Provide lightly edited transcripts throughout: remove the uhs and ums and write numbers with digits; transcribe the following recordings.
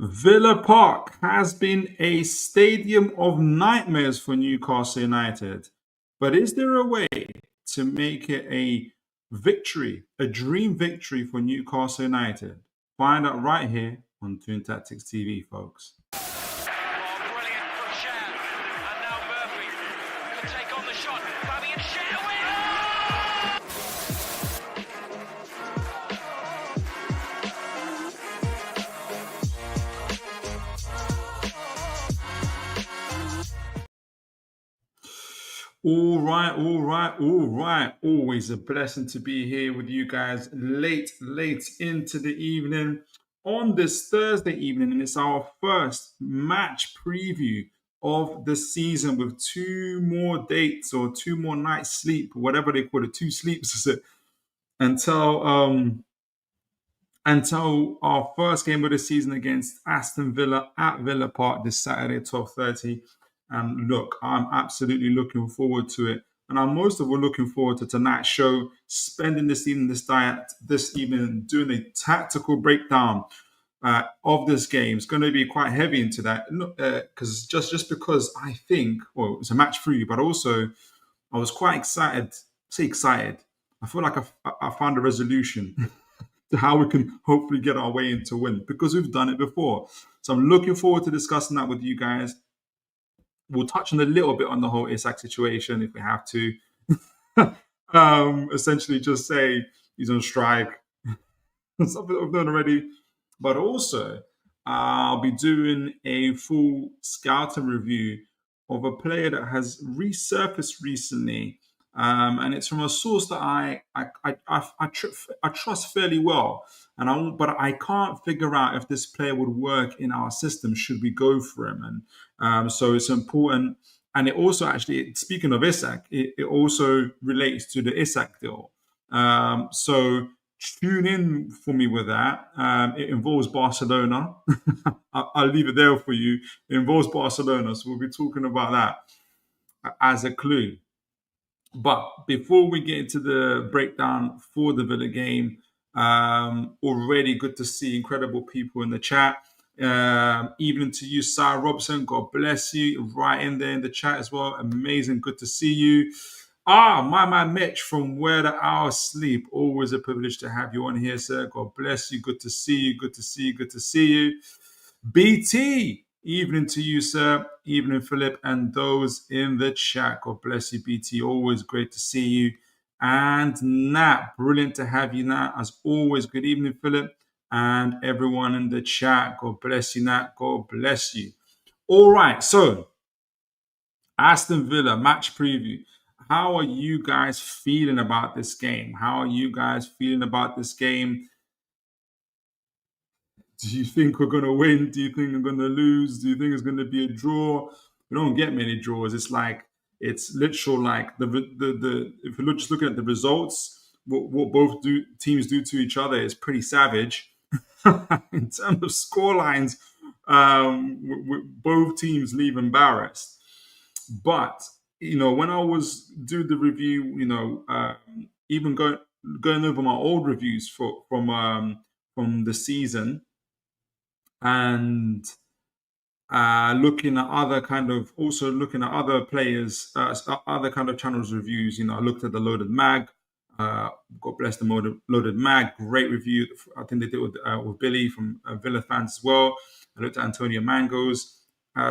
Villa Park has been a stadium of nightmares for Newcastle United. But is there a way to make it a victory, a dream victory for Newcastle United? Find out right here on Toon Tactics TV, folks. Oh, brilliant from Cher. And now Murphy can take on the shot. Fabian Cher win! All right, all right, all right. Always a blessing to be here with you guys late into the evening on this Thursday evening. And it's our first match preview of the season with two more dates or two more nights sleep, whatever they call it, two sleeps, is it? Until our first game of the season against Aston Villa at Villa Park this Saturday at 12:30. And look, I'm absolutely looking forward to it. And I'm most of all looking forward to tonight's show, spending this evening doing a tactical breakdown of this game. It's going to be quite heavy into that, because just because I think, well, it's a match for you, but also I was quite excited. Say excited. I feel like I found a resolution to how we can hopefully get our way into win because we've done it before. So I'm looking forward to discussing that with you guys. We'll touch on a little bit on the whole Isak situation if we have to. Essentially, just say he's on strike. Something I've done already. But also, I'll be doing a full scouting review of a player that has resurfaced recently, and it's from a source that I trust fairly well. But I can't figure out if this player would work in our system. Should we go for him? And so it's important. And it also actually, speaking of Isak, it also relates to the Isak deal. So tune in for me with that. It involves Barcelona. I'll leave it there for you. It involves Barcelona. So we'll be talking about that as a clue. But before we get into the breakdown for the Villa game, already good to see incredible people in the chat. Evening to you, Sarah Robson. God bless you. Right in there in the chat as well. Amazing. Good to see you. My man Mitch from Where the Hours Sleep. Always a privilege to have you on here, sir. God bless you. Good to see you. Good to see you. Good to see you. BT. Evening to you, sir. Evening, Philip, and those in the chat. God bless you, BT. Always great to see you. And Nat, brilliant to have you, Nat. As always, good evening, Philip, and everyone in the chat. God bless you, Nat. God bless you. All right, so Aston Villa match preview. How are you guys feeling about this game? How are you guys feeling about this game? Do you think we're going to win? Do you think we're going to lose? Do you think it's going to be a draw? We don't get many draws. It's literal like the if you're just looking at the results, what both teams do to each other is pretty savage. In terms of scorelines, both teams leave embarrassed. But when I was doing the review, even going over my old reviews from the season, and looking at other players, other kind of channels reviews. I looked at the Loaded Mag. God bless the Loaded Mag. Great review. I think they did with Billy from Villa fans as well. I looked at Antonio Mango's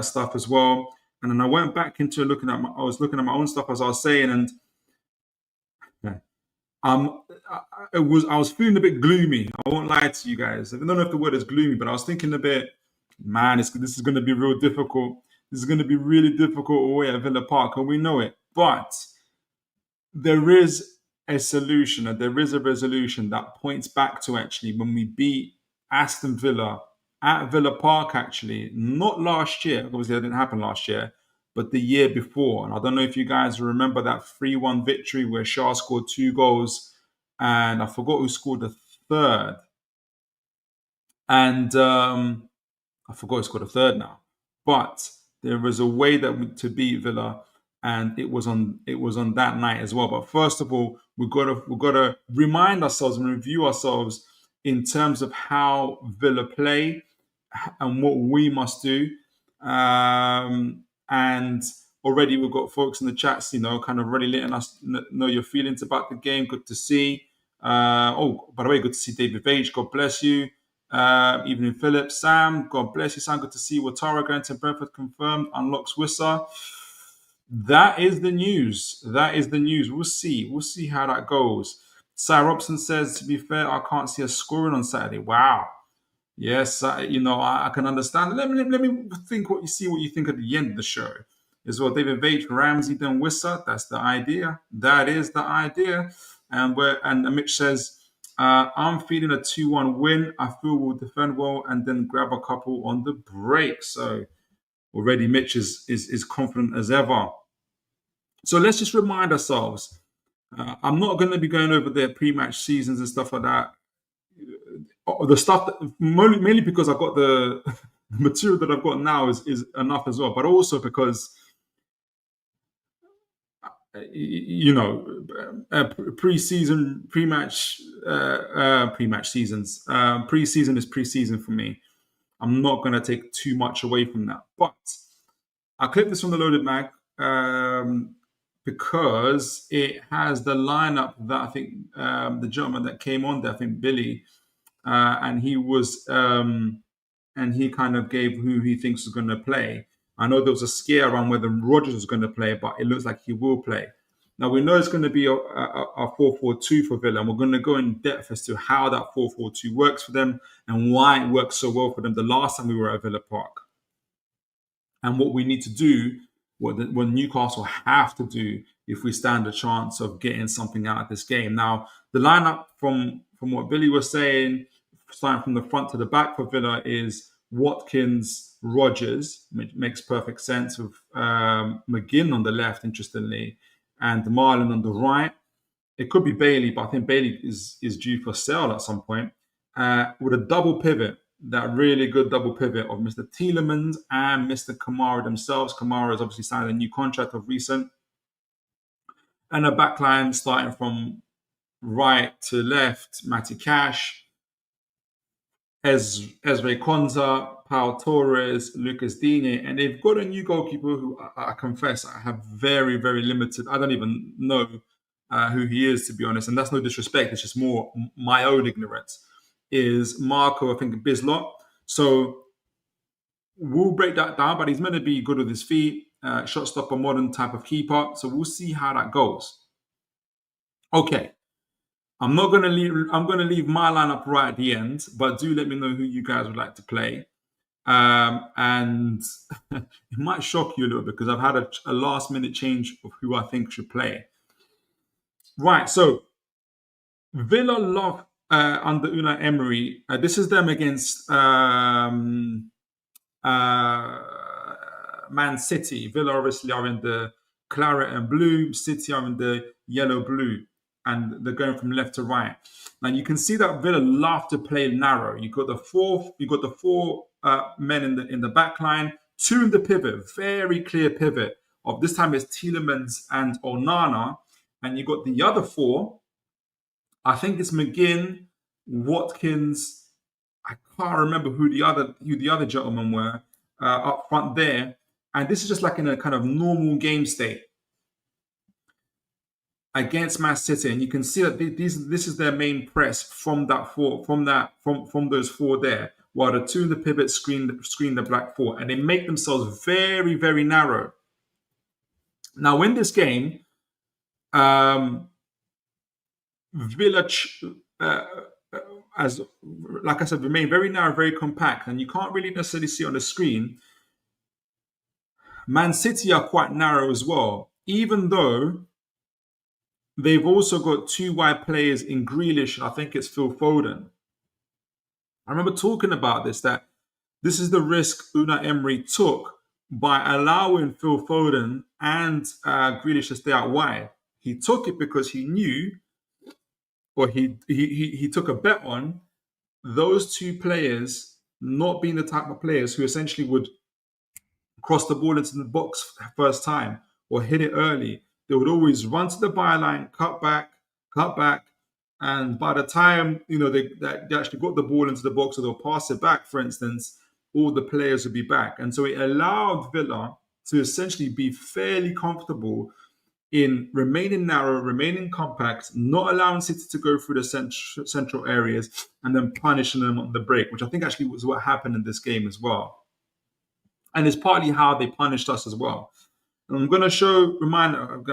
stuff as well, and then I went back into I was looking at my own stuff as I was saying, and I was feeling a bit gloomy. I won't lie to you guys. I don't know if the word is gloomy, but I was thinking a bit, man, this is going to be real difficult. This is going to be really difficult away at Villa Park, and we know it. But there is a solution, and there is a resolution that points back to actually when we beat Aston Villa at Villa Park, actually, not last year. Obviously, that didn't happen last year, but the year before. And I don't know if you guys remember that 3-1 victory where Shah scored 2 goals, and I forgot who scored the third. And I forgot who scored the third now. But there was a way to beat Villa, and it was on that night as well. But first of all, we've got to remind ourselves and review ourselves in terms of how Villa play. and what we must do. And already we've got folks in the chats, kind of really letting us know your feelings about the game. Good to see. By the way, good to see David H. God bless you. Evening Philip, Sam, God bless you, Sam. Good to see Watara going to Brentford confirmed. Unlocks Wissa. That is the news. That is the news. We'll see. We'll see how that goes. Cy Robson says, to be fair, I can't see us scoring on Saturday. Wow. Yes, I can understand. Let me think what you think at the end of the show as well. David Vage, Ramsey, then Wissa. That's the idea. That is the idea. And Mitch says, I'm feeling a 2-1 win. I feel we'll defend well and then grab a couple on the break. So already Mitch is confident as ever. So let's just remind ourselves. I'm not going to be going over their pre-match seasons and stuff like that. The stuff that, mainly because I've got the material that I've got now is enough as well, but also because pre-season, pre-match seasons, pre-season is pre-season for me. I'm not going to take too much away from that, but I clipped this from the Loaded Mag because it has the lineup that I think the gentleman that came on there, I think Billy. And he kind of gave who he thinks is going to play. I know there was a scare around whether Rodgers was going to play, but it looks like he will play. Now we know it's going to be a 4-4-2 for Villa, and we're going to go in depth as to how that 4-4-2 works for them and why it worked so well for them the last time we were at Villa Park, and what we need to do, what Newcastle have to do if we stand a chance of getting something out of this game. Now the lineup from what Billy was saying, starting from the front to the back for Villa, is Watkins, Rodgers, which makes perfect sense, with McGinn on the left, interestingly, and Marlon on the right. It could be Bailey, but I think Bailey is due for sale at some point, with a double pivot, that really good double pivot of Mr. Tielemans and Mr. Kamara themselves. Kamara has obviously signed a new contract of recent. And a backline starting from right to left, Matty Cash, Ezra Konza, Pau Torres, Lucas Digne, and they've got a new goalkeeper who I confess I have very, very limited. I don't even know who he is, to be honest, and that's no disrespect. It's just more my own ignorance. Is Marco, I think, Bislot. So we'll break that down, but he's meant to be good with his feet, shot stopper, modern type of keeper. So we'll see how that goes. Okay. I'm going to leave my lineup right at the end, but do let me know who you guys would like to play. And it might shock you a little bit because I've had a last minute change of who I think should play. Right, so Villa love under Unai Emery. This is them against Man City. Villa obviously are in the claret and blue. City are in the yellow-blue. And they're going from left to right. Now you can see that Villa love to play narrow. You got the four men in the back line, two in the pivot, very clear pivot. Of this time it's Tielemans and Onana, and you got the other four. I think it's McGinn, Watkins. I can't remember who the other gentlemen were up front there. And this is just like in a kind of normal game state against Man City, and you can see that this is their main press from those four there, while the two in the pivot screen the black four, and they make themselves very, very narrow. Now in this game, Villa, as like I said, remain very narrow, very compact, and you can't really necessarily see on the screen. Man City are quite narrow as well, even though they've also got two wide players in Grealish, and I think it's Phil Foden. I remember talking about this, that this is the risk Unai Emery took by allowing Phil Foden and Grealish to stay out wide. He took it because he knew, or he took a bet on those two players not being the type of players who essentially would cross the ball into the box first time or hit it early. They would always run to the byline, cut back, and by the time they actually got the ball into the box, or they'll pass it back, for instance, all the players would be back. And so it allowed Villa to essentially be fairly comfortable in remaining narrow, remaining compact, not allowing City to go through the central areas, and then punishing them on the break, which I think actually was what happened in this game as well. And it's partly how they punished us as well. And I'm going to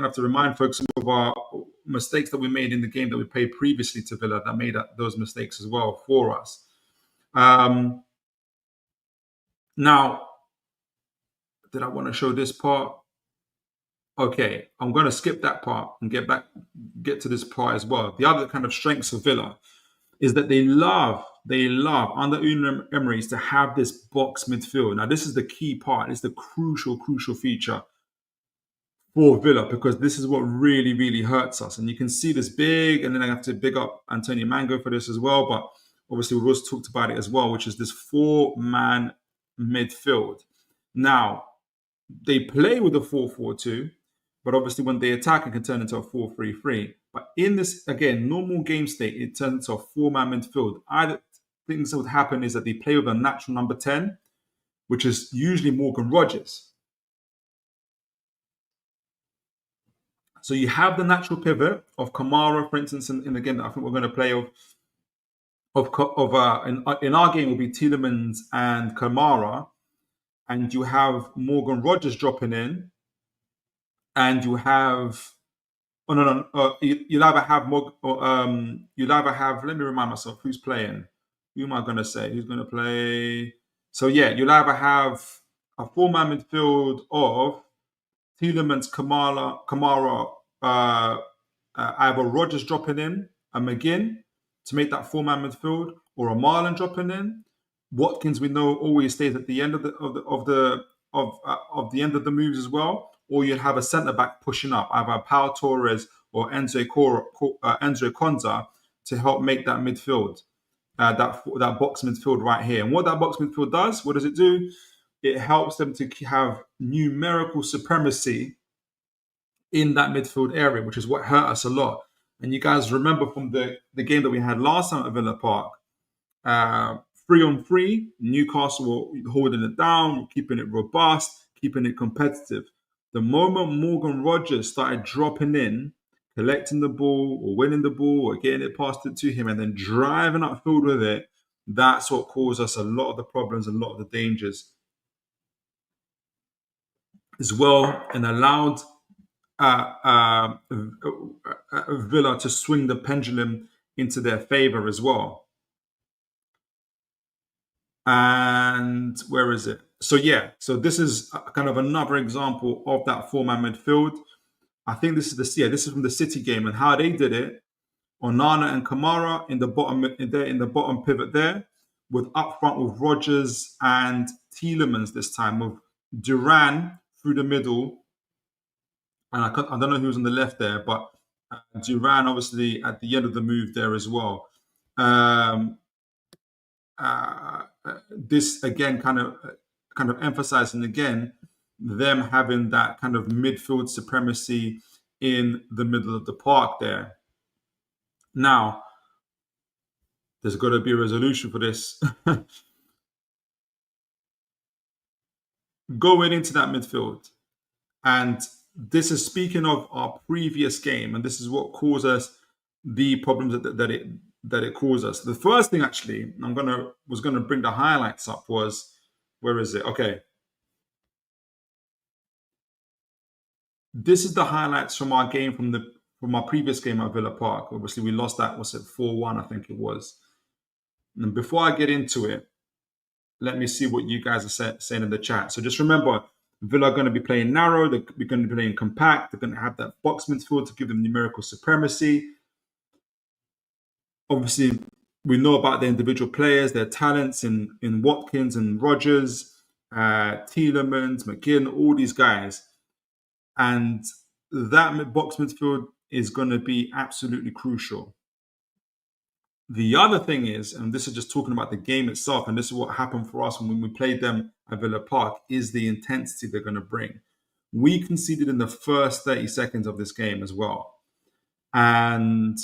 have to remind folks some of our mistakes that we made in the game that we played previously to Villa that made those mistakes as well for us. Now, did I want to show this part? Okay, I'm going to skip that part and get to this part as well. The other kind of strengths of Villa is that they love under Unai Emery to have this box midfield. Now, this is the key part. It's the crucial feature for Villa, because this is what really, really hurts us. And you can see this big, and then I have to big up Antonio Mango for this as well. But obviously, we've also talked about it as well, which is this 4-man midfield. Now, they play with a 4-4-2, but obviously when they attack, it can turn into a 4-3-3. But in this, again, normal game state, it turns into a 4-man midfield. Either things that would happen is that they play with a natural number 10, which is usually Morgan Rogers. So you have the natural pivot of Kamara, for instance, in the game that I think we're going to play in our game will be Tielemans and Kamara, and you have Morgan Rogers dropping in, and you have you'll either have let me remind myself who's playing. Who am I going to say? Who's going to play? So yeah, you'll either have a 4-man midfield of Tielemans, Kamara, either Rogers dropping in, a McGinn to make that 4-man midfield, or a Marlon dropping in. Watkins, we know, always stays at the end of the end of the moves as well. Or you'd have a centre back pushing up, either Pau Torres or Enzo Konza, to help make that midfield, that box midfield right here. And what that box midfield does, what does it do? It helps them to have numerical supremacy in that midfield area, which is what hurt us a lot. And you guys remember from the game that we had last time at Villa Park, 3-on-3, Newcastle were holding it down, keeping it robust, keeping it competitive. The moment Morgan Rogers started dropping in, collecting the ball or winning the ball or getting it past it to him and then driving upfield with it, that's what caused us a lot of the problems, a lot of the dangers as well, and allowed Villa to swing the pendulum into their favour as well. And where is it? So yeah, so this is kind of another example of that 4-man midfield. I think this is from the City game, and how they did it. Onana and Kamara in the bottom pivot there, with up front with Rogers and Tielemans this time, with Duran through the middle. And I don't know who's on the left there, but Duran obviously at the end of the move there as well. This again kind of emphasizing again them having that kind of midfield supremacy in the middle of the park there. Now, there's got to be a resolution for this. Going into that midfield, and this is speaking of our previous game, and this is what caused us the problems that it caused us. The first thing, actually, was gonna bring the highlights up was, where is it? Okay, this is the highlights from our game from our previous game at Villa Park. Obviously, we lost that. Was it 4-1? I think it was. And before I get into it, let me see what you guys are saying in the chat. So just remember, Villa are going to be playing narrow. They're going to be playing compact. They're going to have that box midfield to give them numerical supremacy. Obviously, we know about the individual players, their talents in Watkins and Rogers, Tielemans, McGinn, all these guys. And that box midfield is going to be absolutely crucial. The other thing is, and this is just talking about the game itself, and this is what happened for us when we played them at Villa Park, is the intensity they're going to bring. We conceded in the first 30 seconds of this game as well. And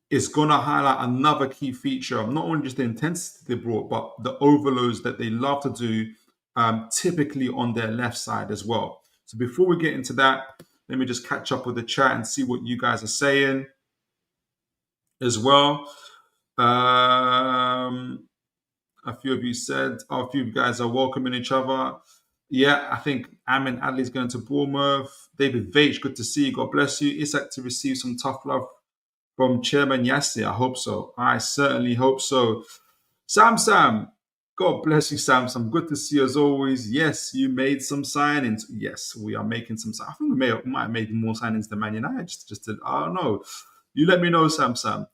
it's going to highlight another key feature of not only just the intensity they brought, but the overloads that they love to do, typically on their left side as well. So before we get into that, let me just catch up with the chat and see what you guys are saying as well. A few of you said, a few of you guys are welcoming each other. Yeah, I think Amin Adley's going to Bournemouth. David Veitch, good to see you. God bless you. Isak to receive some tough love from Chairman Yassi. I hope so. I certainly hope so. Sam, God bless you, Sam. Good to see you as always. Yes, you made some signings. Yes, we are making some. I think we might have made more signings than Man United. I don't know. You let me know, Sam.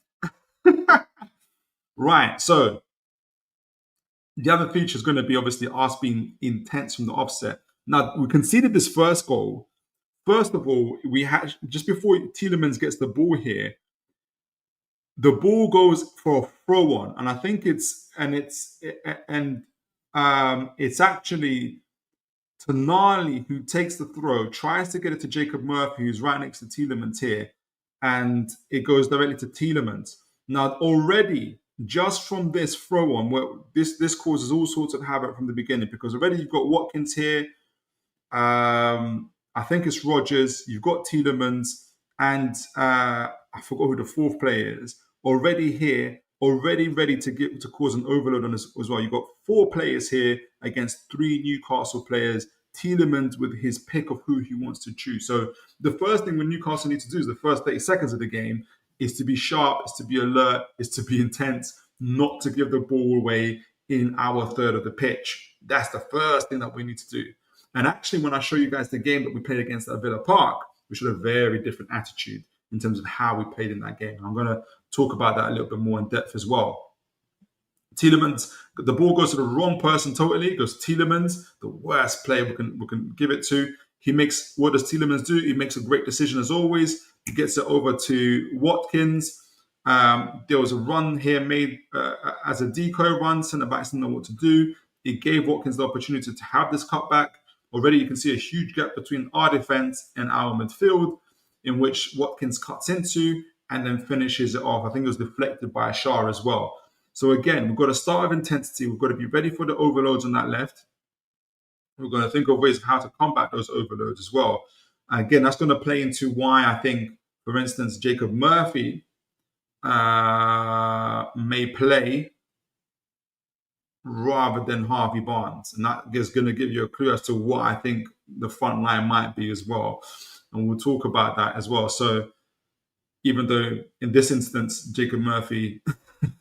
Right. So the other feature is going to be obviously us being intense from the offset. Now, we conceded this first goal. First of all, we had just before Tielemans gets the ball here, the ball goes for a throw on, and I think it's actually Tonali who takes the throw, tries to get it to Jacob Murphy, who's right next to Tielemans here, and it goes directly to Tielemans. Now, already, just from this throw on, where this causes all sorts of havoc from the beginning, because already you've got Watkins here. I think it's Rodgers. You've got Tielemans, and I forgot who the fourth player is. Already here, already ready to cause an overload on us as well. You've got 4 players here against 3 Newcastle players. Tielemans with his pick of who he wants to choose. So the first thing when Newcastle need to do is the first 30 seconds of the game is to be sharp, is to be alert, is to be intense, not to give the ball away in our third of the pitch. That's the first thing that we need to do. And actually, when I show you guys the game that we played against at Villa Park, we showed a very different attitude in terms of how we played in that game. And I'm going to talk about that a little bit more in depth as well. Tielemans, the ball goes to the wrong person totally. It goes Tielemans, the worst player we can give it to. What does Tielemans do? He makes a great decision as always. He gets it over to Watkins. There was a run here made as a decoy run. Centre backs didn't know what to do. It gave Watkins the opportunity to have this cutback. Already you can see a huge gap between our defence and our midfield, in which Watkins cuts into and then finishes it off. I think it was deflected by Shah as well. So again, we've got to start with intensity. We've got to be ready for the overloads on that left. We're going to think of ways of how to combat those overloads as well. Again, that's going to play into why I think, for instance, Jacob Murphy may play rather than Harvey Barnes. And that is going to give you a clue as to what I think the front line might be as well. And we'll talk about that as well. So even though in this instance, Jacob Murphy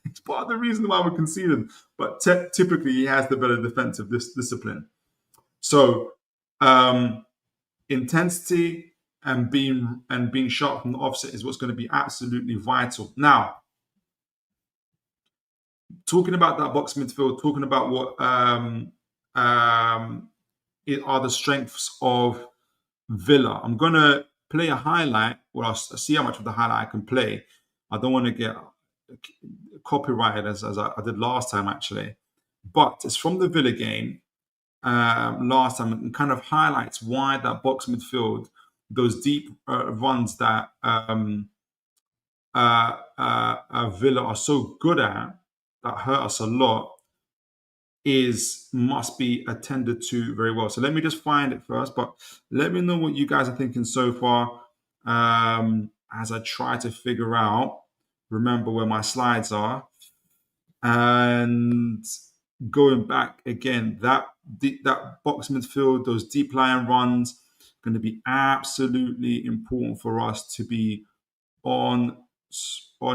is part of the reason why we conceded, but typically he has the better defensive discipline. So intensity and being sharp from the offset is what's going to be absolutely vital. Now, talking about that box midfield, talking about what are the strengths of Villa. I'm going to play a highlight. Well, I'll see how much of the highlight I can play. I don't want to get copyrighted as I did last time, actually. But it's from the Villa game last time, and kind of highlights why that box midfield, those deep runs that Villa are so good at, that hurt us a lot, must be attended to very well. So let me just find it first, but let me know what you guys are thinking so far as I try to figure out, remember where my slides are. And going back again, that box midfield, those deep line runs, going to be absolutely important for us to be on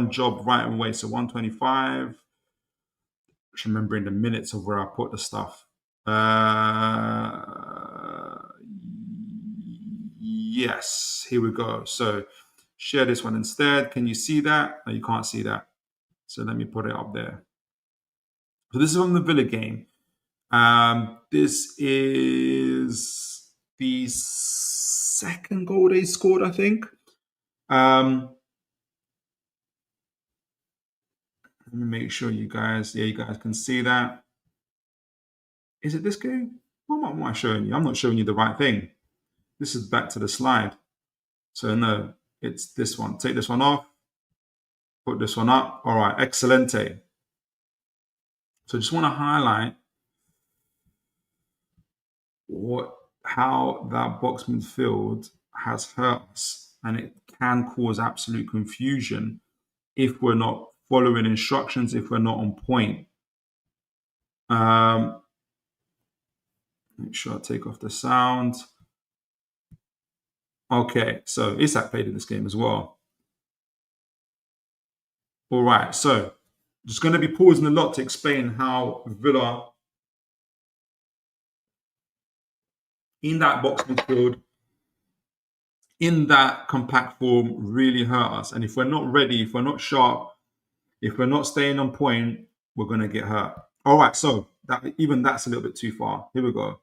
job right away. So 125. Just remembering the minutes of where I put the stuff. Yes, here we go. So share this one instead. Can you see that? No, you can't see that. So let me put it up there. So this is from the Villa game. This is the second goal they scored, I think. Let me make sure you guys can see that. Is it this game? What am I showing you? I'm not showing you the right thing. This is back to the slide. So no, it's this one. Take this one off. Put this one up. All right, excelente. So just want to highlight how that box midfield has hurt us, and it can cause absolute confusion if we're not following instructions, if we're not on point. Make sure I take off the sound. Okay, so Isak played in this game as well. All right, so just going to be pausing a lot to explain how Villa in that box midfield, in that compact form, really hurt us. And if we're not ready, if we're not sharp, if we're not staying on point, we're going to get hurt. All right, so that's a little bit too far. Here we go.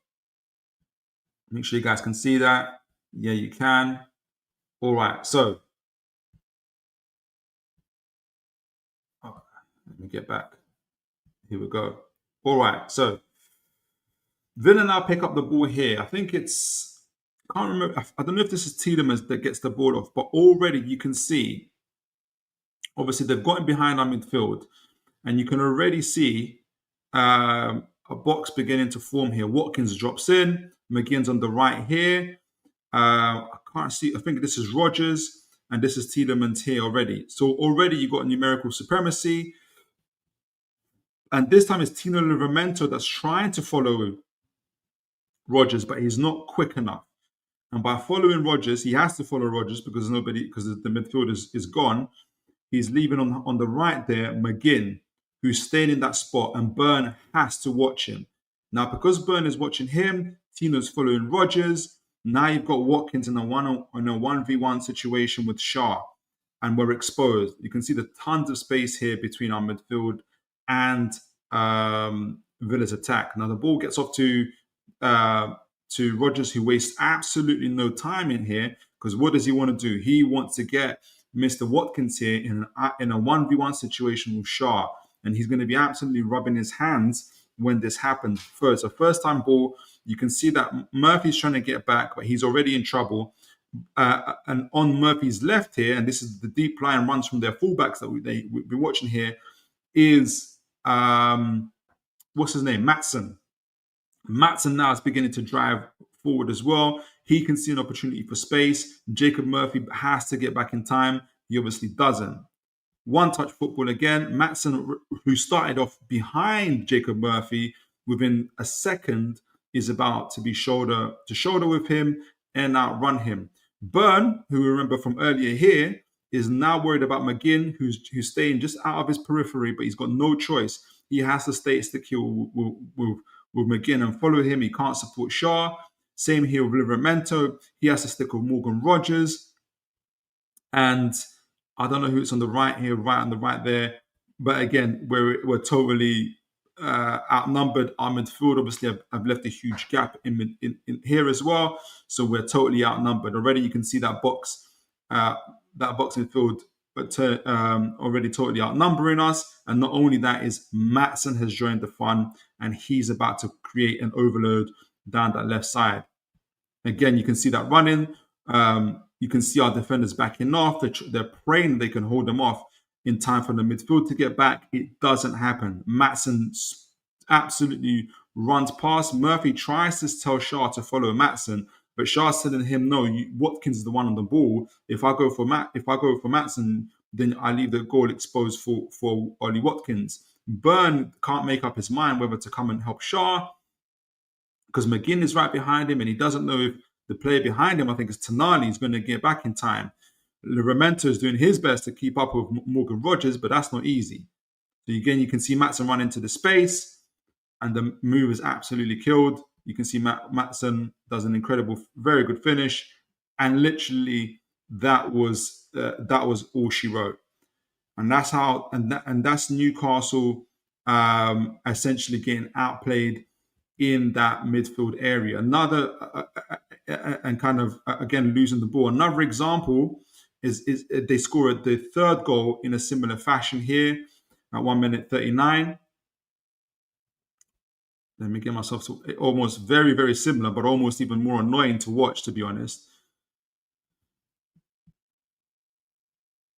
Make sure you guys can see that. Yeah, you can. All right, so let me get back. Here we go. All right, so Villa now pick up the ball here. I think I can't remember. I don't know if this is Tielemans that gets the ball off, but already you can see, obviously they've gotten behind our midfield, and you can already see a box beginning to form here. Watkins drops in, McGinn's on the right here. I can't see. I think this is Rodgers, and this is Tielemans here already. So already you got numerical supremacy. And this time it's Tino Livramento that's trying to follow Rodgers, but he's not quick enough. And by following Rodgers, he has to follow Rodgers because the midfield is gone. He's leaving on the right there, McGinn, who's staying in that spot, and Burn has to watch him. Now, because Burn is watching him, Tino's following Rodgers. Now you've got Watkins in a 1v1 situation with Shaw, and we're exposed. You can see the tons of space here between our midfield and Villa's attack. Now the ball gets off to Rodgers, who wastes absolutely no time in here, because what does he want to do? He wants to get Mr. Watkins here in a 1v1 situation with Shaw, and he's going to be absolutely rubbing his hands when this happens. First, a first-time ball. You can see that Murphy's trying to get back, but he's already in trouble. And on Murphy's left here, and this is the deep line runs from their fullbacks that we've been watching here, is what's his name? Maatsen. Maatsen now is beginning to drive forward as well. He can see an opportunity for space. Jacob Murphy has to get back in time. He obviously doesn't. One-touch football again. Maatsen, who started off behind Jacob Murphy, within a second is about to be shoulder to shoulder with him and outrun him. Burn, who we remember from earlier here, is now worried about McGinn, who's staying just out of his periphery, but he's got no choice. He has to stay stick here with McGinn and follow him. He can't support Shaw. Same here with Livramento. He has to stick with Morgan Rodgers. And I don't know who it's on the right here, right on the right there. But again, we're totally outnumbered. Our midfield obviously have left a huge gap in here as well. So we're totally outnumbered. Already you can see that box midfield, but already totally outnumbering us. And not only that, is Maatsen has joined the fun, and he's about to create an overload down that left side. Again, you can see that running. You can see our defenders backing off. They're praying they can hold them off in time for the midfield to get back. It doesn't happen. Maatsen absolutely runs past. Murphy tries to tell Shaw to follow Maatsen, but Shaw's telling him, no, Watkins is the one on the ball. If I go for Maatsen, then I leave the goal exposed for Ollie Watkins. Burn can't make up his mind whether to come and help Shaw, because McGinn is right behind him, and he doesn't know if the player behind him, I think it's Tonali, is going to get back in time. Livramento is doing his best to keep up with Morgan Rodgers, but that's not easy. So again, you can see Maatsen run into the space, and the move is absolutely killed. You can see Maatsen does an incredible, very good finish, and literally that was all she wrote. And that's how, and that's Newcastle essentially getting outplayed in that midfield area. Another and kind of again losing the ball. Another example is they scored the third goal in a similar fashion here at 1 minute 39. Let me get myself to almost very, very similar, but almost even more annoying to watch, to be honest.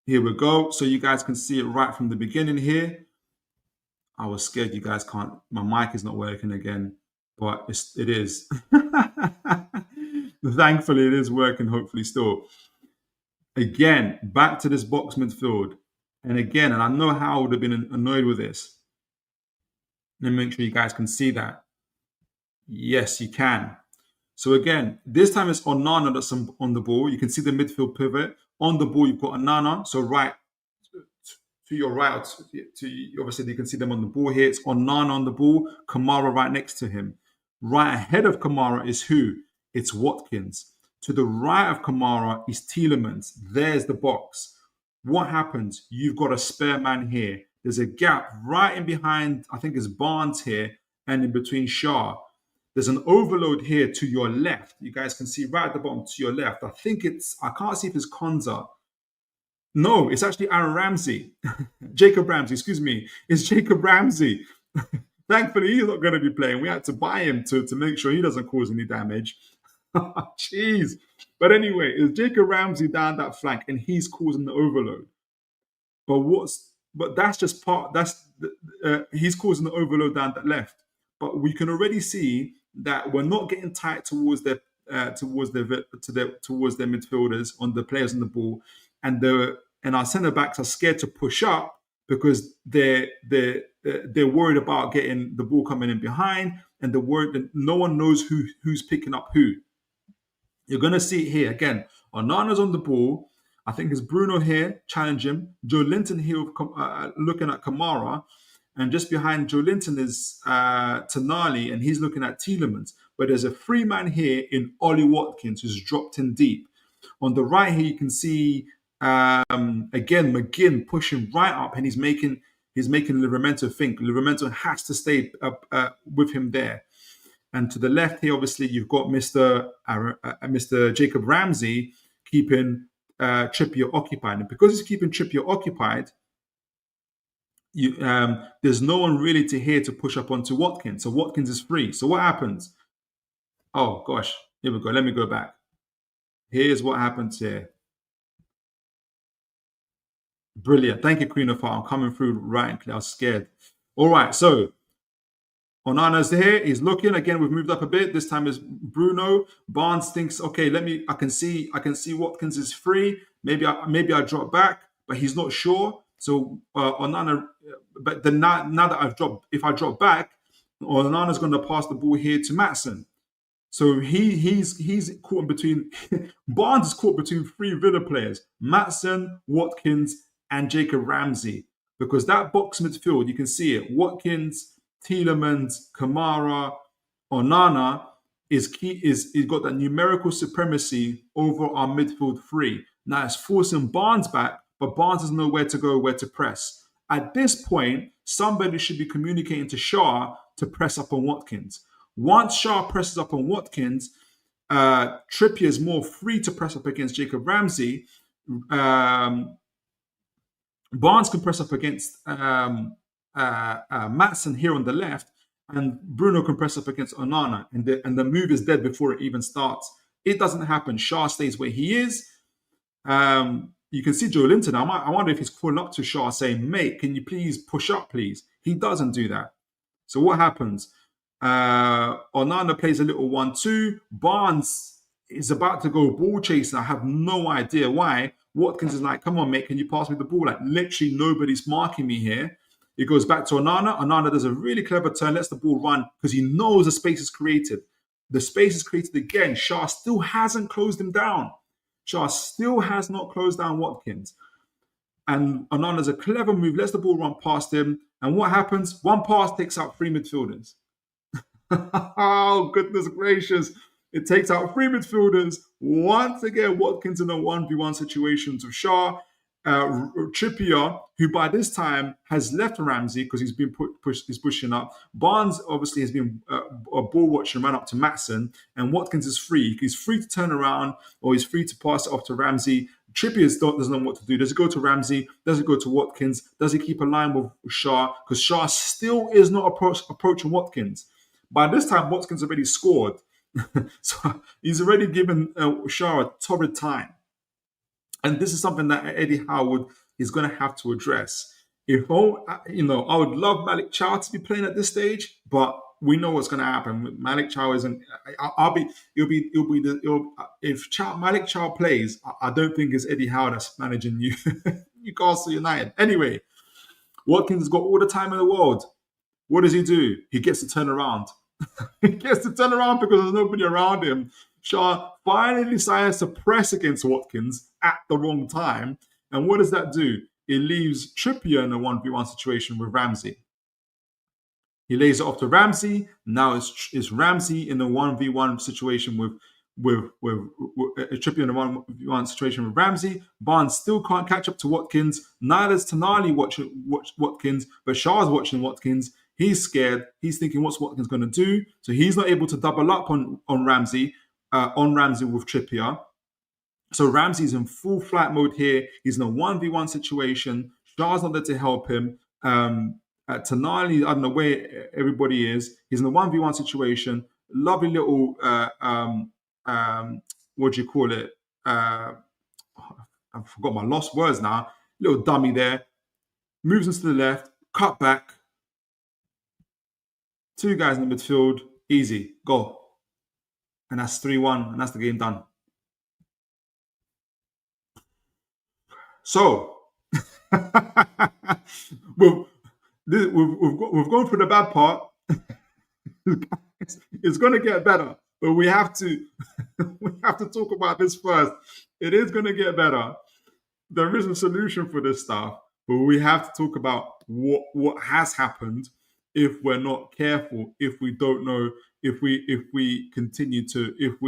Here we go. So you guys can see it right from the beginning here. I was scared you guys can't. My mic is not working again, but it is. Thankfully, it is working. Hopefully, still. Again, back to this box midfield, and again, and I know how I would have been annoyed with this. Let me make sure you guys can see that. Yes, you can. So again, this time it's Onana that's on the ball. You can see the midfield pivot. On the ball, you've got Onana. So right to your right, obviously you can see them on the ball here. It's Onana on the ball, Kamara right next to him. Right ahead of Kamara is who? It's Watkins. To the right of Kamara is Tielemans. There's the box. What happens? You've got a spare man here. There's a gap right in behind, I think it's Barnes here, and in between Shaw. There's an overload here to your left. You guys can see right at the bottom to your left. I can't see if it's Konza. No, it's actually Aaron Ramsey. Jacob Ramsey, excuse me. It's Jacob Ramsey. Thankfully, he's not going to be playing. We had to buy him to make sure he doesn't cause any damage. Jeez. But anyway, it's Jacob Ramsey down that flank, and he's causing the overload. But that's just part. He's causing the overload down that left. But we can already see that we're not getting tight towards their midfielders, on the players on the ball, and our centre backs are scared to push up because they're worried about getting the ball coming in behind, and they're worried that no one knows who's picking up who. You're going to see it here again. Onana's on the ball. I think it's Bruno here, challenge him. Joe Linton here looking at Kamara. And just behind Joe Linton is Tonali, and he's looking at Tielemans. But there's a free man here in Ollie Watkins who's dropped in deep. On the right here, you can see, again, McGinn pushing right up, and he's making Livramento think. Livramento has to stay with him there. And to the left here, obviously, you've got Mr. Jacob Ramsey keeping Trippier occupied. And because he's keeping Trippier occupied, there's no one really to push up onto Watkins. So Watkins is free. So what happens? Oh, gosh. Here we go. Let me go back. Here's what happens here. Brilliant. Thank you, Queen of Heart. I'm coming through right and clear. I was scared. All right. So Onana's here. He's looking. Again, we've moved up a bit. This time is Bruno. Barnes thinks, okay, I can see Watkins is free. Maybe I drop back, but he's not sure. So Onana, but then now that if I drop back, Onana's going to pass the ball here to Maatsen. So he's caught in between. Barnes is caught between three Villa players: Maatsen, Watkins, and Jacob Ramsey. Because that box midfield, you can see it: Watkins, Tielemans, Kamara, Onana is key. He's got that numerical supremacy over our midfield three. Now it's forcing Barnes back, but Barnes doesn't know where to go, where to press. At this point, somebody should be communicating to Shaw to press up on Watkins. Once Shaw presses up on Watkins, Trippier is more free to press up against Jacob Ramsey. Barnes can press up against Maatsen here on the left, and Bruno can press up against Onana, and the move is dead before it even starts. It doesn't happen. Shaw stays where he is. You can see Joe Linton. I wonder if he's calling up to Shaw saying, mate, can you please push up, please? He doesn't do that. So what happens? Onana plays a little 1-2. Barnes is about to go ball chasing. I have no idea why. Watkins is like, come on, mate, can you pass me the ball? Like, literally nobody's marking me here. It goes back to Onana. Onana does a really clever turn, lets the ball run because he knows the space is created. The space is created again. Shaw still hasn't closed him down. Shaw still has not closed down Watkins. And Onana's a clever move, lets the ball run past him. And what happens? One pass takes out three midfielders. Oh, goodness gracious. It takes out three midfielders. Once again, Watkins in a 1v1 situation to Shaw. Trippier, who by this time has left Ramsey because he's been he's pushing up. Barnes obviously has been a ball watcher and ran up to Maatsen, and Watkins is free. He's free to turn around or he's free to pass it off to Ramsey. Trippier doesn't know what to do. Does he go to Ramsey? Does he go to Watkins? Does he keep a line with Shaw? Because Shaw still is not approaching Watkins. By this time, Watkins already scored. So he's already given Shaw a torrid time. And this is something that Eddie Howard is going to have to address. If I would love Malik Chow to be playing at this stage, but we know what's going to happen. Malik Chow isn't. I'll be. If Malik Chow plays, I don't think it's Eddie Howard that's managing Newcastle United. Anyway, Watkins has got all the time in the world. What does he do? He gets to turn around. He gets to turn around because there's nobody around him. Shaw finally decides to press against Watkins at the wrong time. And what does that do? It leaves Trippier in a 1v1 situation with Ramsey. He lays it off to Ramsey. Now it's Ramsey in a 1v1 situation with Trippier in a 1v1 situation with Ramsey. Barnes still can't catch up to Watkins. Neither's Tonali watching Watkins, but Shaw's watching Watkins. He's scared. He's thinking, what's Watkins going to do? So he's not able to double up on Ramsey with Trippier. So Ramsey's in full flight mode here. He's in a 1v1 situation. Shaw's not there to help him. Tonali, I don't know where everybody is. He's in a 1v1 situation. Lovely little, what do you call it? I forgot my lost words now. Little dummy there. Moves into the left. Cut back. Two guys in the midfield. Easy. Go. And that's 3-1. And that's the game done. So, we've gone through the bad part. It's going to get better, but we have to talk about this first. It is going to get better. There is a solution for this stuff, but we have to talk about what has happened if we're not careful, if we don't know, if we continue to, if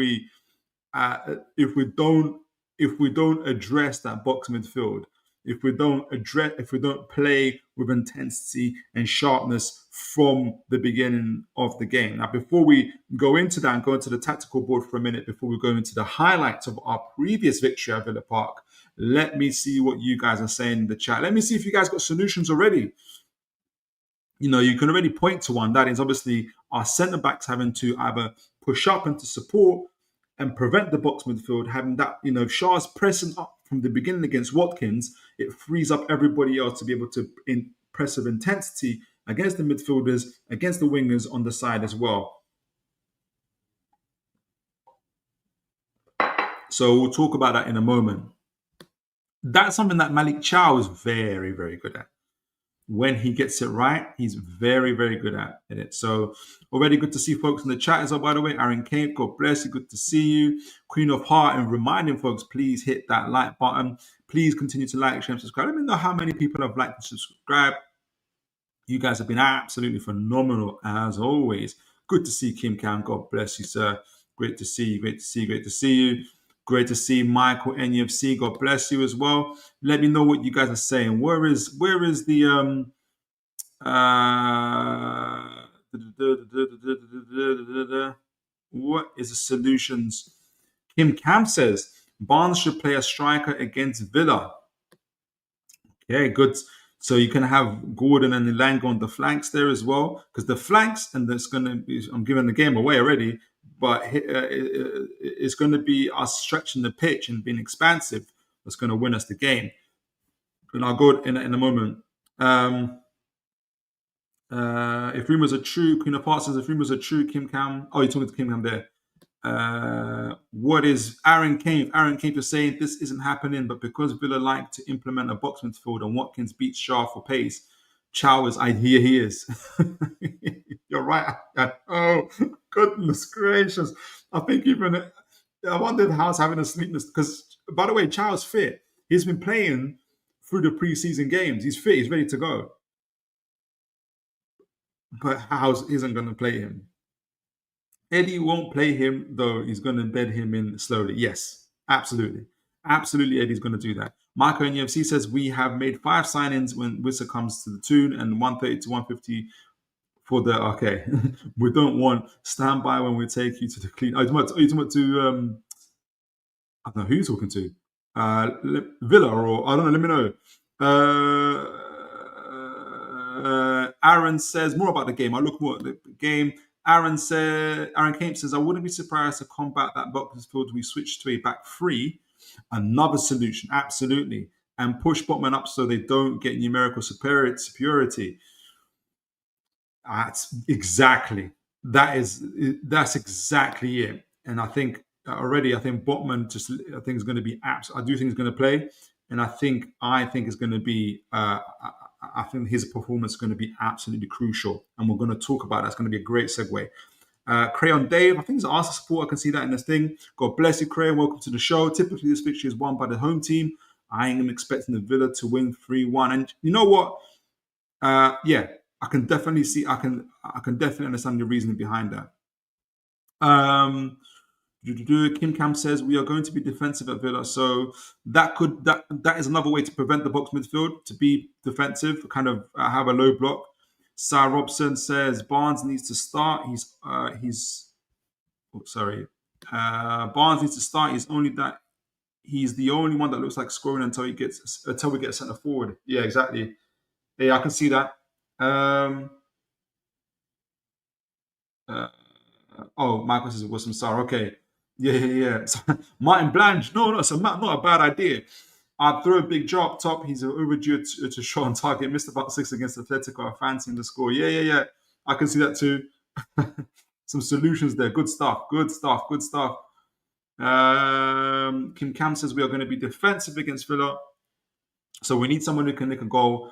we don't address that box midfield, if we don't play with intensity and sharpness from the beginning of the game. Now, before we go into that and go into the tactical board for a minute, before we go into the highlights of our previous victory at Villa Park, let me see what you guys are saying in the chat. Let me see if you guys got solutions already. You can already point to one. That is obviously our centre backs having to either push up into support and prevent the box midfield, having that, if Shaw's pressing up from the beginning against Watkins, it frees up everybody else to be able to press with intensity against the midfielders, against the wingers on the side as well. So we'll talk about that in a moment. That's something that Malik Chow is very, very good at. When he gets it right, he's very, very good at it. So already good to see folks in the chat as well, by the way. Aaron Cape, God bless you. Good to see you. Queen of Heart, and reminding folks, please hit that like button. Please continue to like, share, and subscribe. Let me know how many people have liked and subscribed. You guys have been absolutely phenomenal as always. Good to see Kim Cam. God bless you, sir. Great to see you. Great to see you. Great to see you. Great to see Michael NUFC. God bless you as well. Let me know what you guys are saying. Where is the what is the solutions? Kim Cam says Barnes should play a striker against Villa. Okay, good. So you can have Gordon and Elanga on the flanks there as well, because the flanks, and that's going to be, I'm giving the game away already, but it's going to be us stretching the pitch and being expansive that's going to win us the game. And I'll go in a moment. If rumors are true, Queen of Hearts says, if rumors are true, Kim Cam. Oh, you're talking to Kim Cam there. What is Aaron Cave? Aaron Cave is saying this isn't happening, but because Villa like to implement a box midfield and Watkins beats Shaw for pace, Chow is, here he is. You're right. Oh, goodness gracious. I think I wondered how it's having a sleepless, because, by the way, Chow's fit. He's been playing through the preseason games. He's fit. He's ready to go. But House isn't going to play him. Eddie won't play him, though. He's going to bed him in slowly. Yes, absolutely. Absolutely, Eddie's going to do that. Marco NFC says, we have made 5 signings when Wissa comes to the Toon and 130 to 150 for the... Okay. We don't want standby when we take you to the clean... Oh, you're talking about to... I don't know who you're talking to. Villa, or... I don't know, let me know. Aaron says, more about the game. I look more at the game. Aaron Cape says, I wouldn't be surprised to combat that box midfield we switched to a back 3 Another solution, absolutely. And push Botman up so they don't get numerical superiority. That's exactly. That's exactly it. And I think already, I think Botman I think is going to be I do think he's going to play, and I think it's going to be. I think his performance is going to be absolutely crucial, and we're going to talk about that. It's going to be a great segue. Crayon Dave, I think he's asked for support. I can see that in this thing. God bless you, Crayon. Welcome to the show. Typically, this fixture is won by the home team. I am expecting the Villa to win 3-1. And you know what? Yeah, I can definitely see. I can definitely understand the reasoning behind that. Kim Cam says we are going to be defensive at Villa, so that is another way to prevent the box midfield to be defensive, kind of have a low block. Sarah Robson says Barnes needs to start. Barnes needs to start. He's the only one that looks like scoring until we get a centre forward. Yeah, exactly. Yeah, I can see that. Michael says Wilson Sarr. Okay. Yeah. So, Martin Blanche. No, so not a bad idea. I'd throw a big drop top. He's overdue to show on target. Missed about 6 against Atletico. I fancy him to score. Yeah. I can see that too. Some solutions there. Good stuff. Kim Cam says we are going to be defensive against Villa. So we need someone who can nick a goal.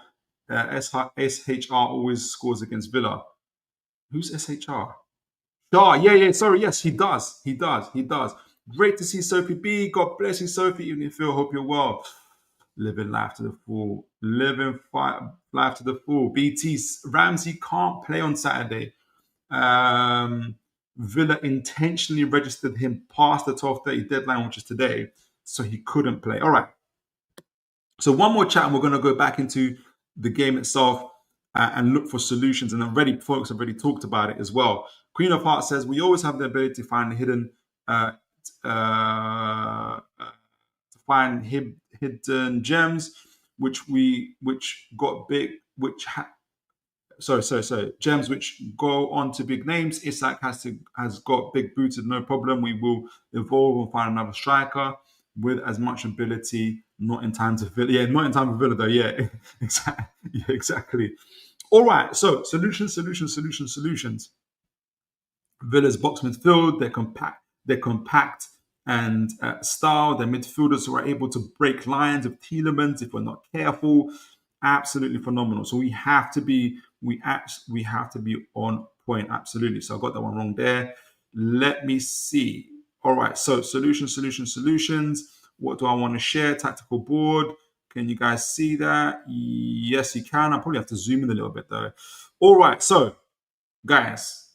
SHR always scores against Villa. Who's SHR? Yeah. Sorry, yes, he does. Great to see Sophie B. God bless you, Sophie. Even if you hope you're well. Living life to the full. Life to the full. BT Ramsey can't play on Saturday. Villa intentionally registered him past the 12:30 deadline, which is today, so he couldn't play. All right. So one more chat, and we're going to go back into the game itself and look for solutions. And folks have already talked about it as well. Queen of Hearts says we always have the ability to find hidden gems, gems which go on to big names. Isak has got big booted, no problem. We will evolve and find another striker with as much ability. Not in time to Villa. Yeah, not in time for Villa though. Yeah, exactly. All right. So solutions. Villa's box midfield. They're compact and style. Their midfielders who are able to break lines of Tielemans if we're not careful. Absolutely phenomenal. So we have to be on point. Absolutely. So I got that one wrong there. Let me see. All right. So solutions. What do I want to share? Tactical board. Can you guys see that? Yes, you can. I probably have to zoom in a little bit though. All right. So, guys,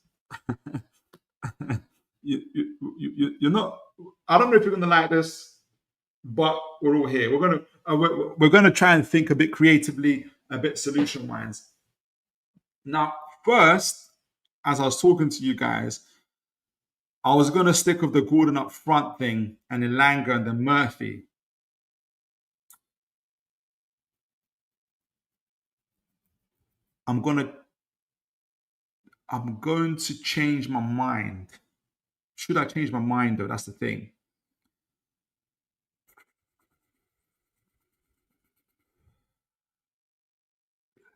you're not. I don't know if you're going to like this, but we're all here. We're going to try and think a bit creatively, a bit solution-wise. Now, first, as I was talking to you guys, I was going to stick with the Gordon up front thing and Elanga and then Murphy. I'm going to change my mind. Should I change my mind, though? That's the thing.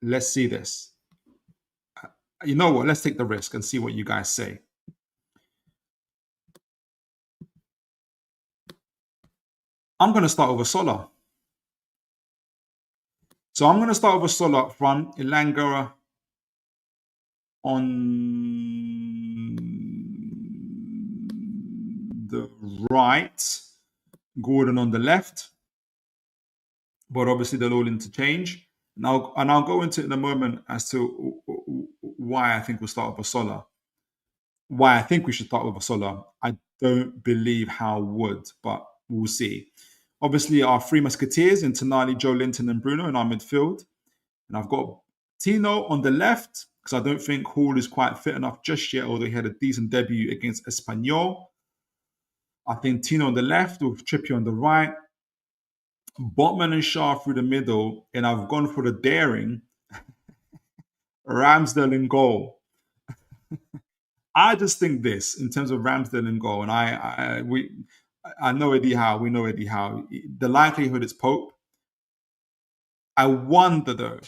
Let's see this. You know what? Let's take the risk and see what you guys say. I'm going to start with Osula. So I'm going to start with Osula up front, Elanga on the right, Gordon on the left, but obviously they'll all interchange. And I'll go into it in a moment as to why I think we'll start with Osula. Why I think we should start with Osula. I don't believe Howe would, but we'll see. Obviously, our three musketeers in Tonali, Joe Linton, and Bruno in our midfield. And I've got Tino on the left, because I don't think Hall is quite fit enough just yet, although he had a decent debut against Espanyol. I think Tino on the left with Trippier on the right. Botman and Shaw through the middle, and I've gone for the daring Ramsdale in goal. I just think this in terms of Ramsdale in goal, and I know Eddie Howe. We know Eddie Howe. The likelihood is Pope. I wonder though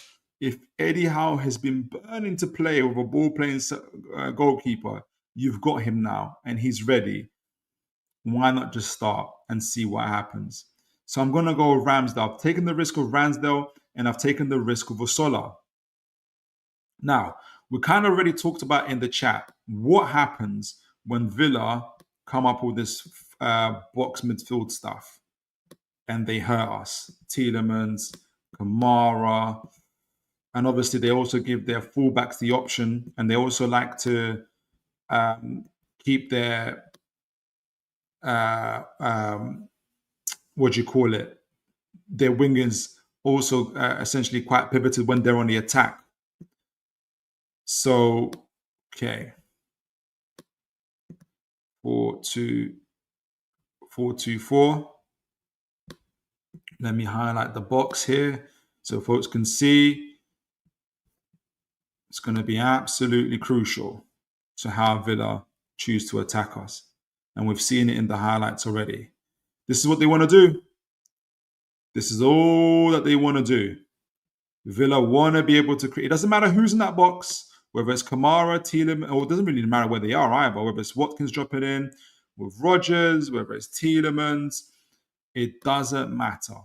if Eddie Howe has been burning to play with a ball playing goalkeeper. You've got him now, and he's ready. Why not just start and see what happens? So I'm going to go with Ramsdale. I've taken the risk of Ramsdale, and I've taken the risk of Osula. Now, we kind of already talked about in the chat what happens when Villa come up with this box midfield stuff and they hurt us. Tielemans, Kamara, and obviously they also give their fullbacks the option, and they also like to keep their what do you call it? Their wingers also essentially quite pivoted when they're on the attack. So, okay. 4-2-4. Let me highlight the box here so folks can see. It's going to be absolutely crucial to how Villa choose to attack us. And we've seen it in the highlights already. This is what they want to do. This is all that they want to do. Villa want to be able to create. It doesn't matter who's in that box, whether it's Kamara, Tielemans, or it doesn't really matter where they are either, whether it's Watkins dropping in with Rodgers, whether it's Tielemans, it doesn't matter.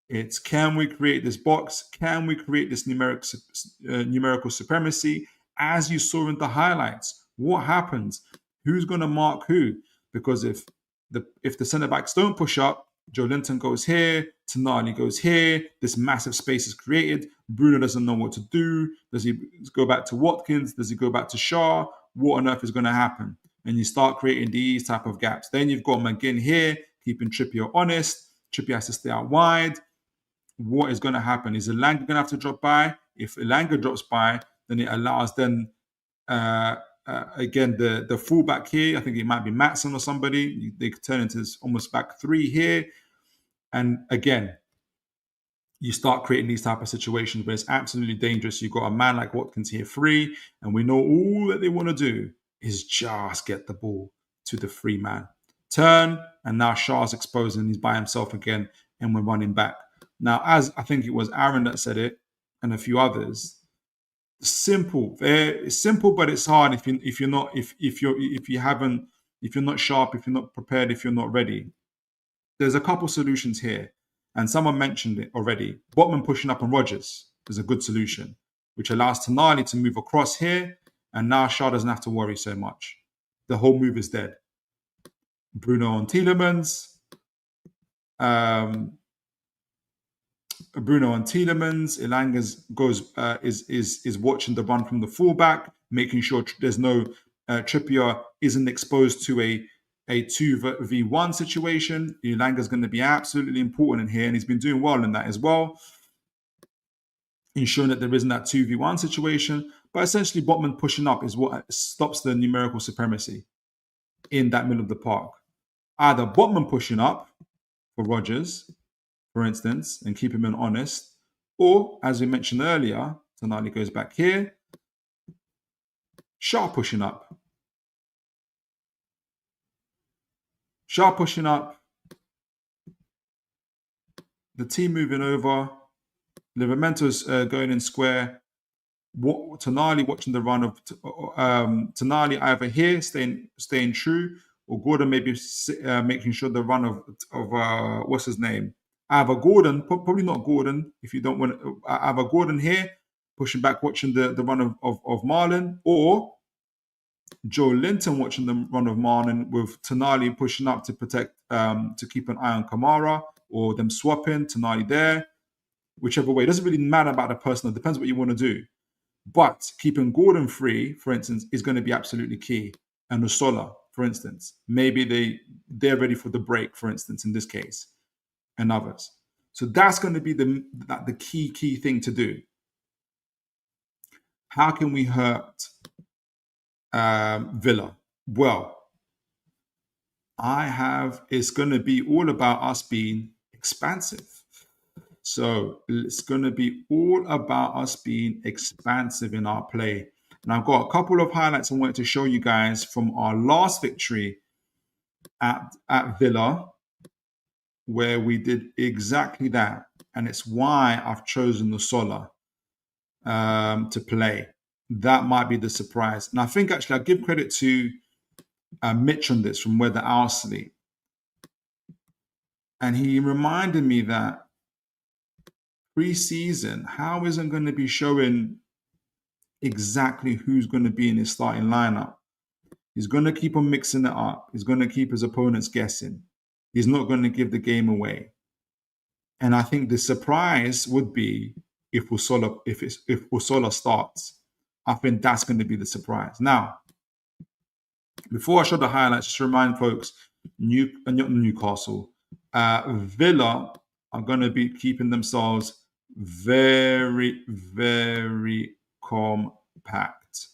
It's can we create this box? Can we create this numerical supremacy? As you saw in the highlights, what happens? Who's going to mark who? Because if the centre backs don't push up, Joe Linton goes here, Tonali goes here, this massive space is created. Bruno doesn't know what to do. Does he go back to Watkins? Does he go back to Shaw? What on earth is going to happen? And you start creating these type of gaps. Then you've got McGinn here, keeping Trippier honest. Trippier has to stay out wide. What is going to happen? Is Elanga going to have to drop by? If Elanga drops by, then it allows again the fullback here. I think it might be Maatsen or somebody. They could turn into this almost back three here, and again, you start creating these type of situations where it's absolutely dangerous. You've got a man like Watkins here free, and we know all that they want to do is just get the ball to the free man. Turn, and now Shaw's exposed and he's by himself again, and we're running back. Now, as I think it was Aaron that said it, and a few others, simple. It's simple, but it's hard if you're not sharp, if you're not prepared, if you're not ready. There's a couple solutions here, and someone mentioned it already. Botman pushing up on Rodgers is a good solution, which allows Tonali to move across here, and now Shaw doesn't have to worry so much. The whole move is dead. Bruno on Tielemans. Elanga is watching the run from the fullback, making sure there's no Trippier isn't exposed to a 2v1 situation. Elanga is going to be absolutely important in here, and he's been doing well in that as well, ensuring that there isn't that 2v1 situation. But essentially, Botman pushing up is what stops the numerical supremacy in that middle of the park. Either Botman pushing up for Rodgers, for instance, and keep him honest, or, as we mentioned earlier, Tonali goes back here, Shaw pushing up. The team moving over, Livermento's going in square, Tonali watching the run of Tonali either here, staying true, or Gordon maybe making sure the run of what's his name? Either Gordon, probably not Gordon, if you don't want to, either Gordon here, pushing back, watching the run of Marlon, or Joe Linton watching the run of Marlon with Tonali pushing up to protect, to keep an eye on Kamara, or them swapping, Tonali there, whichever way. It doesn't really matter about the person, it depends what you want to do. But keeping Gordon free, for instance, is going to be absolutely key. And Osula, for instance, maybe they're ready for the break, for instance, in this case, and others. So that's going to be the key thing to do. How can we hurt Villa? Well, it's going to be all about us being expansive. So it's going to be all about us being expansive in our play. And I've got a couple of highlights I wanted to show you guys from our last victory at Villa where we did exactly that. And it's why I've chosen Osula to play. That might be the surprise. And I think actually I'll give credit to Mitch on this from Weather Owsley. And he reminded me that pre-season, Howe isn't going to be showing exactly who's going to be in his starting lineup. He's going to keep on mixing it up. He's going to keep his opponents guessing. He's not going to give the game away. And I think the surprise would be if Osula starts. I think that's going to be the surprise. Now, before I show the highlights, just remind folks, Newcastle, Villa are going to be keeping themselves very, very compact.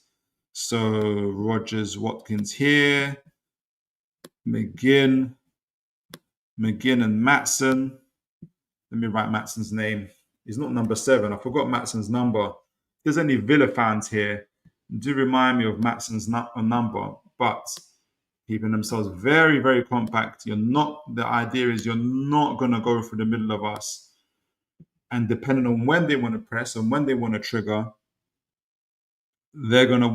So Rogers, Watkins here, McGinn and Maatsen. Let me write Matson's name. He's not number 7. I forgot Matson's number. If there's any Villa fans here, do remind me of Matson's number. But keeping themselves very, very compact. The idea is you're not going to go through the middle of us. And depending on when they want to press and when they want to trigger, they're going to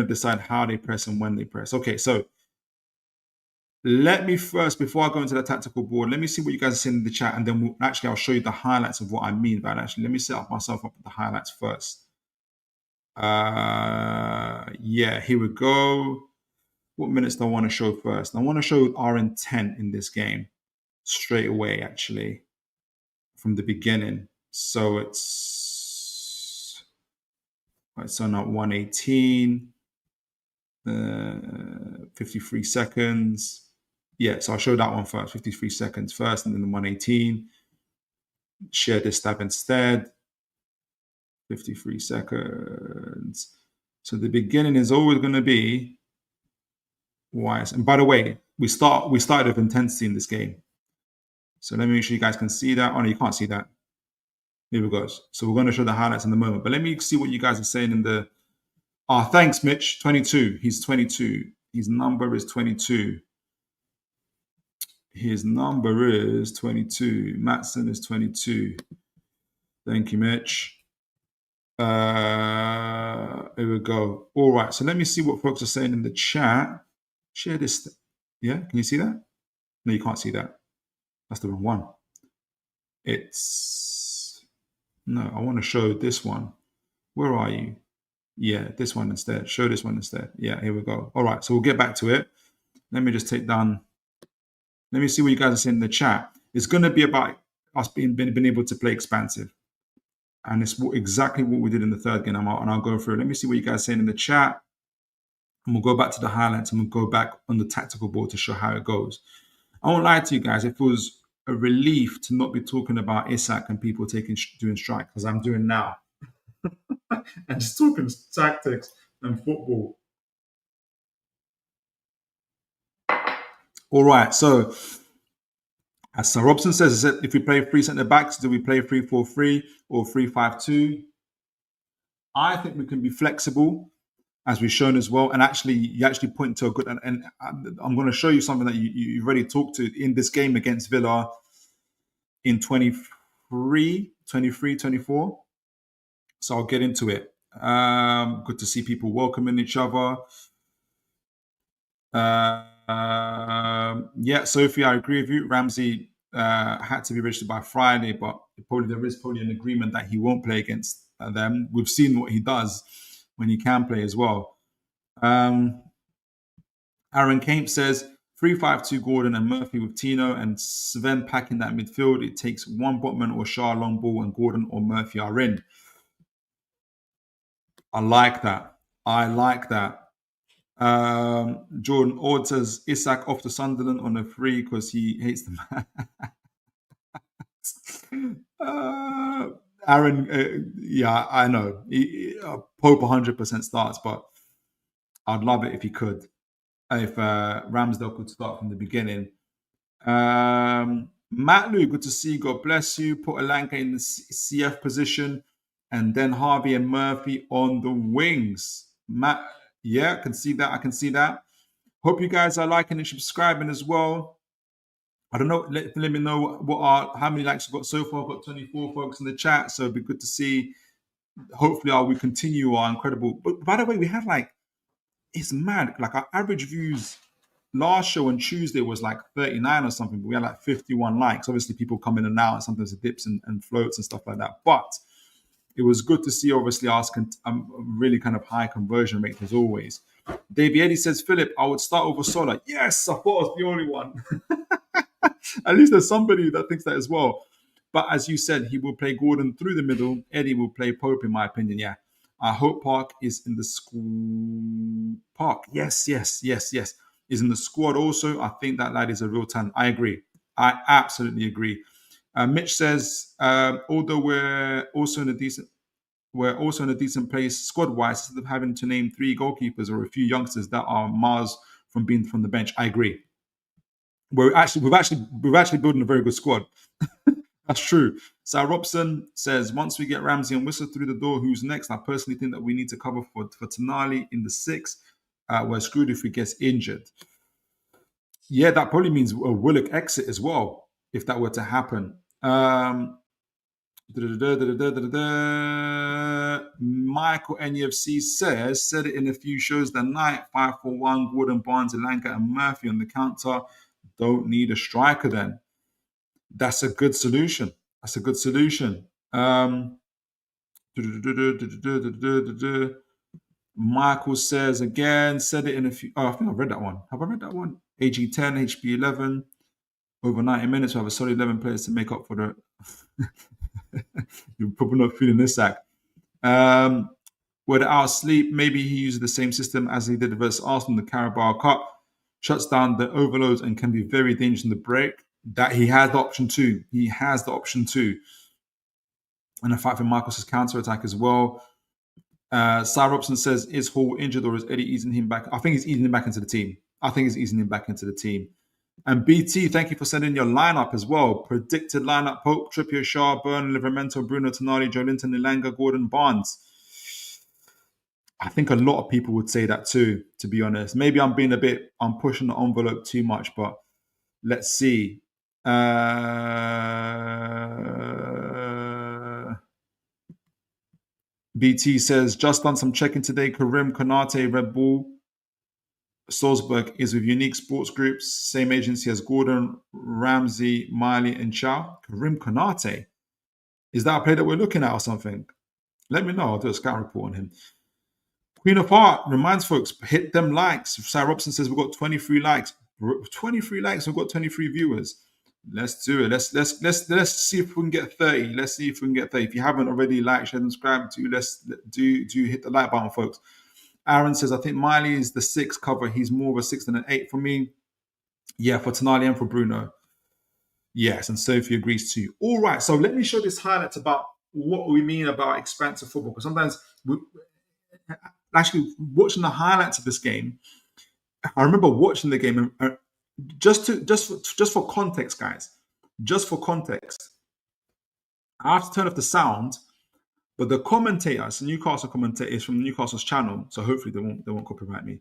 decide how they press and when they press. Okay, so let me first, before I go into the tactical board, let me see what you guys are saying in the chat, and then I'll show you the highlights of what I mean by that. Actually, let me set myself up with the highlights first. Yeah, here we go. What minutes do I want to show first? I want to show our intent in this game straight away, actually, from the beginning. So it's on at 118, 53 seconds. Yeah, so I'll show that one first, 53 seconds first, and then the 118. Share this tab instead. 53 seconds. So the beginning is always going to be wise. And by the way, we started with intensity in this game. So let me make sure you guys can see that. Oh no, you can't see that. Here we go. So we're going to show the highlights in a moment. But let me see what you guys are saying in the... thanks, Mitch. 22. He's 22. His number is 22. His number is 22. Maatsen is 22. Thank you, Mitch. Here we go. All right. So let me see what folks are saying in the chat. Share this. Yeah, can you see that? No, you can't see that. That's the wrong one. No, I want to show this one. Where are you? Yeah, this one instead. Show this one instead. Yeah, here we go. All right, so we'll get back to it. Let me just take down. Let me see what you guys are saying in the chat. It's going to be about us being able to play expansive. And it's exactly what we did in the third game. And I'll go through it. Let me see what you guys are saying in the chat. And we'll go back to the highlights and we'll go back on the tactical board to show how it goes. I won't lie to you guys. It was a relief to not be talking about Isak and people doing strike, because I'm doing now. And just talking tactics and football. All right, so as Sir Robson says, if we play 3 centre backs, do we play 3-4-3 or 3-5-2? I think we can be flexible, as we've shown as well. And actually, you actually point to a good, and I'm going to show you something that you've already talked to in this game against Villa in 24. So I'll get into it. Good to see people welcoming each other. Yeah, Sophie, I agree with you. Ramsey had to be registered by Friday, but there is probably an agreement that he won't play against them. We've seen what he does when he can play as well. Aaron Camp says 3-5-2 Gordon and Murphy with Tino and Sven packing that midfield. It takes one Botman or Shah long ball and Gordon or Murphy are in. I like that. Jordan Ord says Isak off to Sunderland on a free because he hates the man. Aaron, yeah, I know. Pope 100% starts, but I'd love it if he could. If Ramsdale could start from the beginning. Matt Lou, good to see you. God bless you. Put Alanka in the CF position, and then Harvey and Murphy on the wings. Matt, Yeah, I can see that. I can see that. Hope you guys are liking and subscribing as well. I don't know. Let me know how many likes we've got so far. I've got 24 folks in the chat, so it'd be good to see. Hopefully, we continue our incredible. But by the way, we had it's mad. Like our average views last show on Tuesday was like 39 or something, but we had like 51 likes. Obviously, people come in and out, and sometimes it dips and floats and stuff like that. But it was good to see, obviously, us really kind of high conversion rate as always. Davey Eddie says, Philip, I would start over Osula. Yes, I thought I was the only one. At least there's somebody that thinks that as well. But as you said, he will play Gordon through the middle. Eddie will play Pope, in my opinion. Yeah. Hope Park is in the school. Park. Yes. Is in the squad also. I think that lad is a real talent. I agree. I absolutely agree. Mitch says, although we're also in a decent place squad-wise, instead of having to name 3 goalkeepers or a few youngsters that are miles from being from the bench. I agree. We've actually building a very good squad. That's true. Sal Robson says, once we get Ramsey and Wissa through the door, who's next? I personally think that we need to cover for Tonali in the 6. We're screwed if he gets injured. Yeah, that probably means a Willock exit as well, if that were to happen. Michael NUFC said it in a few shows that night, 5-4-1, Gordon, Barnes, Elanga, and Murphy on the counter. Don't need a striker then. That's a good solution. Michael says again, said it in a few. Oh, I think I've read that one. Have I read that one? AG 10, HP 11. Over 90 minutes, we have a solid 11 players to make up for the. You're probably not feeling this sack. Without sleep, maybe he uses the same system as he did versus Arsenal in the Carabao Cup. Shuts down the overloads and can be very dangerous in the break. That he has the option too. And a fight for Marcus's counter-attack as well. Cy Robson says, is Hall injured or is Eddie easing him back? I think he's easing him back into the team. And BT, thank you for sending your lineup as well. Predicted lineup: Pope, Trippier, Shaw, Byrne, Livramento, Bruno, Tonali, Joelinton, Elanga, Gordon, Barnes. I think a lot of people would say that too, to be honest. Maybe I'm pushing the envelope too much, but let's see. BT says, just done some checking today. Karim Konate, Red Bull. Salzburg is with Unique Sports Groups, same agency as Gordon, Ramsey, Miley, and Chow. Karim Konate. Is that a player that we're looking at or something? Let me know. I'll do a scout report on him. Queen of Heart reminds folks, hit them likes. Cy Robson says we've got 23 likes. 23 likes, we've got 23 viewers. Let's do it. Let's see if we can get 30. If you haven't already liked, shared, and subscribed, do hit the like button, folks. Aaron says, I think Miley is the 6 cover. He's more of a 6 than an 8 for me. Yeah, for Tonali and for Bruno. Yes, and Sophie agrees too. All right, so let me show this highlights about what we mean about expansive football. Because sometimes, actually watching the highlights of this game, I remember watching the game, and just for context, guys, I have to turn off the sound. But the commentator, so Newcastle commentator, is from Newcastle's channel, so hopefully they won't copyright me.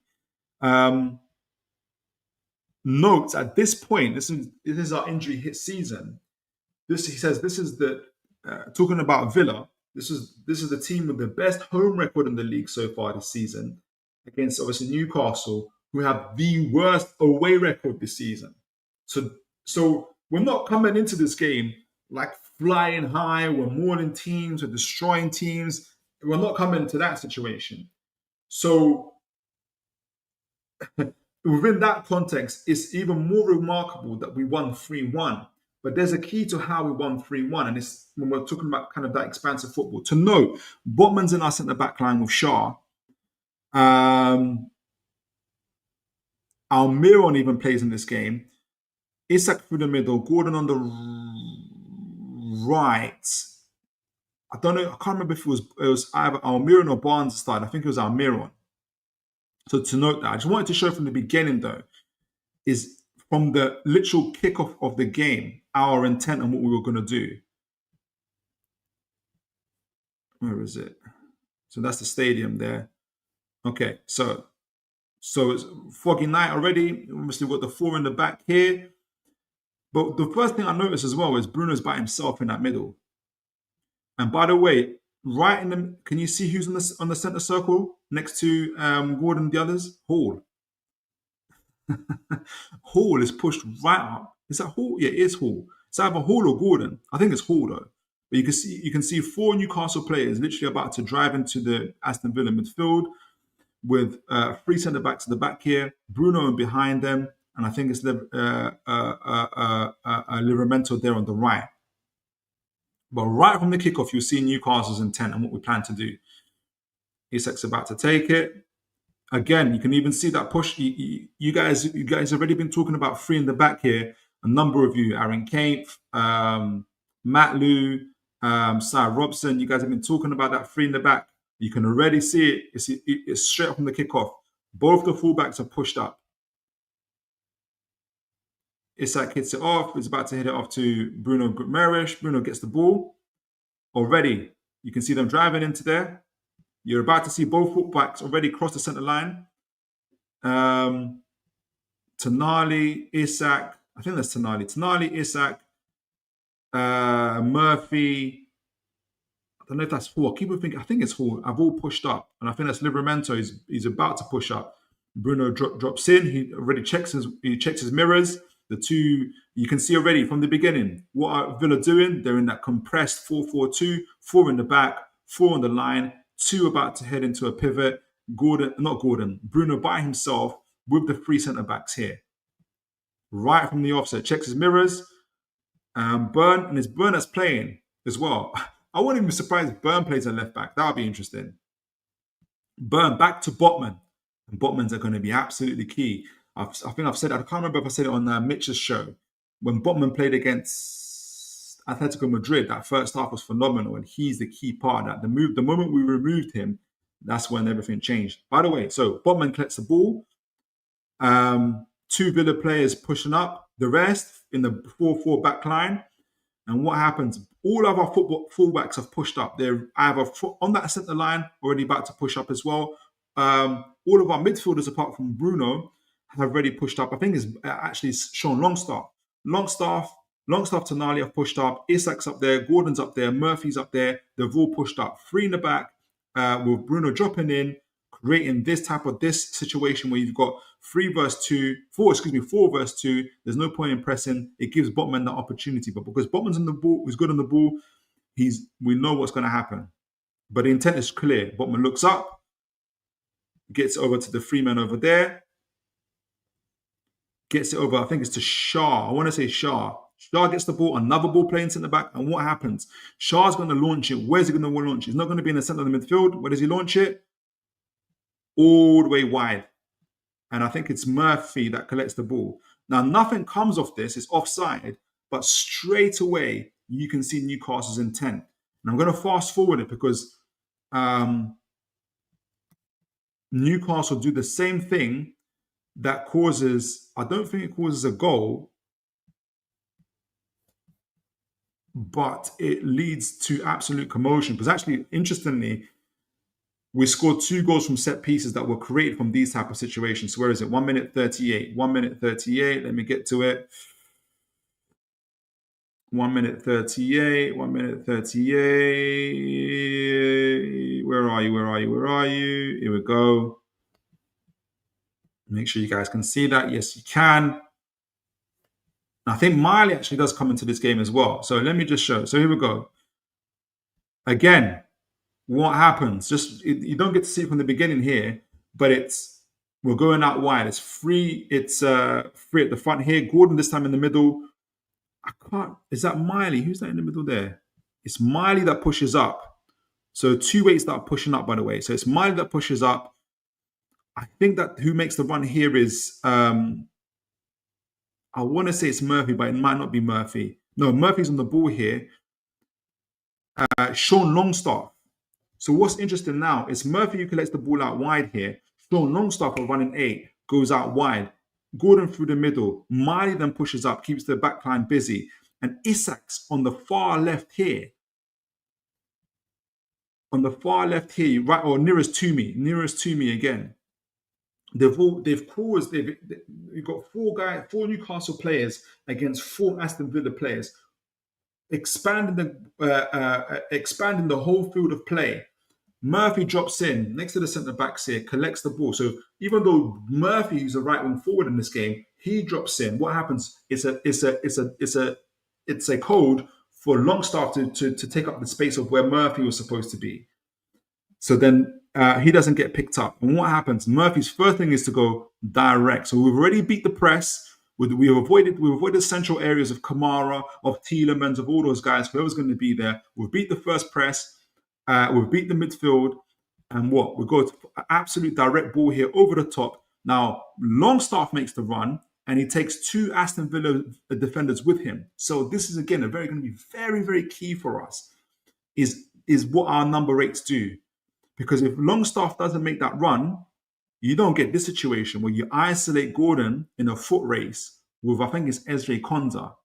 Notes at this point, this is our injury hit season. He says this is the talking about Villa. This is the team with the best home record in the league so far this season, against obviously Newcastle, who have the worst away record this season. So we're not coming into this game like flying high, we're mauling teams, we're destroying teams. We're not coming to that situation. So within that context, it's even more remarkable that we won 3-1. But there's a key to how we won 3-1, and it's when we're talking about kind of that expansive football. To note, Botman's in our centre-back line with Shaw. Almiron even plays in this game. Isak through the middle, Gordon on the right. I don't know. I can't remember if it was either Almiron or Barnes started. I think it was Almiron. So to note that, I just wanted to show from the beginning, though, is from the literal kickoff of the game, our intent and what we were going to do. Where is it? So that's the stadium there. Okay, so So it's foggy night already. Obviously, we've got the 4 in the back here. But the first thing I noticed as well is Bruno's by himself in that middle. And by the way, right in the, can you see who's on the center circle next to Gordon and the others? Hall. Hall is pushed right up. Is that Hall? Yeah, it is Hall. It's either Hall or Gordon. I think it's Hall though. But you can see 4 Newcastle players literally about to drive into the Aston Villa midfield with 3 centre backs at the back here, Bruno behind them, and I think it's Livramento there on the right. But right from the kickoff, you'll see Newcastle's intent and what we plan to do. Isak's about to take it. Again, you can even see that push. You guys have already been talking about 3 in the back here. A number of you, Aaron Kane, Matt Lou, Cy Robson, you guys have been talking about that 3 in the back. You can already see it. It's straight up from the kickoff. Both the fullbacks are pushed up. Isak hits it off. He's about to hit it off to Bruno Guimaraes. Bruno gets the ball. Already, you can see them driving into there. You're about to see both fullbacks already cross the centre line. Tonali, Isak. I think that's Tonali. Tonali, Isak, Murphy. I don't know if that's Hall. People think, I think it's Hall. I've all pushed up. And I think that's Livramento. He's about to push up. Bruno drops in. He already checks his mirrors. The 2, you can see already from the beginning, what are Villa doing? They're in that compressed 4-4-2, 4 in the back, 4 on the line, 2 about to head into a pivot. Bruno by himself with the 3 centre-backs here. Right from the offset, checks his mirrors. Burn, and it's Burn that's playing as well. I wouldn't even be surprised if Burn plays at left back. That would be interesting. Burn back to Botman. And Botman's are going to be absolutely key. I think I've said, I can't remember if I said it on Mitch's show. When Botman played against Atletico Madrid, that first half was phenomenal, and he's the key part of that. The moment we removed him, that's when everything changed. By the way, so Botman collects the ball. 2 Villa players pushing up. The rest in the 4-4 back line. And what happens? All of our fullbacks have pushed up. They're either on that centre line, already about to push up as well. All of our midfielders, apart from Bruno, have already pushed up. I think it's actually Sean Longstaff. Longstaff, Tonali have pushed up. Isak's up there. Gordon's up there. Murphy's up there. They've all pushed up. 3 in the back with Bruno dropping in, creating this situation where you've got 4 versus 2. There's no point in pressing. It gives Botman the opportunity. But because Botman's on the ball, he's good on the ball, we know what's going to happen. But the intent is clear. Botman looks up, gets over to the 3 men over there, gets it over, I think it's to Shaw. I want to say Shaw. Shaw gets the ball, another ball playing in the back, and what happens? Shaw's going to launch it. Where's he going to launch it? It's not going to be in the centre of the midfield. Where does he launch it? All the way wide. And I think it's Murphy that collects the ball. Now, nothing comes of this. It's offside. But straight away, you can see Newcastle's intent. And I'm going to fast forward it because Newcastle do the same thing that causes, I don't think it causes a goal, but it leads to absolute commotion. Because actually, interestingly, we scored 2 goals from set pieces that were created from these type of situations. So where is it? 1 minute 38. 1 minute 38. Let me get to it. 1 minute 38. 1 minute 38. Where are you? Here we go. Make sure you guys can see that. Yes, you can. I think Miley actually does come into this game as well. So let me just show. So here we go. Again, what happens? You don't get to see it from the beginning here, but we're going out wide. It's free. It's free at the front here. Gordon this time in the middle. Is that Miley? Who's that in the middle there? It's Miley that pushes up. So 2 weights that are pushing up, by the way. So it's Miley that pushes up. I think that who makes the run here is, I want to say it's Murphy, but it might not be Murphy. No, Murphy's on the ball here. Sean Longstaff. So what's interesting now is Murphy who collects the ball out wide here. Sean Longstaff are running 8, goes out wide. Gordon through the middle. Miley then pushes up, keeps the back line busy. And Isak's on the far left here. Right, or nearest to me again. You've got four Newcastle players against four Aston Villa players, expanding the whole field of play. Murphy drops in next to the centre backs here, collects the ball. So even though Murphy is a right wing forward in this game, he drops in. What happens? It's a code for Longstaff to take up the space of where Murphy was supposed to be. So then he doesn't get picked up. And what happens? Murphy's first thing is to go direct. So we've already beat the press. We've avoided central areas of Kamara, of Tielemans, of all those guys, whoever's going to be there. We've beat the first press. We've beat the midfield. And what? We go to absolute direct ball here over the top. Now, Longstaff makes the run, and he takes two Aston Villa defenders with him. So this is, again, going to be very, very key for us, is what our number 8s do. Because if Longstaff doesn't make that run, you don't get this situation where you isolate Gordon in a foot race with, I think it's Ezri Konza.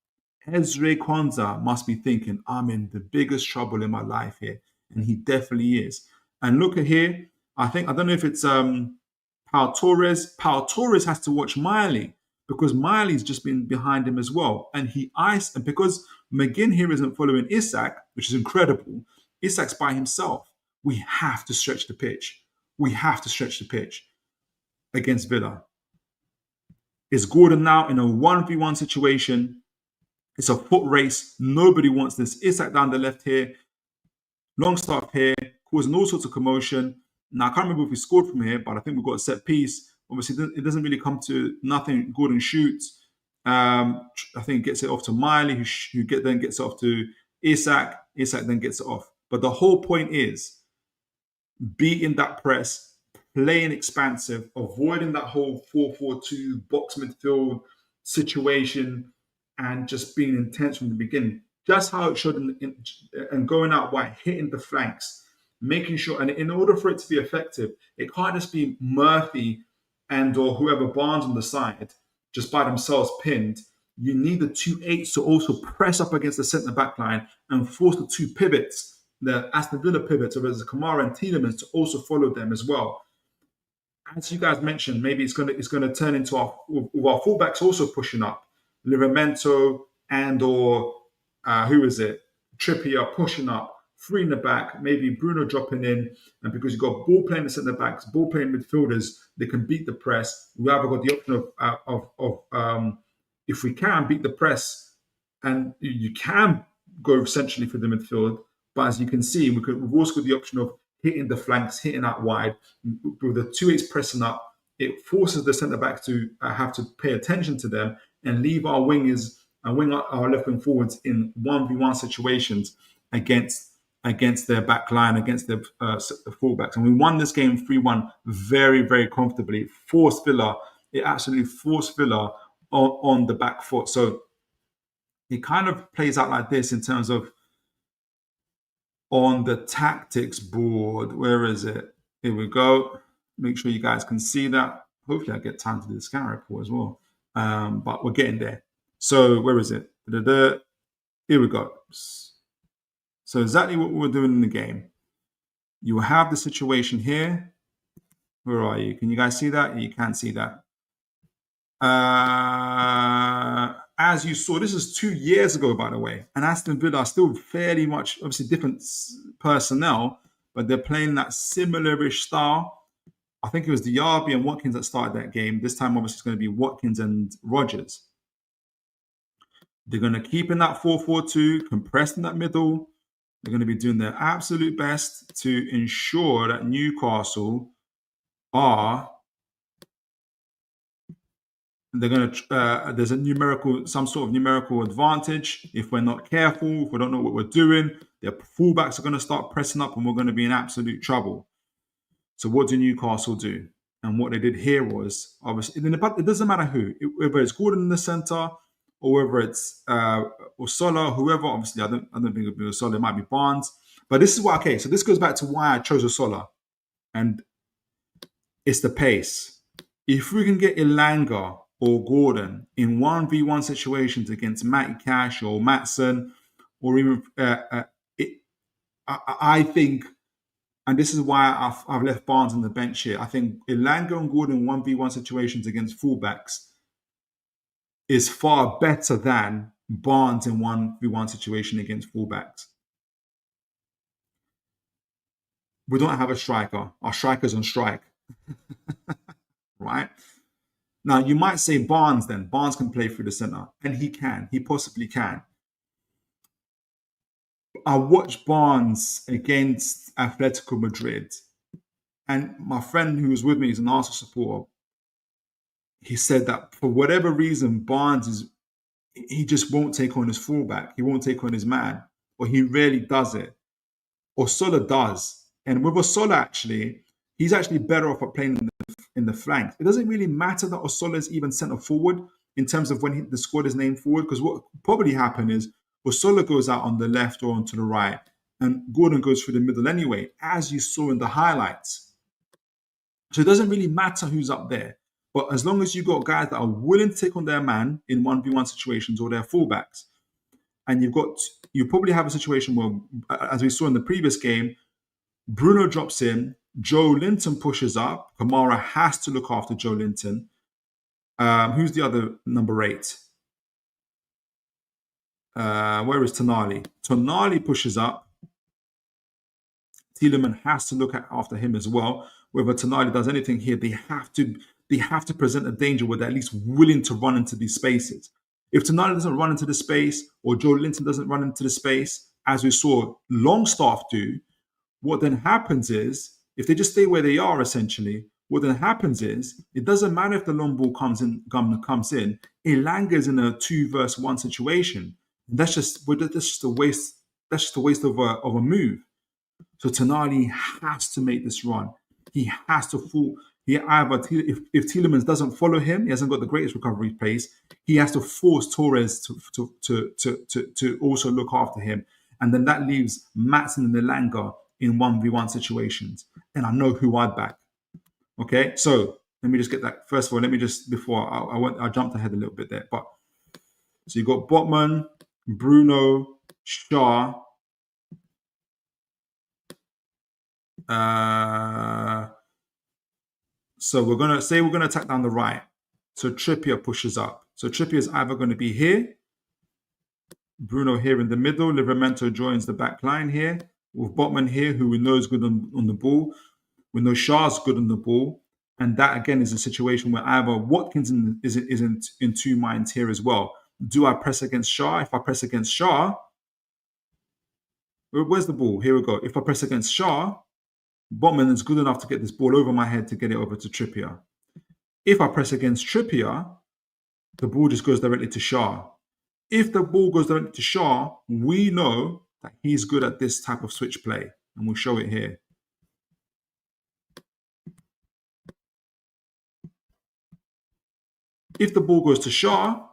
Ezri Konza must be thinking, I'm in the biggest trouble in my life here. And he definitely is. And look at here, I don't know if it's Pau Torres. Pau Torres has to watch Miley because Miley's just been behind him as well. And and because McGinn here isn't following Isak, which is incredible, Isak's by himself. We have to stretch the pitch. We have to stretch the pitch against Villa. Is Gordon now in a 1v1 situation? It's a foot race. Nobody wants this. Isak down the left here. Longstaff here, causing all sorts of commotion. Now, I can't remember if we scored from here, but I think we've got a set piece. Obviously, it doesn't really come to nothing. Gordon shoots. I think gets it off to Miley, who then gets it off to Isak. Isak then gets it off. But the whole point is beating that press, playing expansive, avoiding that whole 4-4-2 box midfield situation, and just being intense from the beginning. Just how it should, and going out wide, hitting the flanks, making sure. And in order for it to be effective, it can't just be Murphy or whoever Barnes on the side just by themselves pinned. You need the 2-8s to also press up against the centre back line and force the two pivots, the Aston Villa pivots, whether it's Kamara and Tielemans, to also follow them as well. As you guys mentioned, maybe it's going to turn into our fullbacks also pushing up, Livramento or who is it? Trippier pushing up, three in the back, maybe Bruno dropping in, and because you've got ball playing centre backs, ball playing midfielders, they can beat the press. We have got the option of if we can beat the press, and you can go essentially for the midfield. But as you can see, we've also got the option of hitting the flanks, hitting out wide. With the 2-8s pressing up, it forces the centre back to have to pay attention to them and leave our wingers and wing our left wing forwards in 1v1 situations against their back line, against their fullbacks. And we won this game 3-1 very, very comfortably. It absolutely forced Villa on the back foot. So it kind of plays out like this in terms of on the tactics board. Where is it? Here we go. Make sure you guys can see that. Hopefully I get time to do the scout report as well. But we're getting there. So where is it? Here we go. So exactly what we're doing in the game. You have the situation here. Where are you? Can you guys see that? You can't see that. As you saw, this is 2 years ago, by the way. And Aston Villa are still fairly much, obviously different personnel, but they're playing that similar-ish style. I think it was Diaby and Watkins that started that game. This time, obviously, it's going to be Watkins and Rodgers. They're going to keep in that 4-4-2, compressed in that middle. They're going to be doing their absolute best to ensure that Newcastle are... there's some sort of numerical advantage. If we're not careful, if we don't know what we're doing, their fullbacks are going to start pressing up and we're going to be in absolute trouble. So what do Newcastle do? And what they did here was, obviously, it doesn't matter who, whether it's Gordon in the centre or whether it's Osula, whoever. Obviously, I don't think it'll be Osula. It might be Barnes. But this is why. Okay, so this goes back to why I chose Osula, and it's the pace. If we can get Ilanga or Gordon in 1v1 situations against Matty Cash or Maatson, or even I think and this is why I've left Barnes on the bench here. I think Elanga and Gordon 1v1 situations against fullbacks is far better than Barnes in 1v1 situation against fullbacks. We don't have a striker. Our striker's on strike. Right? Now, you might say Barnes then. Barnes can play through the centre. And he can. He possibly can. I watched Barnes against Atletico Madrid. And my friend who was with me is an Arsenal supporter. He said that for whatever reason, he just won't take on his fullback. He won't take on his man. Or he rarely does it. Osula does. And with Osula, actually, he's actually better off at playing in the flank. It doesn't really matter that Osula is even centre forward in terms of when the squad is named forward, because what probably happened is Osula goes out on the left or onto the right, and Gordon goes through the middle anyway, as you saw in the highlights. So it doesn't really matter who's up there. But as long as you've got guys that are willing to take on their man in 1v1 situations or their fullbacks, and you probably have a situation where, as we saw in the previous game, Bruno drops in, Joe Linton pushes up. Kamara has to look after Joe Linton. Who's the other number 8? Where is Tonali? Tonali pushes up. Tielemans has to look after him as well. Whether Tonali does anything here, they have to present a danger where they're at least willing to run into these spaces. If Tonali doesn't run into the space, or Joe Linton doesn't run into the space, as we saw Longstaff do, what then happens is, if they just stay where they are, essentially, what then happens is, it doesn't matter if the long ball comes in. Elanga is in a 2-versus-1 situation. That's just a waste. That's just a waste of a move. So Tonali has to make this run. He has to fall. If Tielemans doesn't follow him, he hasn't got the greatest recovery pace. He has to force Torres to also look after him, and then that leaves Maatsen and Elanga in 1v1 situations. And I know who I'd back. Okay, so let me just get that. First of all, let me just, before I jumped ahead a little bit there. But so you got Botman, Bruno, Shaw. So we're gonna attack down the right. So Trippier pushes up. So Trippier is either going to be here, Bruno here in the middle, Livramento joins the back line here, with Botman here, who we know is good on the ball. We know Shaw's good on the ball. And that, again, is a situation where either Watkins isn't in two minds here as well. Do I press against Shaw? If I press against Shaw, where's the ball? Here we go. If I press against Shaw, Botman is good enough to get this ball over my head to get it over to Trippier. If I press against Trippier, the ball just goes directly to Shaw. If the ball goes directly to Shaw, we know that he's good at this type of switch play. And we'll show it here. If the ball goes to Shaw,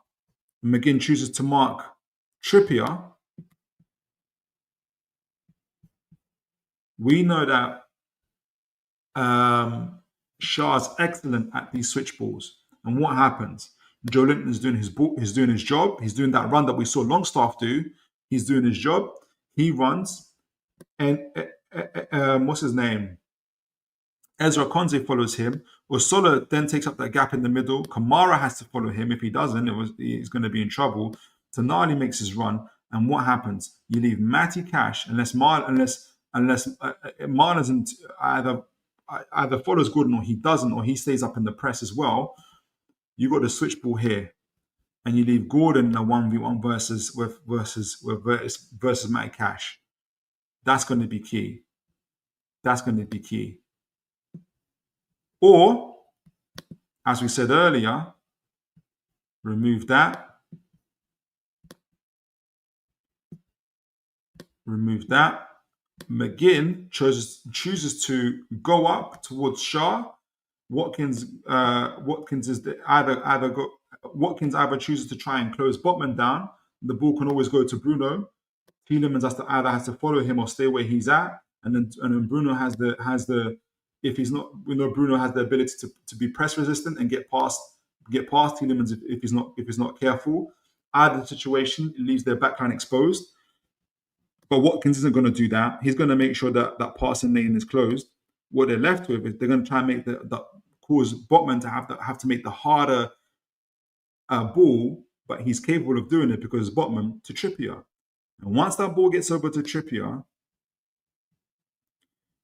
and McGinn chooses to mark Trippier, we know that Shaw's excellent at these switch balls. And what happens? Joe Linton is doing his job. He's doing that run that we saw Longstaff do. He's doing his job. He runs. And what's his name? Ezra Konze follows him. Osula then takes up that gap in the middle. Kamara has to follow him. If he doesn't, he's going to be in trouble. Tonali makes his run. And what happens? You leave Matty Cash, unless Marlon isn't either follows Gordon or he doesn't, or he stays up in the press as well. You got the switch ball here, and you leave Gordon in a 1v1 versus Matty Cash. That's going to be key. That's going to be key. Or, as we said earlier, remove that. Remove that. McGinn chooses to go up towards Shaw. Watkins either chooses to try and close Botman down. The ball can always go to Bruno. Tielemans has to follow him or stay where he's at, and then Bruno has the if he's not, we know Bruno has the ability to be press resistant and get past Tielemans if he's not careful. Either situation, it leaves their backline exposed. But Watkins isn't going to do that. He's going to make sure that that passing lane is closed. What they're left with is they're going to try and make the cause Botman to have to make the harder ball, but he's capable of doing it because Botman to Trippier. And once that ball gets over to Trippier,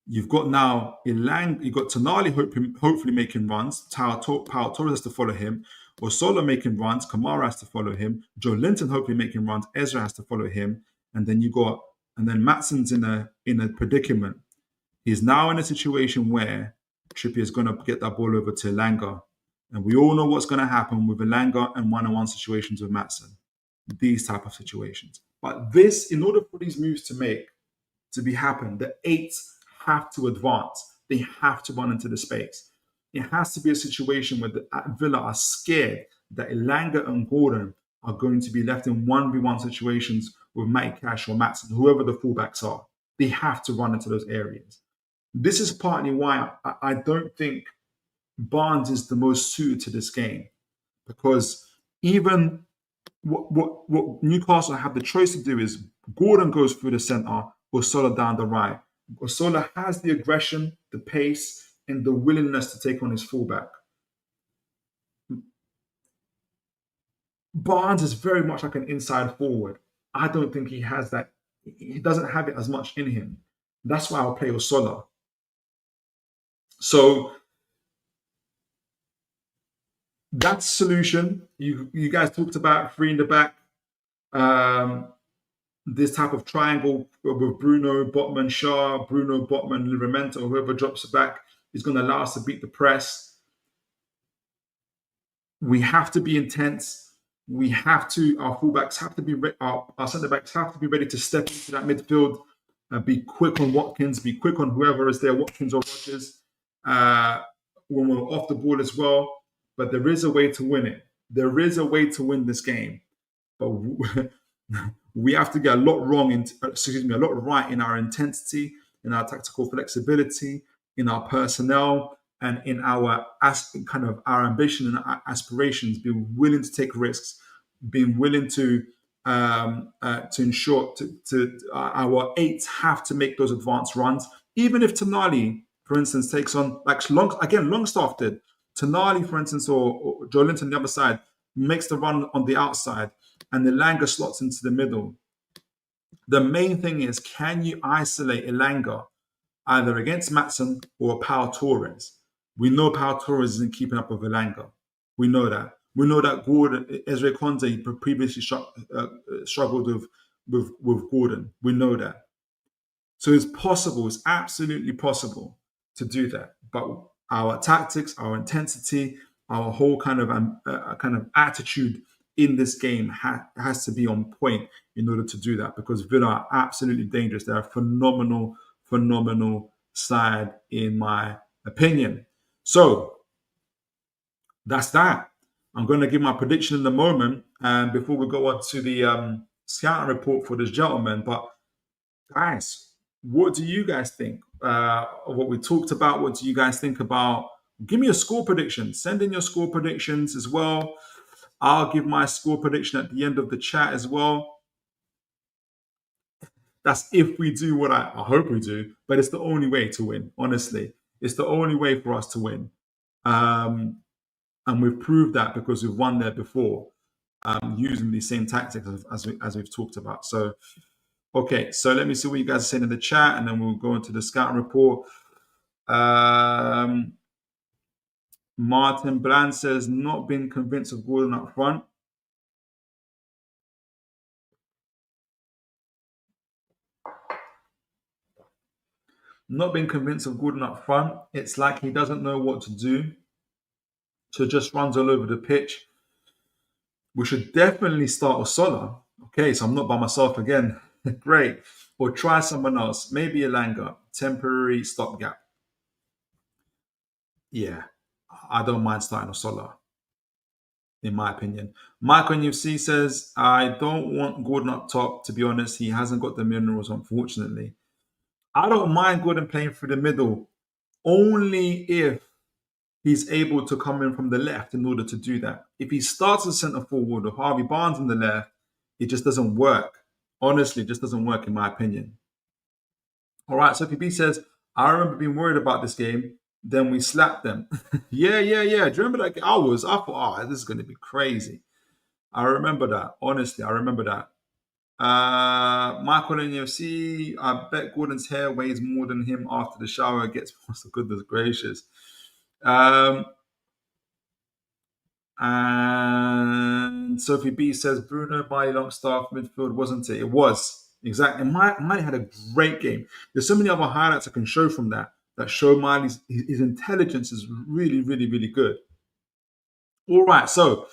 you've got now you've got Tonali hopefully making runs. Pau Torres has to follow him. Osula making runs. Kamara has to follow him. Joe Linton hopefully making runs. Ezra has to follow him. And then Matson's in a predicament. He's now in a situation where Trippier is going to get that ball over to Elanga. And we all know what's going to happen with Elanga and one-on-one situations with Matson. These type of situations. But this, in order for these moves to be happen, the eights have to advance. They have to run into the space. It has to be a situation where Villa are scared that Elanga and Gordon are going to be left in 1v1 situations with Matty Cash or Matson, whoever the fullbacks are. They have to run into those areas. This is partly why I don't think Barnes is the most suited to this game, because even what Newcastle have the choice to do is Gordon goes through the centre, Osula down the right. Osula has the aggression, the pace, and the willingness to take on his fullback. Barnes is very much like an inside forward. I don't think he has that. He doesn't have it as much in him. That's why I'll play Osula. So that's solution. You guys talked about three in the back. This type of triangle with Bruno, Botman, Shaw, Bruno, Botman, Livramento, whoever drops it back is going to allow us to beat the press. We have to be intense. We have to, our fullbacks have to be, our centre backs have to be ready to step into that midfield, be quick on Watkins, be quick on whoever is there, Watkins or Rodgers, when we're off the ball as well. But there is a way to win it. There is a way to win this game. But we have to get a lot right in our intensity, in our tactical flexibility, in our personnel, and in our our ambition and our aspirations. Being willing to take risks, being willing to ensure our eights have to make those advanced runs. Even if Tonali, for instance, takes on Longstaff did. Tonali, for instance, or Joe Linton on the other side makes the run on the outside, and Elanga slots into the middle. The main thing is, can you isolate Elanga either against Matson or Pau Torres? We know Pau Torres isn't keeping up with Elanga. We know that. We know that Ezra Konde previously struggled with Gordon. We know that. So it's possible, it's absolutely possible to do that. But our tactics, our intensity, our whole kind of attitude in this game has to be on point in order to do that, because Villa are absolutely dangerous. They're a phenomenal side, in my opinion. So that's that. I'm going to give my prediction in a moment, and before we go on to the scouting report for this gentleman. But guys, what do you guys think of what we talked about? What do you guys think about? Give me a score prediction. Send in your score predictions as well. I'll give my score prediction at the end of the chat as well. That's if we do what I hope we do, but it's the only way to win, honestly. It's the only way for us to win. And we've proved that because we've won there before, using the same tactics as we've talked about. So, okay, so let me see what you guys are saying in the chat, and then we'll go into the scouting report. Martin Bland says, not been convinced of Gordon up front. Not been convinced of Gordon up front. It's like he doesn't know what to do. So just runs all over the pitch. We should definitely start Osula. Okay, so I'm not by myself again. Great. Or try someone else. Maybe Elanga. Temporary stopgap. Yeah, I don't mind starting Osula, in my opinion. Mike on UFC says, I don't want Gordon up top, to be honest. He hasn't got the minerals, unfortunately. I don't mind Gordon playing through the middle, only if he's able to come in from the left in order to do that. If he starts as centre forward with Harvey Barnes on the left, it just doesn't work. Honestly, it just doesn't work in my opinion. All right, Sophie B says, I remember being worried about this game. Then we slapped them. Yeah. Do you remember that? I thought, oh, this is going to be crazy. I remember that. Honestly, I remember that. Michael NUFC, I bet Gordon's hair weighs more than him after the shower gets washed. Goodness gracious. And Sophie B says, Bruno, Miley Longstaff, midfield, wasn't it? It was. Exactly. Miley had a great game. There's so many other highlights I can show from that show Miley's his intelligence is really, really, really good. All right, so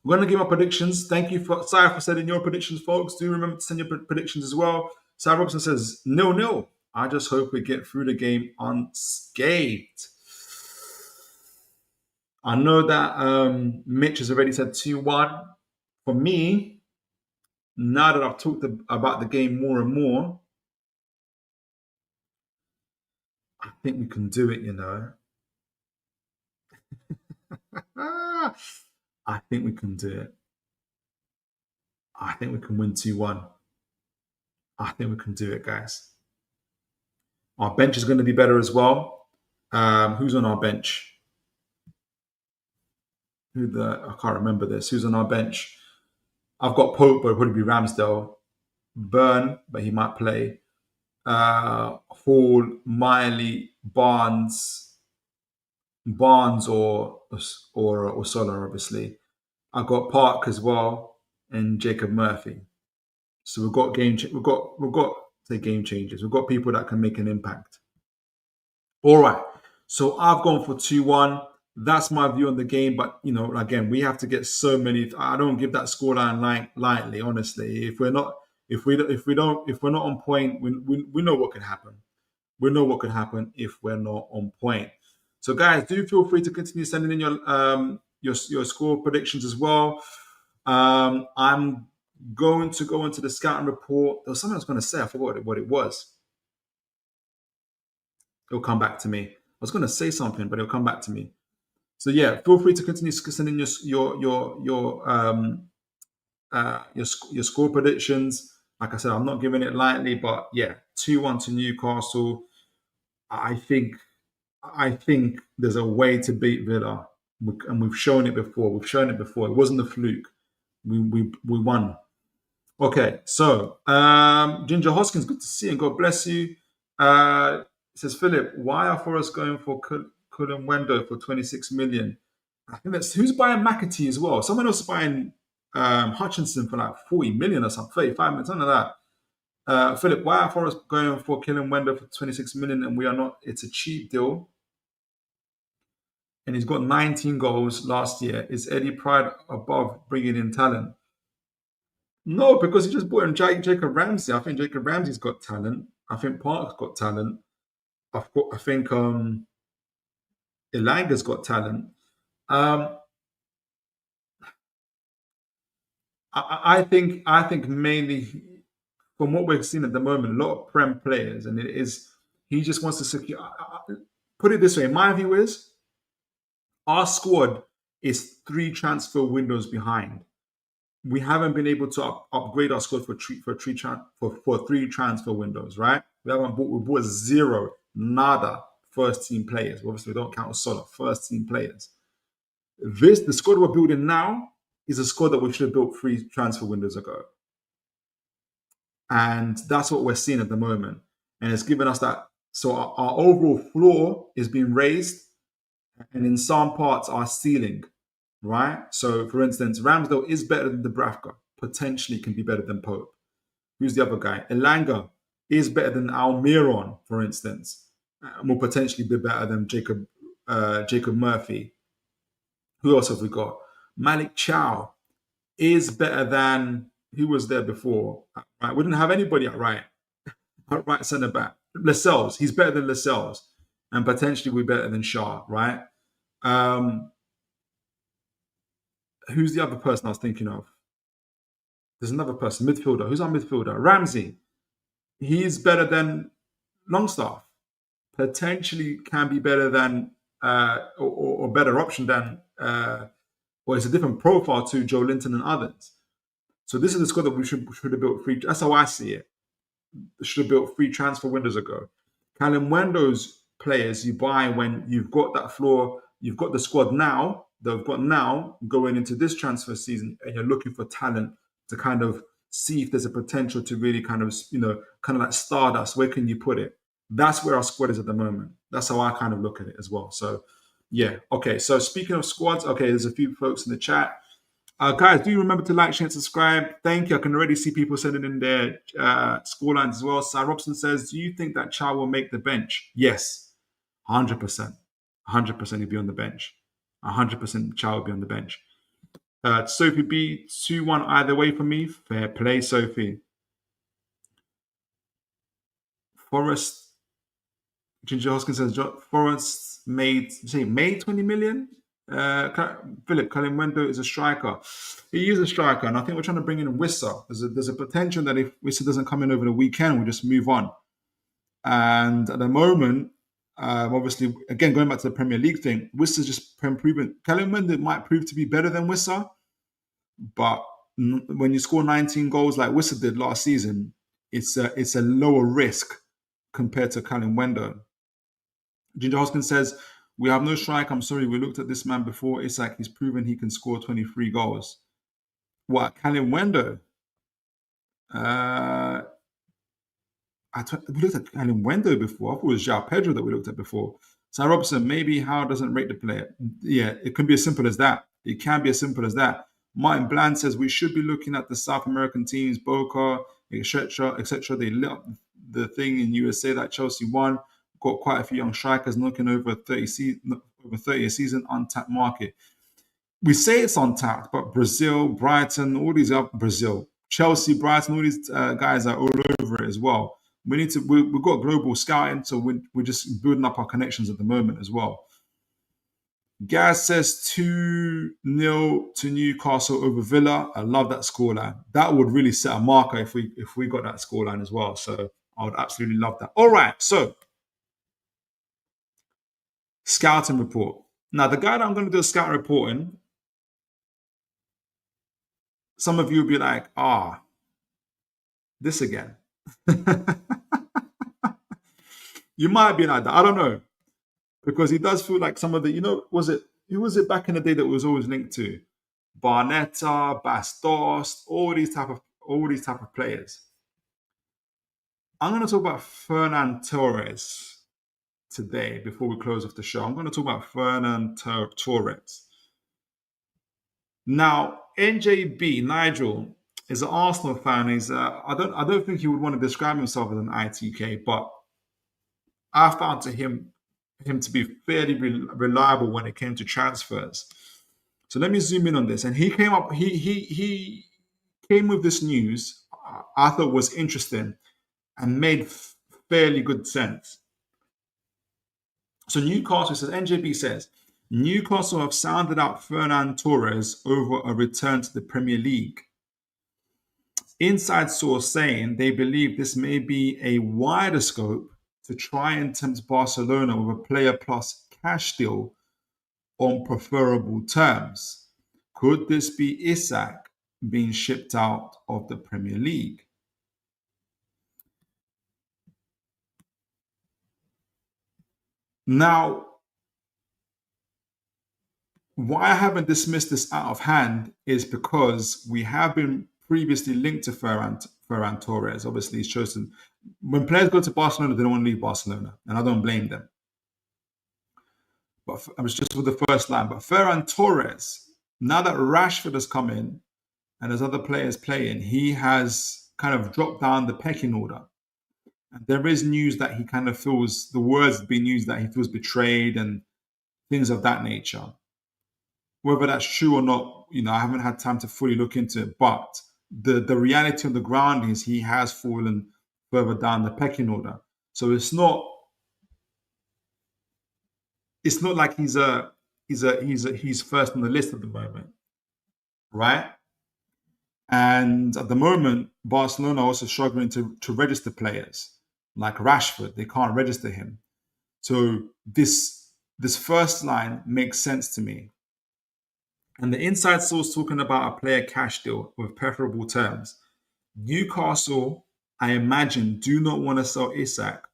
we're going to give my predictions. Thank you, Sarah, for sending your predictions, folks. Do remember to send your predictions as well. Sarah Robinson says 0-0. I just hope we get through the game unscathed. I know that Mitch has already said 2-1. For me, now that I've talked about the game more and more, I think we can do it, you know. I think we can do it. I think we can win 2-1. I think we can do it, guys. Our bench is going to be better as well. Who's on our bench? I can't remember this. Who's on our bench? I've got Pope, but it'll probably be Ramsdale. Burn, but he might play. Hall, Miley, Barnes or Osula, obviously. I've got Park as well and Jacob Murphy. So we've got game changers. We've got people that can make an impact. All right. So I've gone for 2-1. That's my view on the game. But you know, again, we have to get so many. I don't give that scoreline lightly. Honestly, if we're not on point, we know what can happen. We know what could happen if we're not on point. So, guys, do feel free to continue sending in your score predictions as well. I'm going to go into the scouting report. There was something I was going to say. I forgot what it was. It'll come back to me. I was going to say something, but it'll come back to me. So yeah, feel free to continue sending your score predictions. Like I said, I'm not giving it lightly, but yeah, 2-1 to Newcastle. I think there's a way to beat Villa, and we've shown it before. It wasn't a fluke. We won. Okay, so Ginger Hoskins, good to see you, and God bless you. Says Philip, why are Forest going for Cullen Wendo for 26 million? I think that's who's buying McAtee as well. Someone else is buying Hutchinson for like 40 million or something, 35 million, something like that. Philip, why are Forest going for Cullen Wendo for 26 million and we are not? It's a cheap deal. And he's got 19 goals last year. Is Eddie Pride above bringing in talent? No, because he just brought in Jacob Ramsey. I think Jacob Ramsey's got talent. I think Park's got talent. I think Elanga's got talent. I think mainly from what we're seeing at the moment, a lot of Prem players, and he just wants to secure. Put it this way, my view is our squad is 3 transfer windows behind. We haven't been able to upgrade our squad for 3 transfer windows, right? We bought 0, nada first team players. Obviously, we don't count Osula, first team players. The squad we're building now is a squad that we should have built 3 transfer windows ago. And that's what we're seeing at the moment. And it's given us that. So our overall floor is being raised, and in some parts, our ceiling, right? So, for instance, Ramsdale is better than Dubravka, potentially can be better than Pope. Who's the other guy? Elanga is better than Almiron, for instance, will potentially be better than Jacob Murphy. Who else have we got? Malik Chow is better than who was there before. Right, we didn't have anybody at right centre back. Lascelles, he's better than Lascelles, and potentially we're better than Shah, right? Who's the other person I was thinking of? There's another person, midfielder. Who's our midfielder? Ramsey. He's better than Longstaff. Potentially can be better than or better option than or it's a different profile to Joe Linton and others. So this is the squad that we should have built free. That's how I see it. Should have built free transfer windows ago. Callum Wendo's players you buy when you've got that floor, you've got the squad now, they've got now going into this transfer season, and you're looking for talent to kind of see if there's a potential to really kind of, kind of like stardust. Where can you put it? That's where our squad is at the moment. That's how I kind of look at it as well. So, yeah. Okay. So speaking of squads, okay, there's a few folks in the chat. Guys, do remember to like, share, and subscribe. Thank you. I can already see people sending in their scorelines as well. Cy Robson says, do you think that Chow will make the bench? Yes, 100%. 100% he'll be on the bench. 100% Chow will be on the bench. Sophie B, 2-1 either way for me. Fair play, Sophie. Forrest, Ginger Hoskins says, Forrest made 20 million? Philip Kalimundo is a striker. He is a striker, and I think we're trying to bring in Wissa. There's a potential that if Wissa doesn't come in over the weekend, we just move on. And at the moment, obviously, again going back to the Premier League thing, Wissa's just proven. Kalimundo might prove to be better than Wissa, but when you score 19 goals like Wissa did last season, it's a lower risk compared to Kalimundo. Ginger Hoskins says, we have no strike. I'm sorry, we looked at this man before. Isak, he's proven he can score 23 goals. What, Kalimundo? We looked at Kalimundo before. I thought it was João Pedro that we looked at before. Sam Robson, maybe Howe doesn't rate the player. Yeah, it can be as simple as that. It can be as simple as that. Martin Bland says we should be looking at the South American teams, Boca, etc., etc. They lit up the thing in USA that Chelsea won. Got quite a few young strikers looking over 30 a season, untapped market. We say it's untapped, but Brazil, Brighton, all these other Brazil, Chelsea, Brighton, all these guys are all over it as well. We've got global scouting, so we're just building up our connections at the moment as well. Gaz says 2-0 to Newcastle over Villa. I love that scoreline. That would really set a marker if we got that scoreline as well. So I would absolutely love that. All right, so scouting report. Now, the guy that I'm going to do a scouting reporting, some of you will be like, this again. You might be like that. I don't know. Because he does feel like some of the, who was it back in the day that was always linked to? Barnetta, Bastos, all these type of players. I'm going to talk about Fernan Torres today before we close off the show. I'm going to talk about Fernan Torres. Now, NJB, Nigel, is an Arsenal fan. He's I don't think he would want to describe himself as an ITK, but I found him to be fairly reliable when it came to transfers. So let me zoom in on this. And he came with this news I thought was interesting and made fairly good sense. So Newcastle says, NJB says, Newcastle have sounded out Fernan Torres over a return to the Premier League. Inside source saying they believe this may be a wider scope to try and tempt Barcelona with a player plus cash deal on preferable terms. Could this be Isak being shipped out of the Premier League? Now, why I haven't dismissed this out of hand is because we have been previously linked to Ferran Torres. Obviously, he's chosen. When players go to Barcelona, they don't want to leave Barcelona, and I don't blame them. But I was just with the first line. But Ferran Torres, now that Rashford has come in and there's other players playing, he has kind of dropped down the pecking order. And there is news that he kind of feels, the words being used that he feels betrayed and things of that nature. Whether that's true or not, I haven't had time to fully look into it. But the reality on the ground is he has fallen further down the pecking order. So it's not like he's first on the list at the moment, right? And at the moment, Barcelona are also struggling to register players like Rashford. They can't register him. So this first line makes sense to me. And the inside source talking about a player cash deal with preferable terms. Newcastle, I imagine, do not want to sell Isak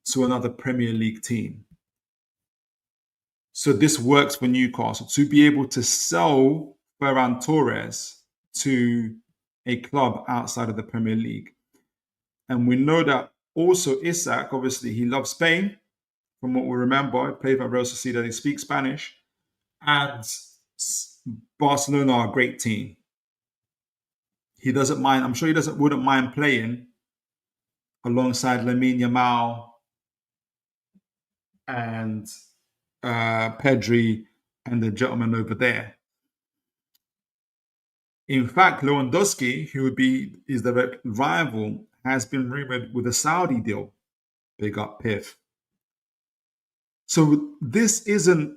to another Premier League team. So this works for Newcastle to be able to sell Ferran Torres to a club outside of the Premier League. And we know that also Isak, obviously, he loves Spain. From what we remember, he played for Real Sociedad, he speaks Spanish. And Barcelona are a great team. He doesn't mind, I'm sure he wouldn't mind playing alongside Lamine Yamal and Pedri and the gentleman over there. In fact, Lewandowski, who would be his direct rival, has been rumored with a Saudi deal. Big up Piff. So this isn't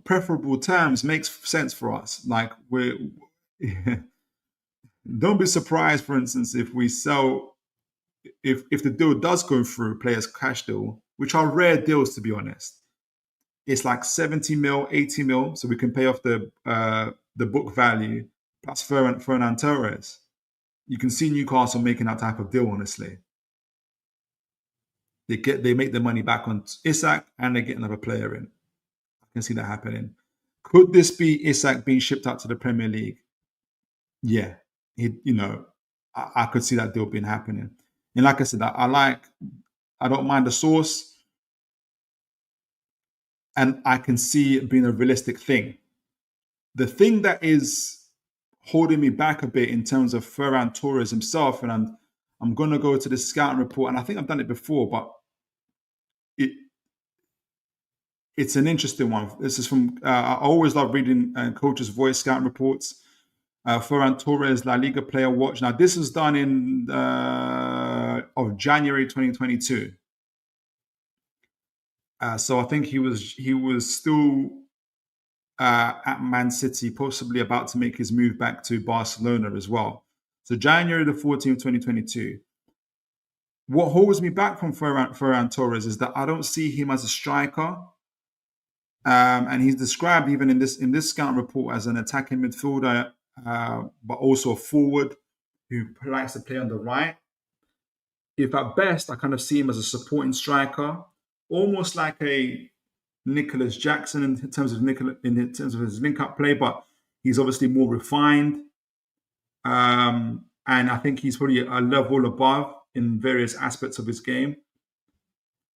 preferable terms, makes sense for us. Like we don't be surprised, for instance, if we sell, if the deal does go through, players cash deal, which are rare deals to be honest. It's like 70 mil, 80 mil, so we can pay off the book value plus Fernan Torres. You can see Newcastle making that type of deal, honestly. They make the money back on Isak and they get another player in. I can see that happening. Could this be Isak being shipped out to the Premier League? Yeah, I could see that deal being happening. And like I said, I don't mind the source, and I can see it being a realistic thing. The thing that is holding me back a bit in terms of Ferran Torres himself, and I'm going to go to the scouting report, and I think I've done it before, but it's an interesting one. This is from, I always love reading Coach's Voice scouting reports. Ferran Torres, La Liga Player Watch. Now, this was done in of January 2022. So I think he was still at Man City, possibly about to make his move back to Barcelona as well. So January the 14th, 2022. What holds me back from Ferran Torres is that I don't see him as a striker. And he's described even in this scouting report as an attacking midfielder, but also a forward who likes to play on the right. If at best, I kind of see him as a supporting striker, almost like a Nicholas Jackson in terms of his link-up play, but he's obviously more refined. And I think he's probably a level above in various aspects of his game.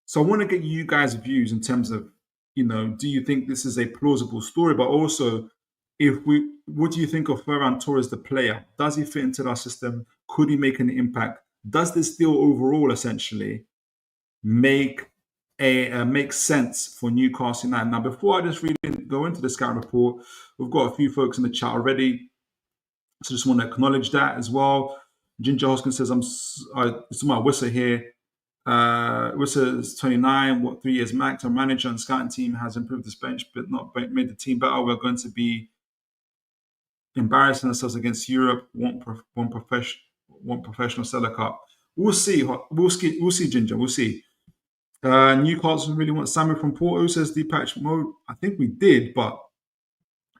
So I want to get you guys' views in terms of, do you think this is a plausible story? But also, what do you think of Ferran Torres, the player? Does he fit into our system? Could he make an impact? Does this deal overall essentially make sense for Newcastle United? Now, before I just really go into the scout report, we've got a few folks in the chat already, so just want to acknowledge that as well. Ginger Hoskins says, it's my Wissa here. Wissa is 29, 3 years max. Our manager and scouting team has improved this bench, but not made the team better. We're going to be embarrassing ourselves against Europe. One professional seller cup. We'll see. We'll see, Ginger. We'll see. Newcastle really want Samuel from Porto, says Deepatch Mode. I think we did, but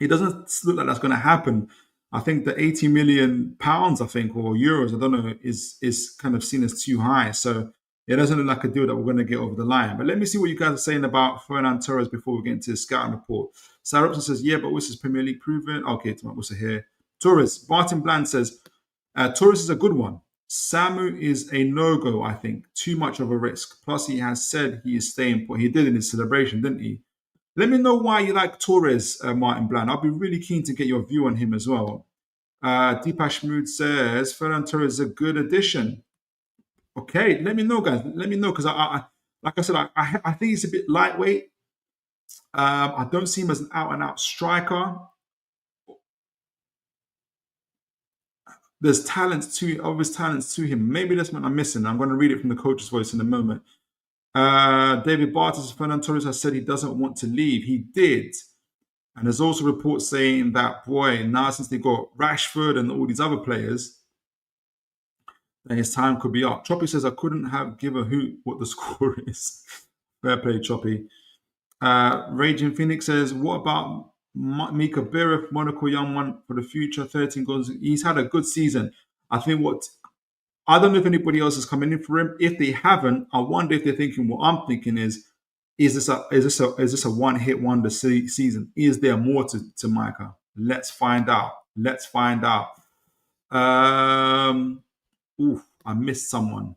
it doesn't look like that's going to happen. I think the 80 million pounds, I think, or euros, I don't know, is kind of seen as too high. So it doesn't look like a deal that we're going to get over the line. But let me see what you guys are saying about Fernan Torres before we get into the scouting report. Sarah Robson says, yeah, but Wissa's Premier League proven. Okay, Wissa here. Torres. Martin Bland says, Torres is a good one. Samu is a no-go, I think. Too much of a risk. Plus, he has said he is staying put. He did in his celebration, didn't he? Let me know why you like Torres, Martin Bland. I'll be really keen to get your view on him as well. Deepash Mood says, Fernan Torres is a good addition. Okay, let me know, guys. Let me know, because I like I said, I think he's a bit lightweight. I don't see him as an out-and-out striker. There's obvious talents to him. Maybe that's what I'm missing. I'm going to read it from the coach's voice in a moment. David Bartos, Fernan Torres has said he doesn't want to leave. He did. And there's also reports saying that, now since they got Rashford and all these other players, then his time could be up. Choppy says, I couldn't give a hoot what the score is. Fair play, Choppy. Raging Phoenix says, what about Mika Birith, Monaco young one for the future, 13 goals. He's had a good season. I think I don't know if anybody else is coming in for him. If they haven't, I wonder if they're thinking what I'm thinking is this a one hit wonder season? Is there more to Micah? Let's find out. Let's find out. I missed someone.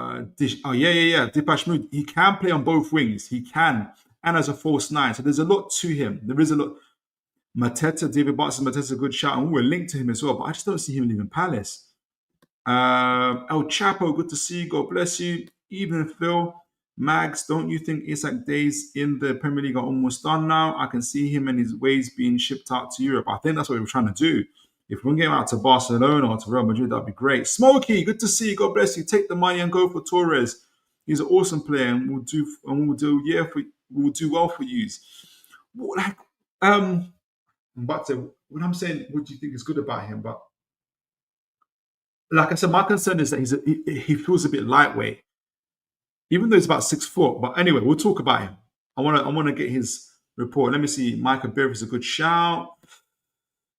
Dipash Mood. He can play on both wings. He can, and as a false nine. So there's a lot to him. There is a lot. Mateta, David Barton, Mateta's a good shout, and we're linked to him as well. But I just don't see him leaving Palace. El Chapo, good to see you. God bless you. Evening, Phil. Mags, don't you think Isak days in the Premier League are almost done now? I can see him and his ways being shipped out to Europe. I think that's what we're trying to do. If we can get him out to Barcelona or to Real Madrid, that'd be great. Smokey, good to see you. God bless you. Take the money and go for Torres. He's an awesome player, and we'll do well for you. But when I'm saying, what do you think is good about him? But like I said, my concern is that he feels a bit lightweight, even though he's about 6 foot. But anyway, we'll talk about him. I want to get his report. Let me see. Michael Berry is a good shout.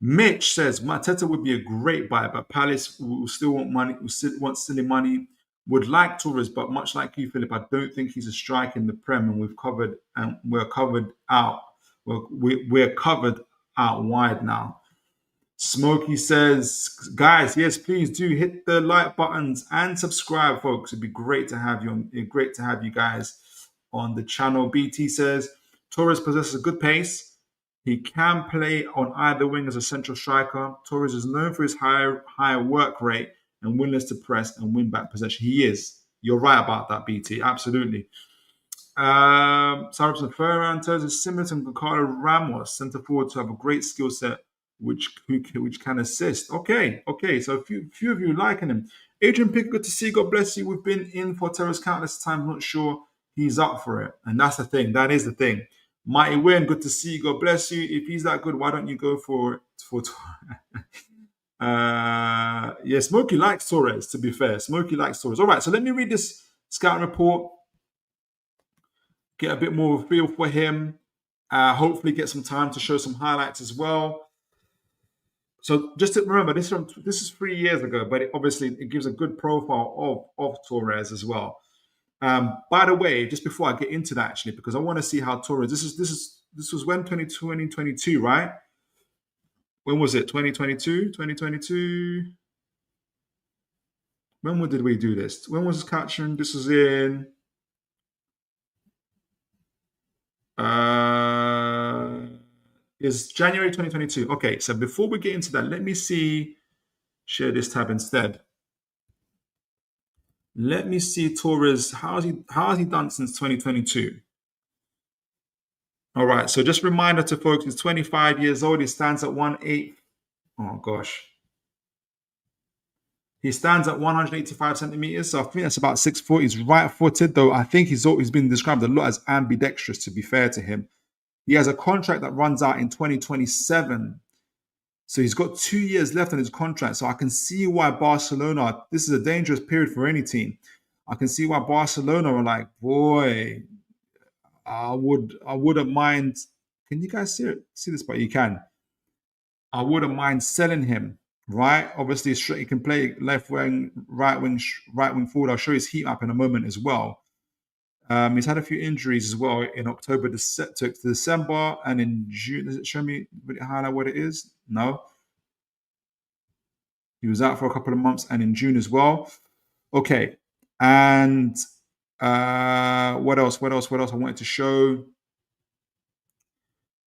Mitch says Mateta would be a great buy, but Palace will still want money. Will still want silly money. Would like Torres, but much like you, Philip, I don't think he's a striker in the Prem, and we're covered out. We're covered out wide now. Smokey says, guys, yes, please do hit the like buttons and subscribe, folks. It'd be great to have you. Great to have you guys on the channel. BT says Torres possesses a good pace. He can play on either wing as a central striker. Torres is known for his higher work rate and willingness to press and win back possession. He is. You're right about that, BT. Absolutely. Sarabson Ferran Torres is similar to Ricardo Ramos, centre forward, to have a great skill set which can assist. Okay. So a few of you liking him. Adrian Pick, good to see you. God bless you. We've been in for Torres countless times. Not sure he's up for it, and that's the thing. That is the thing. Mighty Win, good to see you. God bless you. If he's that good, why don't you go for yeah, Smokey likes Torres, to be fair. Smokey likes Torres. All right, so let me read this scouting report, get a bit more of a feel for him, hopefully get some time to show some highlights as well. So just to remember, this is 3 years ago, but obviously it gives a good profile of Torres as well. By the way, just before I get into that, actually, because I want to see how Torres. This was when 2022, right? When was it? 2022. When did we do this? When was this caption? This was in. Is January 2022. Okay, so before we get into that, let me share this tab instead. Let me see Torres. How has he done since 2022? All right, so just a reminder to folks, he's 25 years old. He stands at 1.8. Oh gosh. He stands at 185 centimeters, so I think that's about 6 foot. He's right-footed, though I think he's been described a lot as ambidextrous, to be fair to him. He has a contract that runs out in 2027. So he's got 2 years left on his contract. So I can see why Barcelona, this is a dangerous period for any team. I can see why Barcelona are like, boy, I wouldn't mind. Can you guys see this? But you can. I wouldn't mind selling him, right? Obviously, he can play left wing, right wing forward. I'll show his heat map in a moment as well. He's had a few injuries as well in October to December, and in June. Does it show me highlight what it is? No. He was out for a couple of months, and in June as well. Okay, and what else? I wanted to show.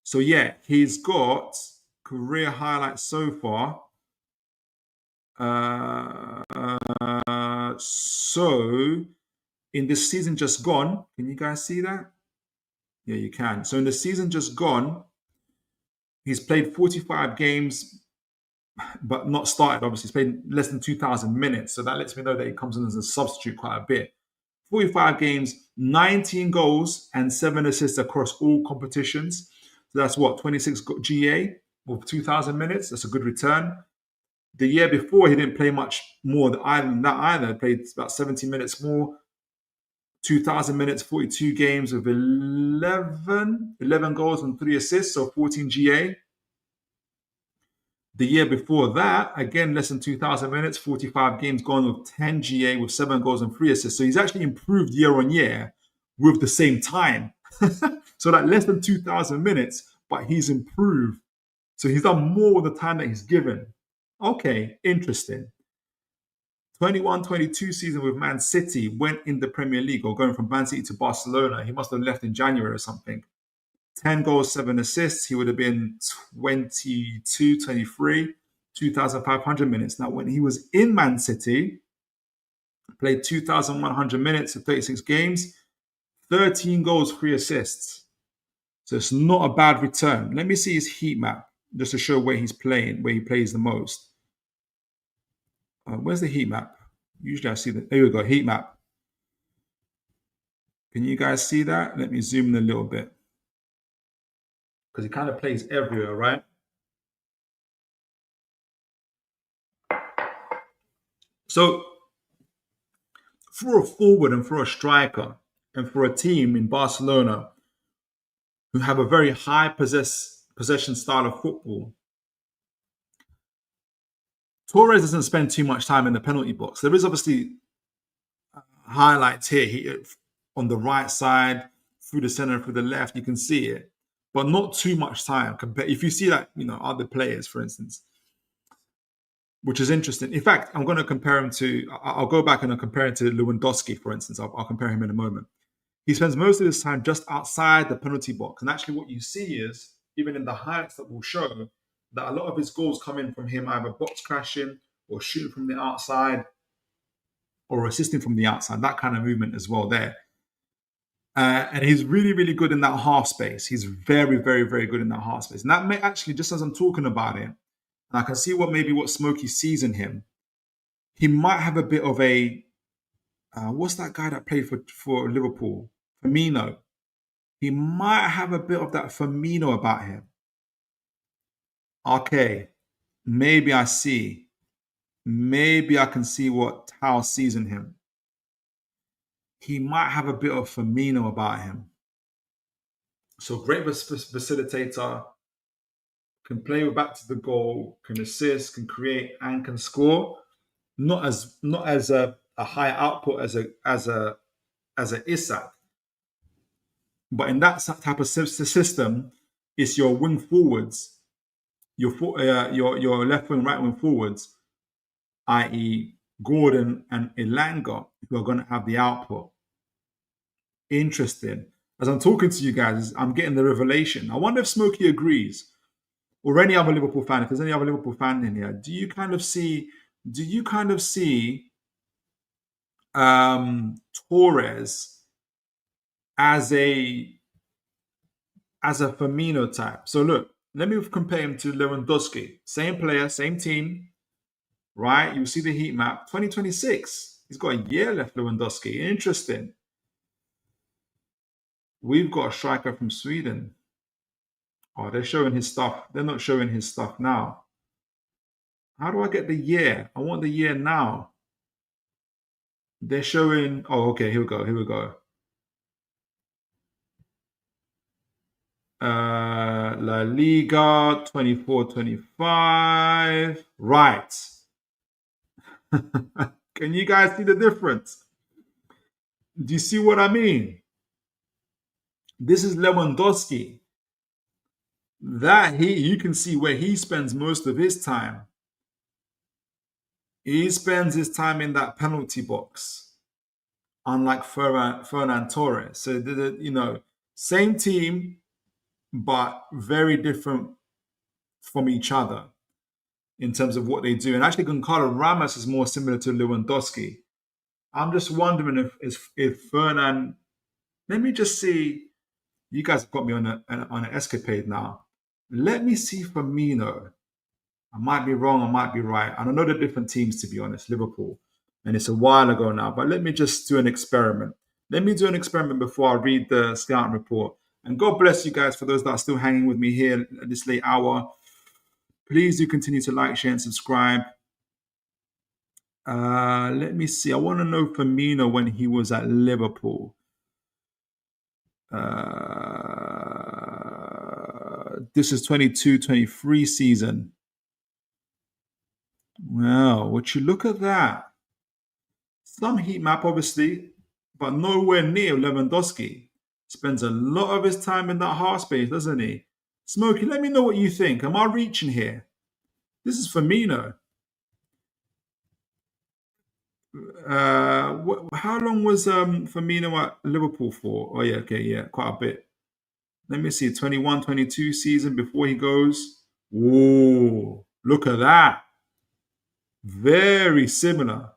So yeah, he's got career highlights so far. So in this season just gone, can you guys see that? Yeah, you can. So in the season just gone, he's played 45 games, but not started. Obviously, he's played less than 2,000 minutes. So that lets me know that he comes in as a substitute quite a bit. 45 games, 19 goals, and 7 assists across all competitions. So that's what, 26 GA of 2,000 minutes. That's a good return. The year before, he didn't play much more than that either. He played about 70 minutes more. 2,000 minutes, 42 games with 11 goals and 3 assists, so 14 GA. The year before that, again, less than 2,000 minutes, 45 games, gone with 10 GA with 7 goals and 3 assists. So he's actually improved year on year with the same time. So like less than 2,000 minutes, but he's improved. So he's done more with the time that he's given. Okay, interesting. 21-22 season with Man City, went in the Premier League, or going from Man City to Barcelona. He must have left in January or something. 10 goals, 7 assists. He would have been 22, 23, 2,500 minutes. Now, when he was in Man City, played 2,100 minutes of 36 games, 13 goals, 3 assists. So it's not a bad return. Let me see his heat map just to show where he's playing, where he plays the most. Where's the heat map? Usually I see that. There we go, heat map. Can you guys see that? Let me zoom in a little bit. Because he kind of plays everywhere, right? So for a forward and for a striker and for a team in Barcelona who have a very high possession style of football, Torres doesn't spend too much time in the penalty box. There is obviously highlights here on the right side, through the center, through the left. You can see it, but not too much time. If you see that, other players, for instance, which is interesting. In fact, I'm going to compare him to. I'll go back and I'll compare him to Lewandowski, for instance. I'll compare him in a moment. He spends most of his time just outside the penalty box, and actually, what you see is, even in the highlights that we'll show, that a lot of his goals come in from him either box crashing or shooting from the outside or assisting from the outside, that kind of movement as well there. And he's really, really good in that half space. He's very, very, very good in that half space. And that may actually, just as I'm talking about it, and I can see what Smokey sees in him, he might have a bit of a, what's that guy that played for Liverpool? Firmino. He might have a bit of that Firmino about him. Okay, maybe I see. Maybe I can see what Tao sees in him. He might have a bit of Firmino about him. So great facilitator, can play back to the goal, can assist, can create, and can score. Not as a high output as a Isak, but in that type of system, it's your wing forwards, your left wing, right wing forwards, i.e. Gordon and Elanga, who are going to have the output. Interesting. As I'm talking to you guys, I'm getting the revelation. I wonder if Smokey agrees, or any other Liverpool fan. If there's any other Liverpool fan in here, do you kind of see Torres as a Firmino type? So look, let me compare him to Lewandowski. Same player, same team, right? You see the heat map. 2026. He's got a year left, Lewandowski. Interesting. We've got a striker from Sweden. Oh, they're showing his stuff. They're not showing his stuff now. How do I get the year? I want the year now. They're showing... Oh, okay, here we go. La Liga 24-25. Right. Can you guys see the difference? Do you see what I mean? This is Lewandowski. You can see where he spends most of his time. He spends his time in that penalty box, unlike Fernan Torres. So same team, but very different from each other in terms of what they do. And actually, Goncalo Ramos is more similar to Lewandowski. I'm just wondering if Fernan. Let me just see. You guys have got me on an escapade now. Let me see Firmino. I might be wrong, I might be right. And I know the different teams, to be honest, Liverpool. And it's a while ago now. But let me just do an experiment. Let me do an experiment before I read the scouting report. And God bless you guys for those that are still hanging with me here at this late hour. Please do continue to like, share, and subscribe. Let me see. I want to know Firmino when he was at Liverpool. This is 22-23 season. Wow, would you look at that? Some heat map, obviously, but nowhere near Lewandowski. Spends a lot of his time in that half space, doesn't he? Smokey, let me know what you think. Am I reaching here? This is Firmino. How long was Firmino at Liverpool for? Oh, yeah, okay, yeah, quite a bit. Let me see, 21-22 season before he goes. Whoa, look at that. Very similar.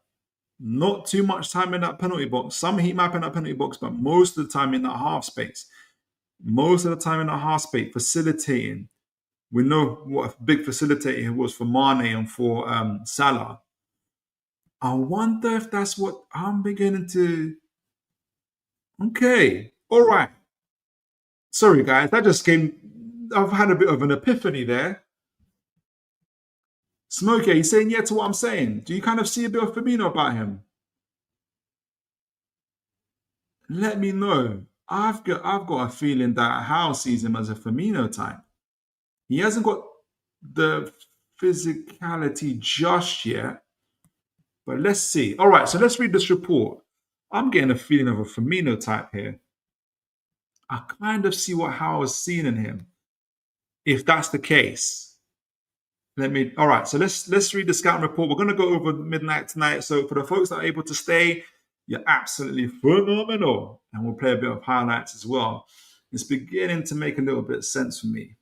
Not too much time in that penalty box. Some heat map in that penalty box, but most of the time in that half space. Most of the time in that half space, facilitating. We know what a big facilitator he was for Mane and for Salah. I wonder if that's what I'm beginning to. Okay, all right. Sorry, guys, that just came. I've had a bit of an epiphany there. Smokey, are you saying yeah to what I'm saying? Do you kind of see a bit of Firmino about him? Let me know. I've got a feeling that Howe sees him as a Firmino type. He hasn't got the physicality just yet, but let's see. All right, so let's read this report. I'm getting a feeling of a Firmino type here. I kind of see what Howe has seen in him. If that's the case, all right, so let's read the scouting report. We're going to go over midnight tonight. So for the folks that are able to stay, you're absolutely phenomenal. And we'll play a bit of highlights as well. It's beginning to make a little bit of sense for me.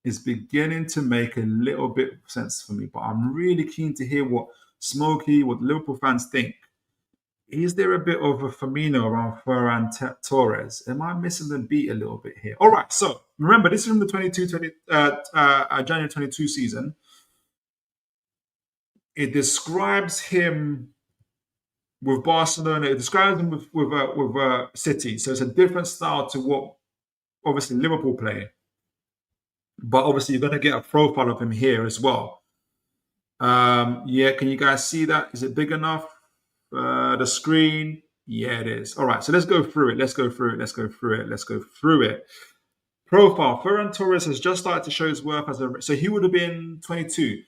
It's beginning to make a little bit of sense for me. But I'm really keen to hear what Smokey, what Liverpool fans think. Is there a bit of a Firmino around Fernan Torres? Am I missing the beat a little bit here? All right, so remember, this is from the January 22 season. It describes him with Barcelona. It describes him with City. So it's a different style to what obviously Liverpool play. But obviously you're going to get a profile of him here as well. Yeah, can you guys see that? Is it big enough? The screen. Yeah, it is. All right, so let's go through it. Profile. Ferran Torres has just started to show his worth as so he would have been 22.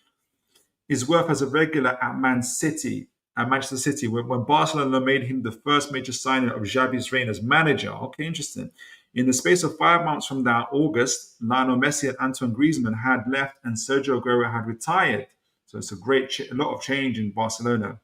His worth as a regular at Manchester City, when Barcelona made him the first major signing of Xavi's reign as manager. Okay, interesting. In the space of 5 months from that, August, Lionel Messi and Antoine Griezmann had left and Sergio Aguero had retired. So it's a lot of change in Barcelona.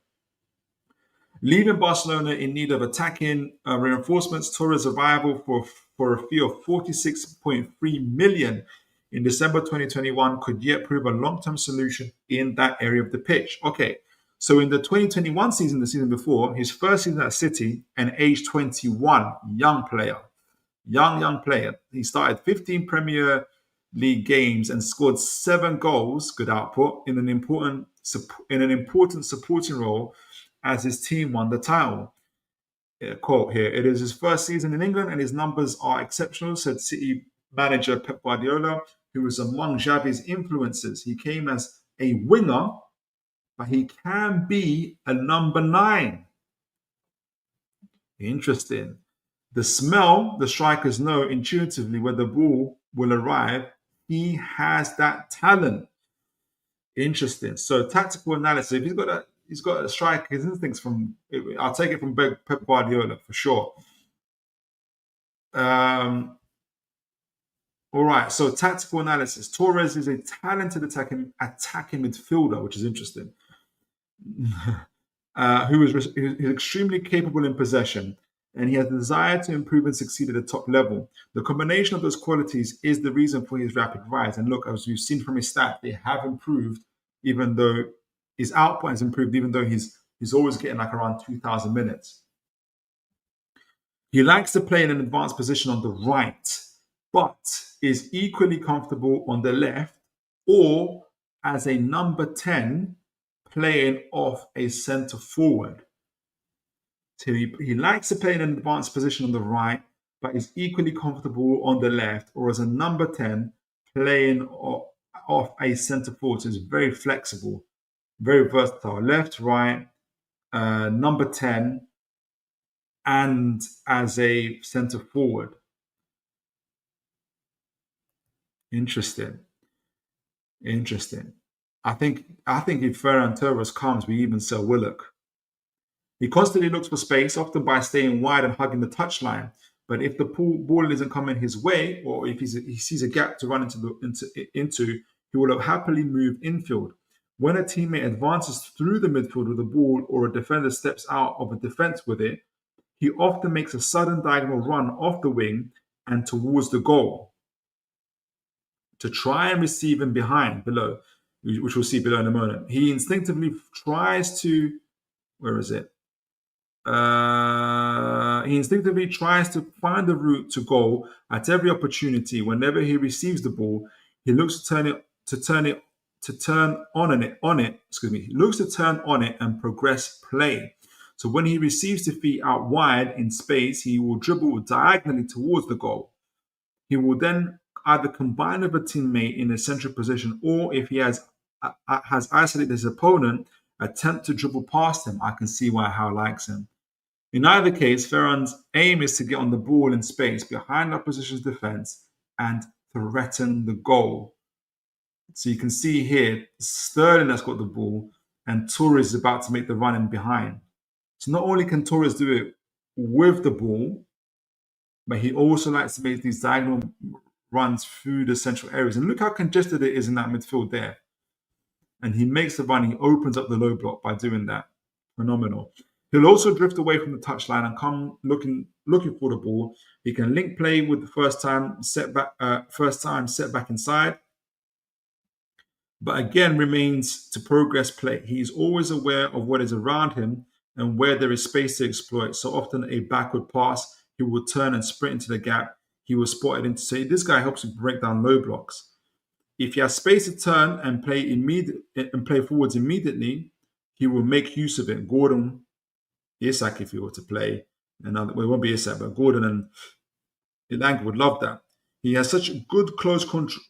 Leaving Barcelona in need of attacking reinforcements, Torres' arrival for a fee of 46.3 million in December 2021 could yet prove a long-term solution in that area of the pitch. Okay, so in the 2021 season, the season before, his first season at City, and age 21, young player. He started 15 Premier League games and scored 7 goals, good output, in an important supporting role as his team won the title. Quote here, it is his first season in England and his numbers are exceptional, said City manager Pep Guardiola, who was among Xavi's influences. He came as a winger, but he can be a number 9. Interesting. The smell, the strikers know intuitively where the ball will arrive. He has that talent. Interesting. So tactical analysis. If he's got a strike, his instincts I'll take it from Pep Guardiola for sure. All right. So tactical analysis. Torres is a talented attacking midfielder, which is interesting. Who is extremely capable in possession, and he has the desire to improve and succeed at the top level. The combination of those qualities is the reason for his rapid rise. And look, as we've seen from his stats, they have improved, even though his output has improved, even though he's always getting like around 2,000 minutes. He likes to play in an advanced position on the right, but is equally comfortable on the left or as a number 10 playing off a centre forward. So he likes to play in an advanced position on the right, but is equally comfortable on the left or as a number 10 playing off a centre forward. So it's very flexible, very versatile. Left, right, number 10, and as a centre forward. Interesting. I think if Fernan Torres comes, we even sell Willock. He constantly looks for space, often by staying wide and hugging the touchline. But if the ball isn't coming his way, or if he sees a gap to run into, he will happily move infield. When a teammate advances through the midfield with the ball, or a defender steps out of a defence with it, he often makes a sudden diagonal run off the wing and towards the goal to try and receive him below, which we'll see below in a moment. He instinctively tries to, he instinctively tries to find the route to goal at every opportunity. Whenever he receives the ball, he looks to turn on it and progress play. So when he receives defeat out wide in space, he will dribble diagonally towards the goal. He will then either combine with a teammate in a central position, or if he has isolated his opponent, attempt to dribble past him. I can see why Howe likes him. In either case, Ferran's aim is to get on the ball in space behind opposition's defence and threaten the goal. So you can see here, Sterling has got the ball and Torres is about to make the run in behind. So not only can Torres do it with the ball, but he also likes to make these diagonal runs through the central areas. And look how congested it is in that midfield there. And he makes the run, he opens up the low block by doing that. Phenomenal. He'll also drift away from the touchline and come looking for the ball. He can link play with the first time set back inside, but again remains to progress play. He's always aware of what is around him and where there is space to exploit. So often a backward pass, he will turn and sprint into the gap. He was spotted into say this guy helps you break down low blocks. If he has space to turn and play forwards immediately, he will make use of it. Gordon, Isak, if he were to play, and it won't be Isak, but Gordon and Elanga would love that. He has such good close control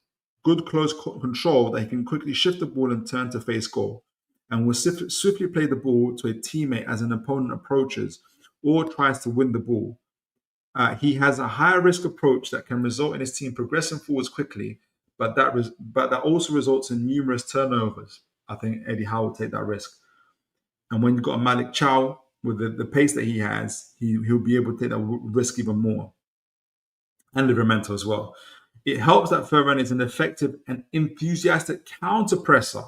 that he can quickly shift the ball and turn to face goal, and will swiftly play the ball to a teammate as an opponent approaches or tries to win the ball. He has a higher risk approach that can result in his team progressing forwards quickly, but that also results in numerous turnovers. I think Eddie Howe will take that risk. And when you've got a Malik Chow with the pace that he has, he'll be able to take that risk even more. And Livramento as well. It helps that Ferran is an effective and enthusiastic counter-presser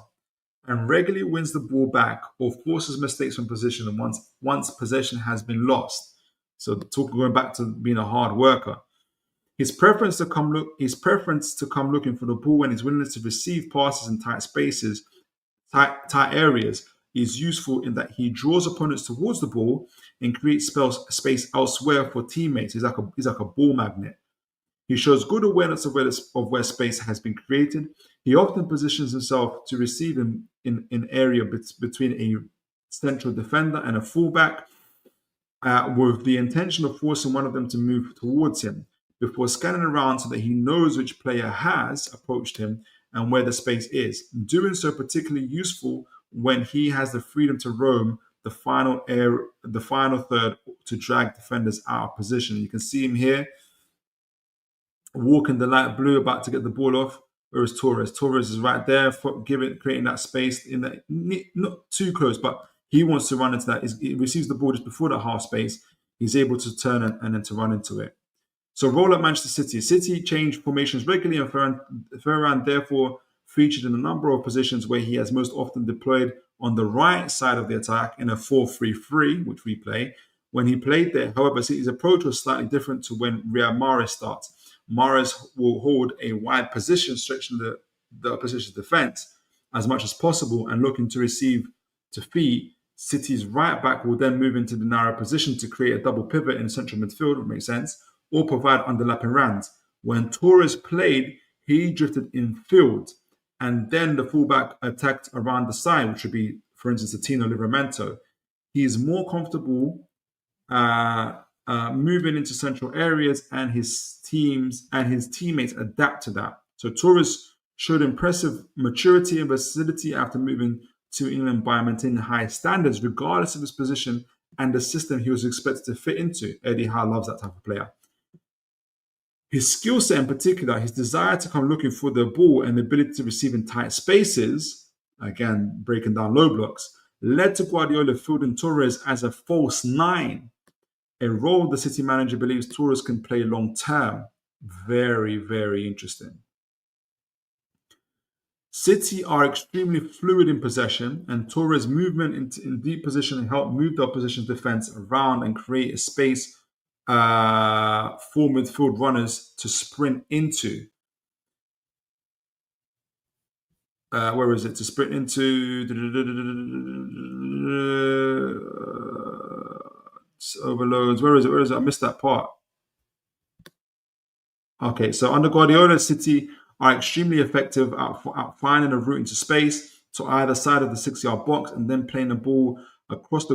and regularly wins the ball back or forces mistakes from position once possession has been lost. So going back to being a hard worker. His preference to come looking for the ball and his willingness to receive passes in tight spaces, tight areas, is useful in that he draws opponents towards the ball and creates space elsewhere for teammates. He's like a ball magnet. He shows good awareness of where space has been created. He often positions himself to receive in an area between a central defender and a fullback, with the intention of forcing one of them to move towards him before scanning around so that he knows which player has approached him and where the space is. Doing so particularly useful when he has the freedom to roam the final third to drag defenders out of position. You can see him here walking the light blue, about to get the ball off. Whereas Torres is right there, creating that space in that, not too close, but he wants to run into that. He receives the ball just before that half space. He's able to turn and then to run into it. So role at Manchester City. City change formations regularly, and Ferran therefore featured in a number of positions where he has most often deployed on the right side of the attack in a 4-3-3, which we play. When he played there, however, City's approach was slightly different to when Riyad Mahrez starts. Mahrez will hold a wide position, stretching the opposition's defence as much as possible and looking to receive to feed. City's right back will then move into the narrow position to create a double pivot in central midfield, which makes sense, or provide underlapping runs. When Torres played, he drifted in field, and then the fullback attacked around the side, which would be, for instance, Tino Livramento. He is more comfortable moving into central areas, and his teammates adapt to that. So Torres showed impressive maturity and versatility after moving to England by maintaining high standards, regardless of his position and the system he was expected to fit into. Eddie Howe loves that type of player. His skill set in particular, his desire to come looking for the ball and the ability to receive in tight spaces, again, breaking down low blocks, led to Guardiola fielding Torres as a false nine, a role the City manager believes Torres can play long term. Very, very interesting. City are extremely fluid in possession, and Torres' movement in deep position helped move the opposition's defense around and create a space for midfield runners to sprint into. Where is it? To sprint into overloads. Where is it? Where is it? I missed that part. Okay, so under Guardiola, City are extremely effective at finding a route into space to either side of the 6-yard box and then playing the ball across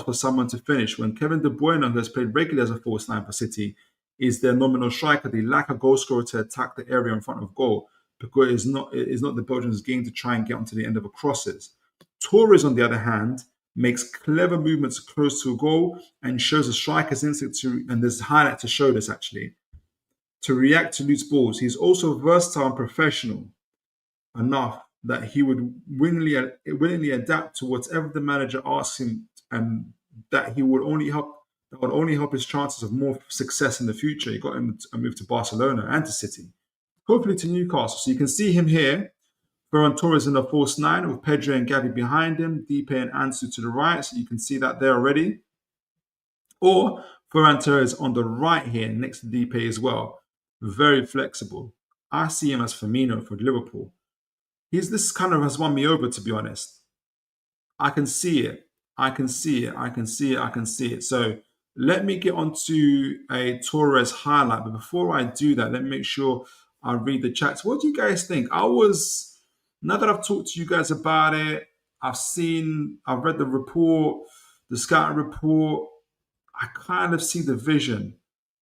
for someone to finish. When Kevin De Bruyne, who has played regularly as a false nine for City, is their nominal striker, they lack a goal scorer to attack the area in front of goal because it is not the Belgians' game to try and get onto the end of a crosses. Torres, on the other hand, makes clever movements close to a goal and shows a striker's instinct to, and there's a highlight to show this actually, to react to loose balls. He's also versatile and professional enough that he would willingly adapt to whatever the manager asks him, and that would only help his chances of more success in the future. He got him a move to Barcelona and to City, hopefully to Newcastle. So you can see him here. Fernan Torres in the false nine with Pedro and Gavi behind him, Dipe and Ansu to the right. So you can see that there already. Or Fernan Torres on the right here next to Dipe as well. Very flexible. I see him as Firmino for Liverpool. This kind of has won me over, to be honest. I can see it. So let me get onto a Torres highlight. But before I do that, let me make sure I read the chats. What do you guys think? Now that I've talked to you guys about it, I've read the report, the scouting report. I kind of see the vision.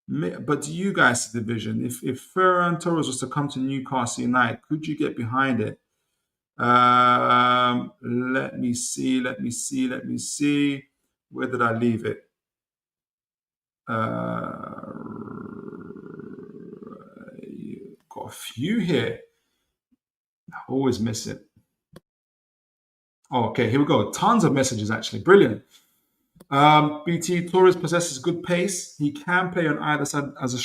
But do you guys see the vision? If Ferran Torres was to come to Newcastle United, could you get behind it? Let me see. Where did I leave it? Got a few here. I always miss it. Oh, okay, here we go. Tons of messages, actually. Brilliant. BT, Torres possesses good pace. He can play on either side as a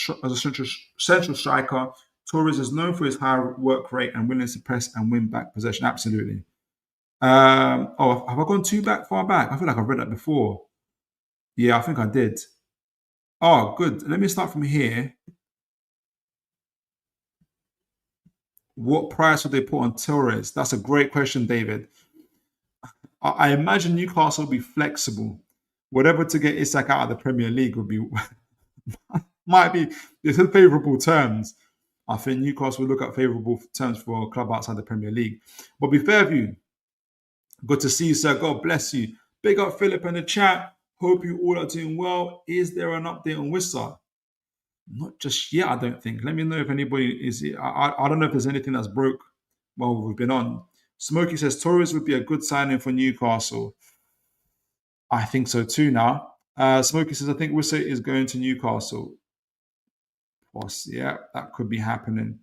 central striker. Torres is known for his high work rate and willingness to press and win back possession. Absolutely. Have I gone far back? I feel like I've read that before. Yeah, I think I did. Oh, good. Let me start from here. What price would they put on Torres? That's a great question, David. I imagine Newcastle will be flexible. Whatever to get Isak out of the Premier League would be might be there's favourable terms. I think Newcastle will look at favourable terms for a club outside the Premier League. But be fair view. Good to see you, sir. God bless you. Big up Philip in the chat. Hope you all are doing well. Is there an update on Wissa? Not just yet, I don't think. Let me know if anybody is. I don't know if there's anything that's broke while we've been on. Smokey says Torres would be a good signing for Newcastle. I think so too now. Smokey says, I think Wissa is going to Newcastle. Yeah, that could be happening.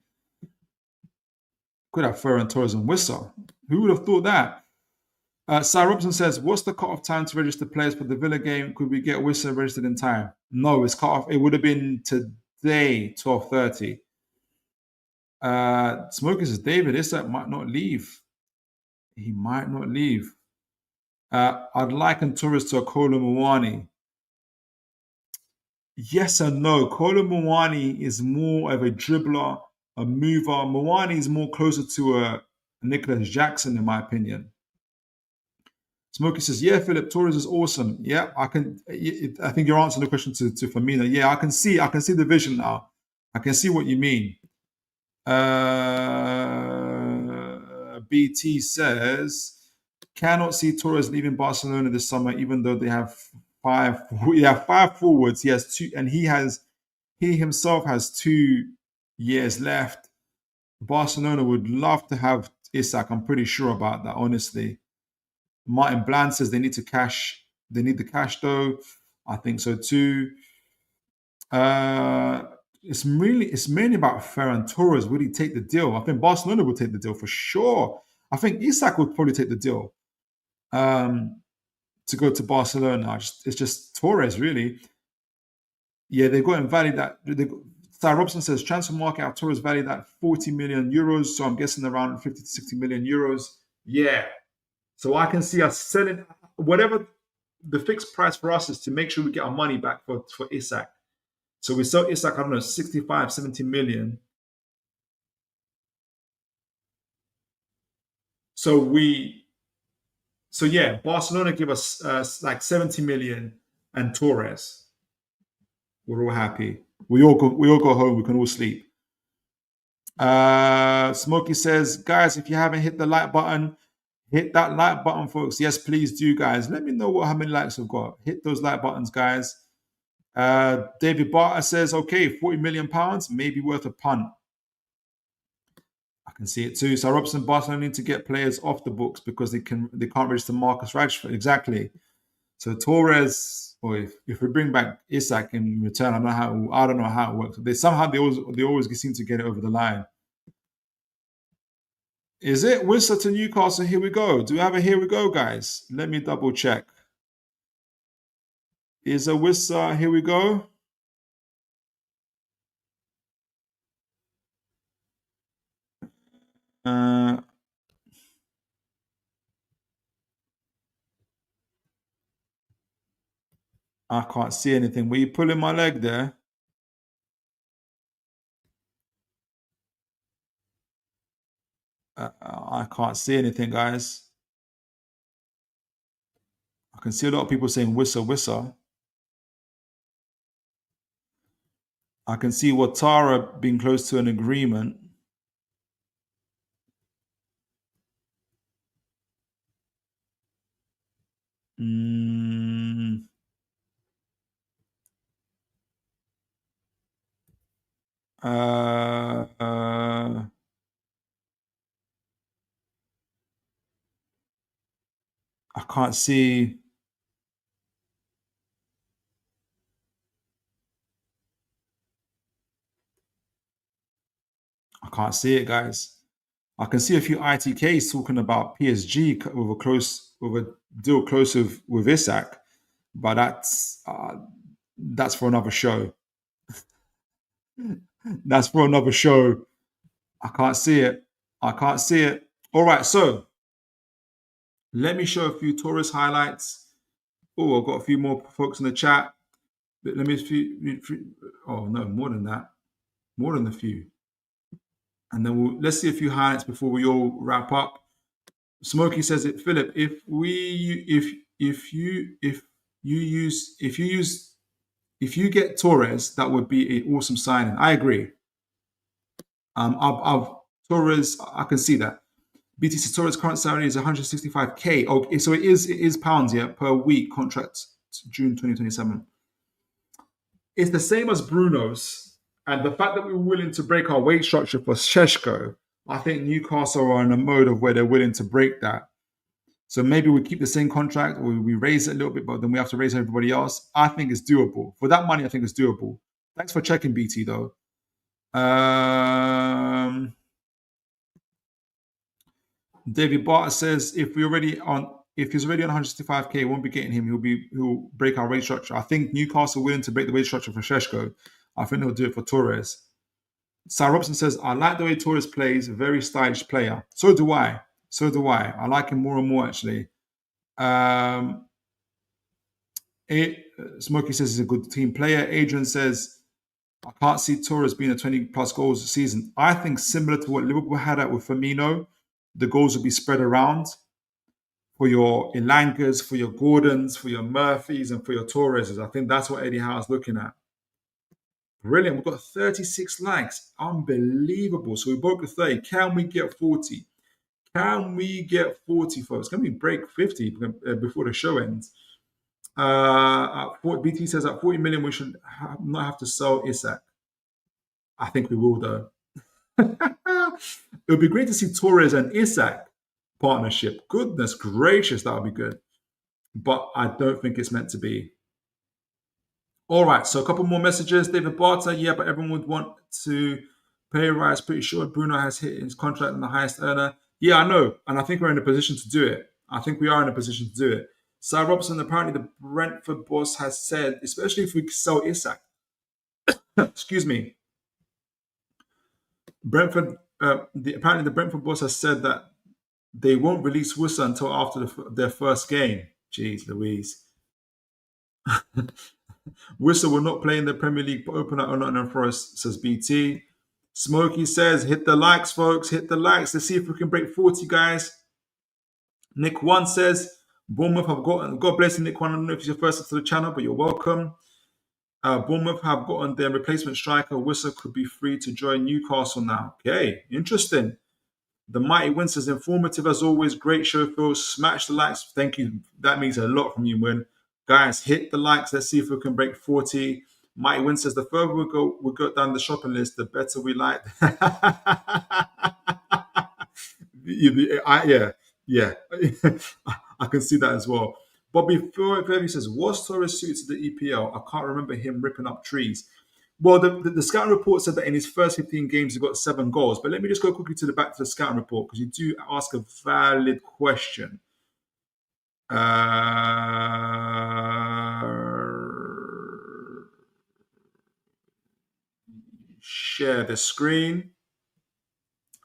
Could have Ferran Torres and Wissa. Who would have thought that? Cy Robson says, what's the cut-off time to register players for the Villa game? Could we get Wissa registered in time? No, it's cut off. It would have been today, 12:30. Smokey says, David Isak might not leave. He might not leave. I'd liken Torres to a Kolo Muani. Yes and no. Kolo Muani is more of a dribbler, a mover. Muani is more closer to a Nicholas Jackson, in my opinion. Smokey says, yeah, Philip, Torres is awesome. Yeah, I think you're answering the question to Firmino. Yeah, I can see the vision now. I can see what you mean. BT says, cannot see Torres leaving Barcelona this summer, even though they have five forwards. He has two, and he himself has 2 years left. Barcelona would love to have Isak. I'm pretty sure about that, honestly. Martin Bland says they need to cash. They need the cash though. I think so too. It's mainly about Ferran Torres. Would he take the deal? I think Barcelona would take the deal for sure. I think Isak would probably take the deal to go to Barcelona. It's just Torres, really. Yeah, they've got him valued at. Star Robson says transfer market at Torres valued at 40 million euros. So I'm guessing around 50 to 60 million euros. Yeah. So I can see us selling whatever the fixed price for us is to make sure we get our money back for Isak. So we sell Isak, I don't know, 65, 70 million. So yeah, Barcelona give us like 70 million and Torres. We're all happy. We all go home. We can all sleep. Smokey says, guys, if you haven't hit the like button, hit that like button, folks. Yes, please do, guys. Let me know how many likes we've got. Hit those like buttons, guys. David Barter says, okay, £40 million, maybe worth a punt. I can see it too. So Robson, Barcelona need to get players off the books because they can't register Marcus Rashford. Exactly. So Torres, or if we bring back Isak in return, I don't know how it works. They always seem to get it over the line. Is it Wissa to Newcastle? Here we go. Do we have a here we go, guys? Let me double check. Is a Wissa? Here we go. I can't see anything. Were you pulling my leg there? I can't see anything, guys. I can see a lot of people saying Wissa, Wissa. I can see Ouattara being close to an agreement. I can't see. I can't see it, guys. I can see a few ITKs talking about PSG with a deal close with Isak, but that's for another show. That's for another show. I can't see it. I can't see it. All right, so let me show a few Torres highlights. Oh, I've got a few more folks in the chat. Let me. Oh no, more than that. More than a few. And then let's see a few highlights before we all wrap up. Smokey says it, Philip. If you get Torres, that would be an awesome signing. I agree. I've Torres. I can see that. BTC Torres' current salary is 165k. Okay, so it is pounds, yeah, per week contract, June 2027. It's the same as Bruno's, and the fact that we were willing to break our wage structure for Šeško, I think Newcastle are in a mode of where they're willing to break that. So maybe we keep the same contract, or we raise it a little bit, but then we have to raise everybody else. I think it's doable. For that money, I think it's doable. Thanks for checking, BT, though. David Barter says if he's already on 165k, we won't be getting him. He'll break our wage structure. I think Newcastle are willing to break the wage structure for Šeško. I think they'll do it for Torres. Sarah Robson says, I like the way Torres plays, a very stylish player. So do I. I like him more and more, actually. Smokey says he's a good team player. Adrian says, I can't see Torres being a 20 plus goals a season. I think similar to what Liverpool had at with Firmino, the goals will be spread around for your Ilangas, for your Gordons, for your Murphys, and for your Torreses. I think that's what Eddie Howe's looking at. Brilliant. We've got 36 likes. Unbelievable. So we broke the 30. Can we get 40? Can we get 40, folks? Can we break 50 before the show ends? BT says at 40 million, we should not have to sell Isak. I think we will, though. It would be great to see Torres and Isak partnership. Goodness gracious, that would be good. But I don't think it's meant to be. All right, so a couple more messages. David Barter, yeah, but everyone would want to pay a rise. Pretty sure Bruno has hit his contract and the highest earner. Yeah, I know, and I think we're in a position to do it. I think we are in a position to do it. Cy Robson, apparently the Brentford boss has said, especially if we sell Isak, excuse me, Brentford. Apparently the Brentford boss has said that they won't release Wissa until after their first game. Jeez Louise. Wissa will not play in the Premier League opener or Nottingham Forest, says BT. Smokey says, hit the likes, folks. Hit the likes. Let's see if we can break 40, guys. Nick One says, Bournemouth have gotten, God bless you, Nick One. I don't know if it's your first to the channel, but you're welcome. Bournemouth have gotten their replacement striker. Wissa could be free to join Newcastle now. Okay, interesting. The Mighty Win says, informative as always. Great show, Phil. Smash the likes. Thank you. That means a lot from you, Win. Guys, hit the likes. Let's see if we can break 40. Mighty Win says, the further we go down the shopping list, the better we like. Yeah. I can see that as well. Bobby Fairview says, was Torres suited to the EPL? I can't remember him ripping up trees. Well, the scouting report said that in his first 15 games, he got 7 goals. But let me just go quickly to the back to the scouting report, because you do ask a valid question. Share the screen.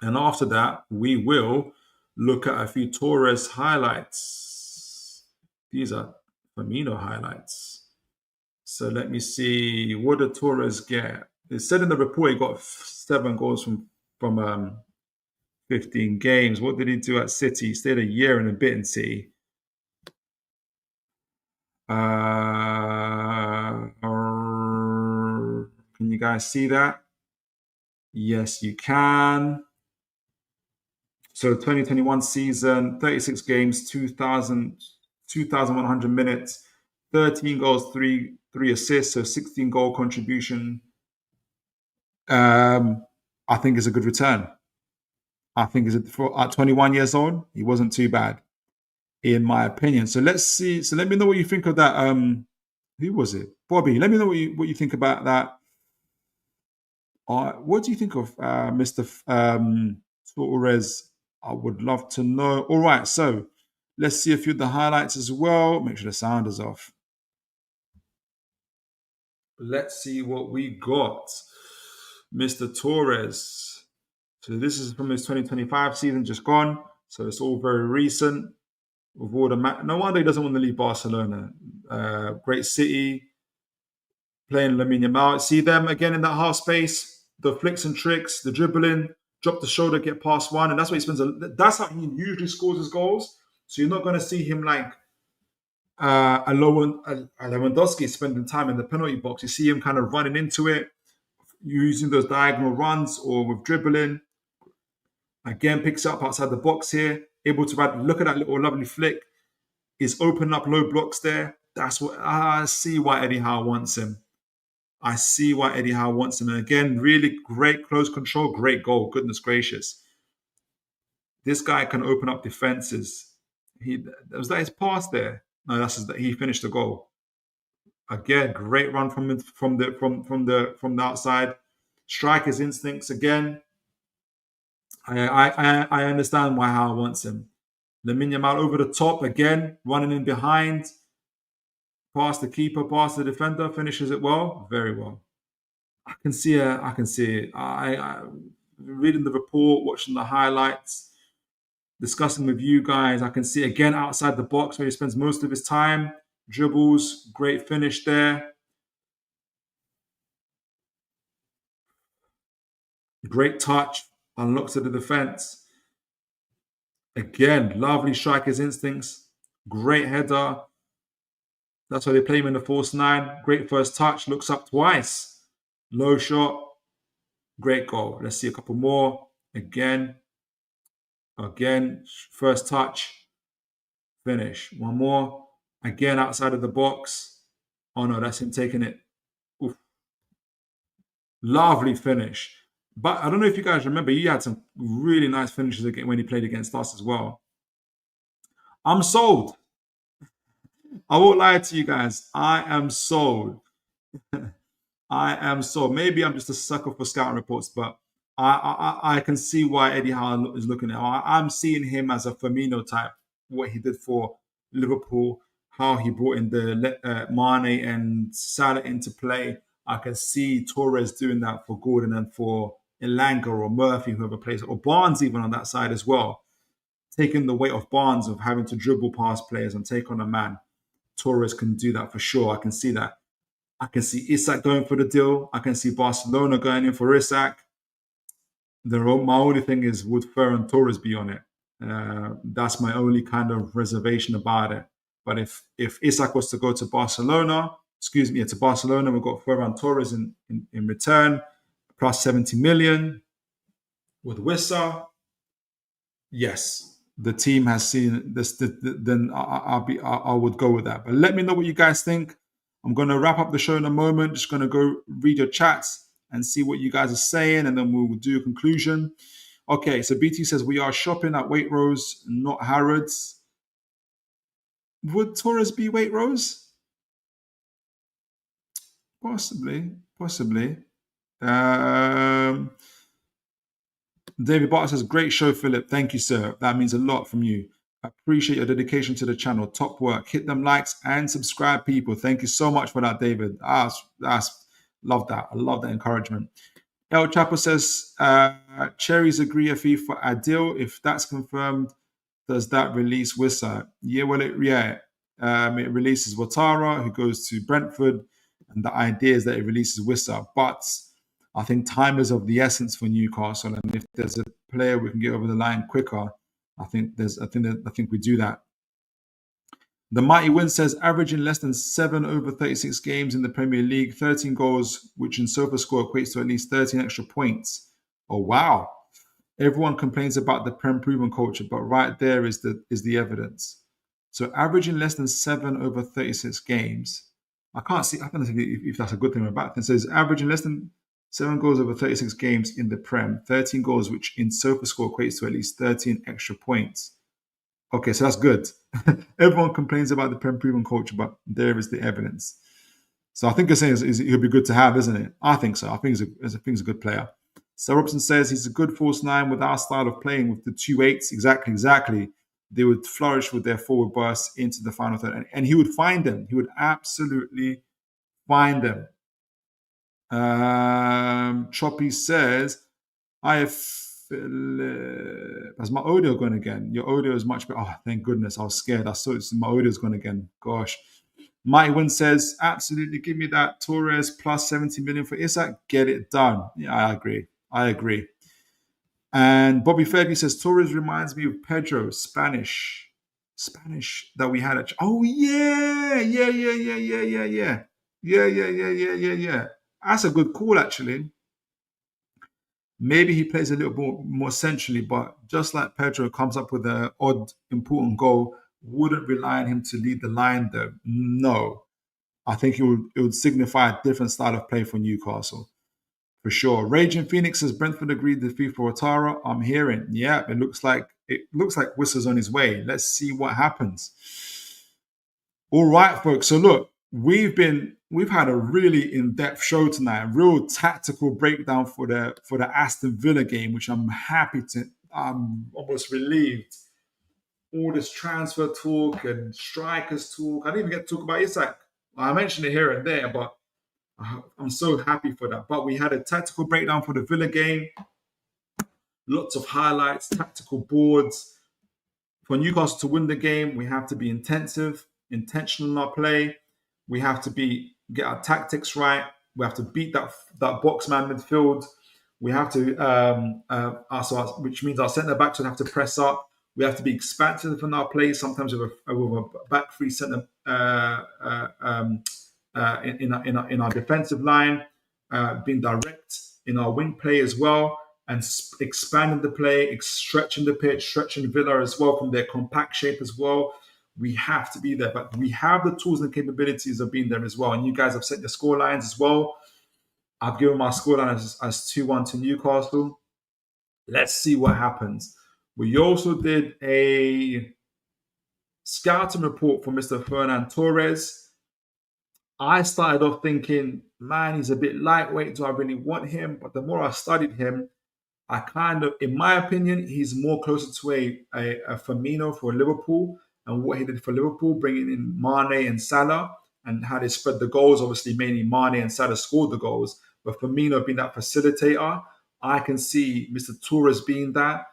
And after that, we will look at a few Torres highlights. These are Firmino highlights. So let me see. What did Torres get? It said in the report he got 7 goals from 15 games. What did he do at City? He stayed a year and a bit in City. Can you guys see that? Yes, you can. So 2021 season, 36 games, 2,100 minutes, 13 goals, 3 assists, so 16 goal contribution. I think it's a good return. I think at 21 years old, he wasn't too bad, in my opinion. So let's see. So let me know what you think of that. Who was it? Bobby. Let me know what you think about that. What do you think of Mr. Torres? I would love to know. All right, so let's see a few of the highlights as well. Make sure the sound is off. Let's see what we got. Mr. Torres. So this is from his 2025 season, just gone. So it's all very recent. With all the no wonder he doesn't want to leave Barcelona. Great city. Playing Lamine Yamal. See them again in that half space. The flicks and tricks, the dribbling, drop the shoulder, get past one, and that's what he spends. That's how he usually scores his goals. So you're not going to see him like a Lewandowski spending time in the penalty box. You see him kind of running into it, using those diagonal runs or with dribbling. Again, picks up outside the box here, able to look at that little lovely flick. Is opening up low blocks there. That's what I see why Eddie Howe wants him. I see why Eddie Howe wants him. And again, really great close control, great goal. Goodness gracious. This guy can open up defenses. Was that his pass there? No, he finished the goal. Again, great run from the outside. Striker's instincts again. I understand why Howe wants him. Lamine Yamal over the top again, running in behind. Past the keeper, past the defender, finishes it well, very well. I can see it. I reading the report, watching the highlights, discussing with you guys. I can see again outside the box where he spends most of his time. Dribbles, great finish there. Great touch, unlocks to the defense. Again, lovely striker's instincts. Great header. That's why they play him in the false 9. Great first touch, looks up twice. Low shot. Great goal. Let's see a couple more. Again, first touch. Finish. One more. Again, outside of the box. Oh no, that's him taking it. Oof. Lovely finish. But I don't know if you guys remember, he had some really nice finishes again when he played against us as well. I'm sold. I won't lie to you guys. I am sold. I am sold. Maybe I'm just a sucker for scouting reports, but I can see why Eddie Howe is looking at. I'm seeing him as a Firmino type. What he did for Liverpool, how he brought in the Mane and Salah into play. I can see Torres doing that for Gordon and for Elanga or Murphy, whoever plays, or Barnes even on that side as well. Taking the weight off Barnes of having to dribble past players and take on a man. Torres can do that for sure. I can see that. I can see Isak going for the deal. I can see Barcelona going in for Isak. My only thing is, would Ferran Torres be on it? That's my only kind of reservation about it. But if Isak was to go to Barcelona, to Barcelona, we've got Ferran Torres in return, plus 70 million with Wissa. Yes, the team has seen this. Then I would go with that. But let me know what you guys think. I'm going to wrap up the show in a moment. Just going to go read your chats and see what you guys are saying, and then we'll do a conclusion. Okay, so BT says we are shopping at Waitrose, not Harrods. Would Torres be Waitrose? Possibly. David Barton says, great show, Philip. Thank you, sir. That means a lot from you. I appreciate your dedication to the channel. Top work. Hit them likes and subscribe, people. Thank you so much for that, David. Love that. I love that encouragement. El Chapo says, Cherries agree a fee for Adil. If that's confirmed, does that release Wissa? Yeah, well, it releases Ouattara, who goes to Brentford. And the idea is that it releases Wissa. But I think time is of the essence for Newcastle. And if there's a player we can get over the line quicker, I think we do that. The Mighty Win says, averaging less than 7 over 36 games in the Premier League, 13 goals, which in SofaScore equates to at least 13 extra points. Oh, wow. Everyone complains about the Prem proven culture, but right there is the evidence. So averaging less than 7 over 36 games. I don't know if that's a good thing or a bad thing. So it's averaging less than 7 goals over 36 games in the Prem, 13 goals, which in SofaScore equates to at least 13 extra points. Okay, so that's good. Everyone complains about the Prem proven culture, but there is the evidence. So I think you're saying he'll be good to have, isn't it? I think so. I think he's a good player. So Robson says he's a good false nine with our style of playing with the 2-8s. Exactly. They would flourish with their forward bursts into the final third. And he would find them. He would absolutely find them. Choppy says, has my audio gone again? Your audio is much better. Oh, thank goodness. I was scared. I saw my audio's gone again. Gosh. Mighty Win says, absolutely give me that Torres plus 70 million for Isak. Get it done. Yeah, I agree. And Bobby Fergie says, Torres reminds me of Pedro, Spanish that we had at... Oh, yeah. That's a good call, actually. Maybe he plays a little more centrally, but just like Pedro comes up with an odd, important goal, wouldn't rely on him to lead the line, though. No. I think it would signify a different style of play for Newcastle, for sure. Raging Phoenix says Brentford agreed the fee for Ouattara. I'm hearing, yeah, it looks like Wissa's on his way. Let's see what happens. All right, folks. So look, we've had a really in-depth show tonight, a real tactical breakdown for the Aston Villa game, which I'm almost relieved. All this transfer talk and strikers talk. I didn't even get to talk about Isak. I mentioned it here and there, but I'm so happy for that. But we had a tactical breakdown for the Villa game. Lots of highlights, tactical boards. For Newcastle to win the game, we have to be intentional in our play. We have to get our tactics right. We have to beat that boxman midfield. We have to, which means our centre backs would have to press up. We have to be expansive in our play. Sometimes with a back three centre in our defensive line, being direct in our wing play as well, and expanding the play, stretching the pitch, stretching Villa as well from their compact shape as well. We have to be there, but we have the tools and capabilities of being there as well. And you guys have set your score lines as well. I've given my scoreline as 2-1 to Newcastle. Let's see what happens. We also did a scouting report from Mr. Fernan Torres. I started off thinking, man, he's a bit lightweight. Do I really want him? But the more I studied him, I kind of, in my opinion, he's more closer to a Firmino for Liverpool and what he did for Liverpool, bringing in Mane and Salah and how they spread the goals. Obviously, mainly Mane and Salah scored the goals, but Firmino being that facilitator, I can see Mr. Torres being that.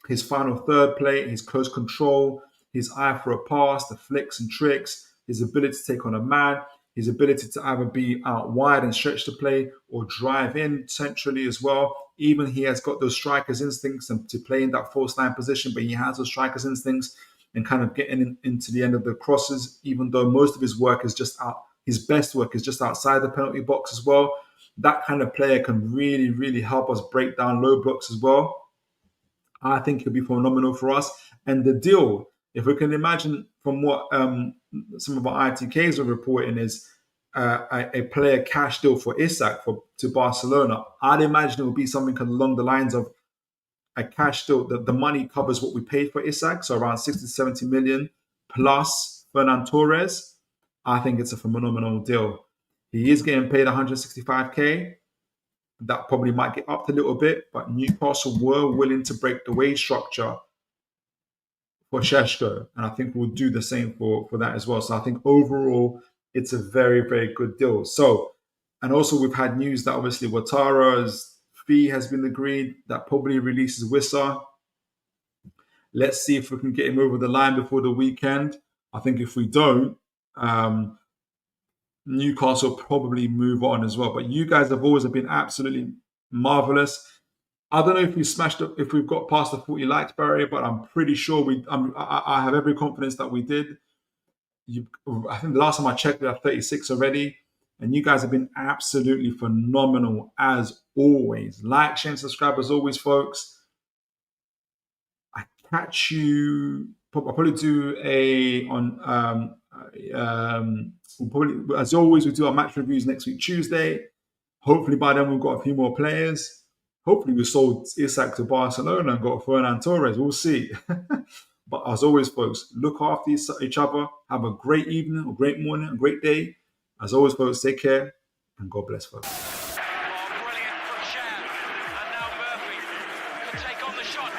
His final third play, his close control, his eye for a pass, the flicks and tricks, his ability to take on a man, his ability to either be out wide and stretch the play or drive in centrally as well. Even he has got those striker's instincts and to play in that false line position, but he has those striker's instincts and kind of getting into the end of the crosses, even though most of his work is just out, his best work is just outside the penalty box as well. That kind of player can really, really help us break down low blocks as well. I think he'll be phenomenal for us. And the deal, if we can imagine from what some of our ITKs are reporting, is a player cash deal for Isak to Barcelona. I'd imagine it will be something along the lines of a cash deal. The money covers what we paid for Isak, so around 60 to 70 million plus Fernan Torres. I think it's a phenomenal deal. He is getting paid 165k. That probably might get upped a little bit, but Newcastle were willing to break the wage structure for Šeško, and I think we'll do the same for that as well. So I think overall, it's a very, very good deal. So, and also we've had news that obviously Ouattara's fee has been agreed. That probably releases Wissa. Let's see if we can get him over the line before the weekend. I think if we don't, Newcastle probably move on as well. But you guys have always been absolutely marvelous. I don't know if we if we've got past the 40 likes barrier, but I'm pretty sure I have every confidence that we did. I think the last time I checked, we had 36 already. And you guys have been absolutely phenomenal as always. Like, share, and subscribe as always, folks. I catch you. I'll probably do we'll probably, as always, we do our match reviews next week, Tuesday. Hopefully by then we've got a few more players. Hopefully we sold Isak to Barcelona and got Fernan Torres. We'll see. But as always, folks, look after each other. Have a great evening, a great morning, a great day. As always, folks, take care and God bless, folks. Oh, brilliant from Sham. And now Murphy can take on the shot.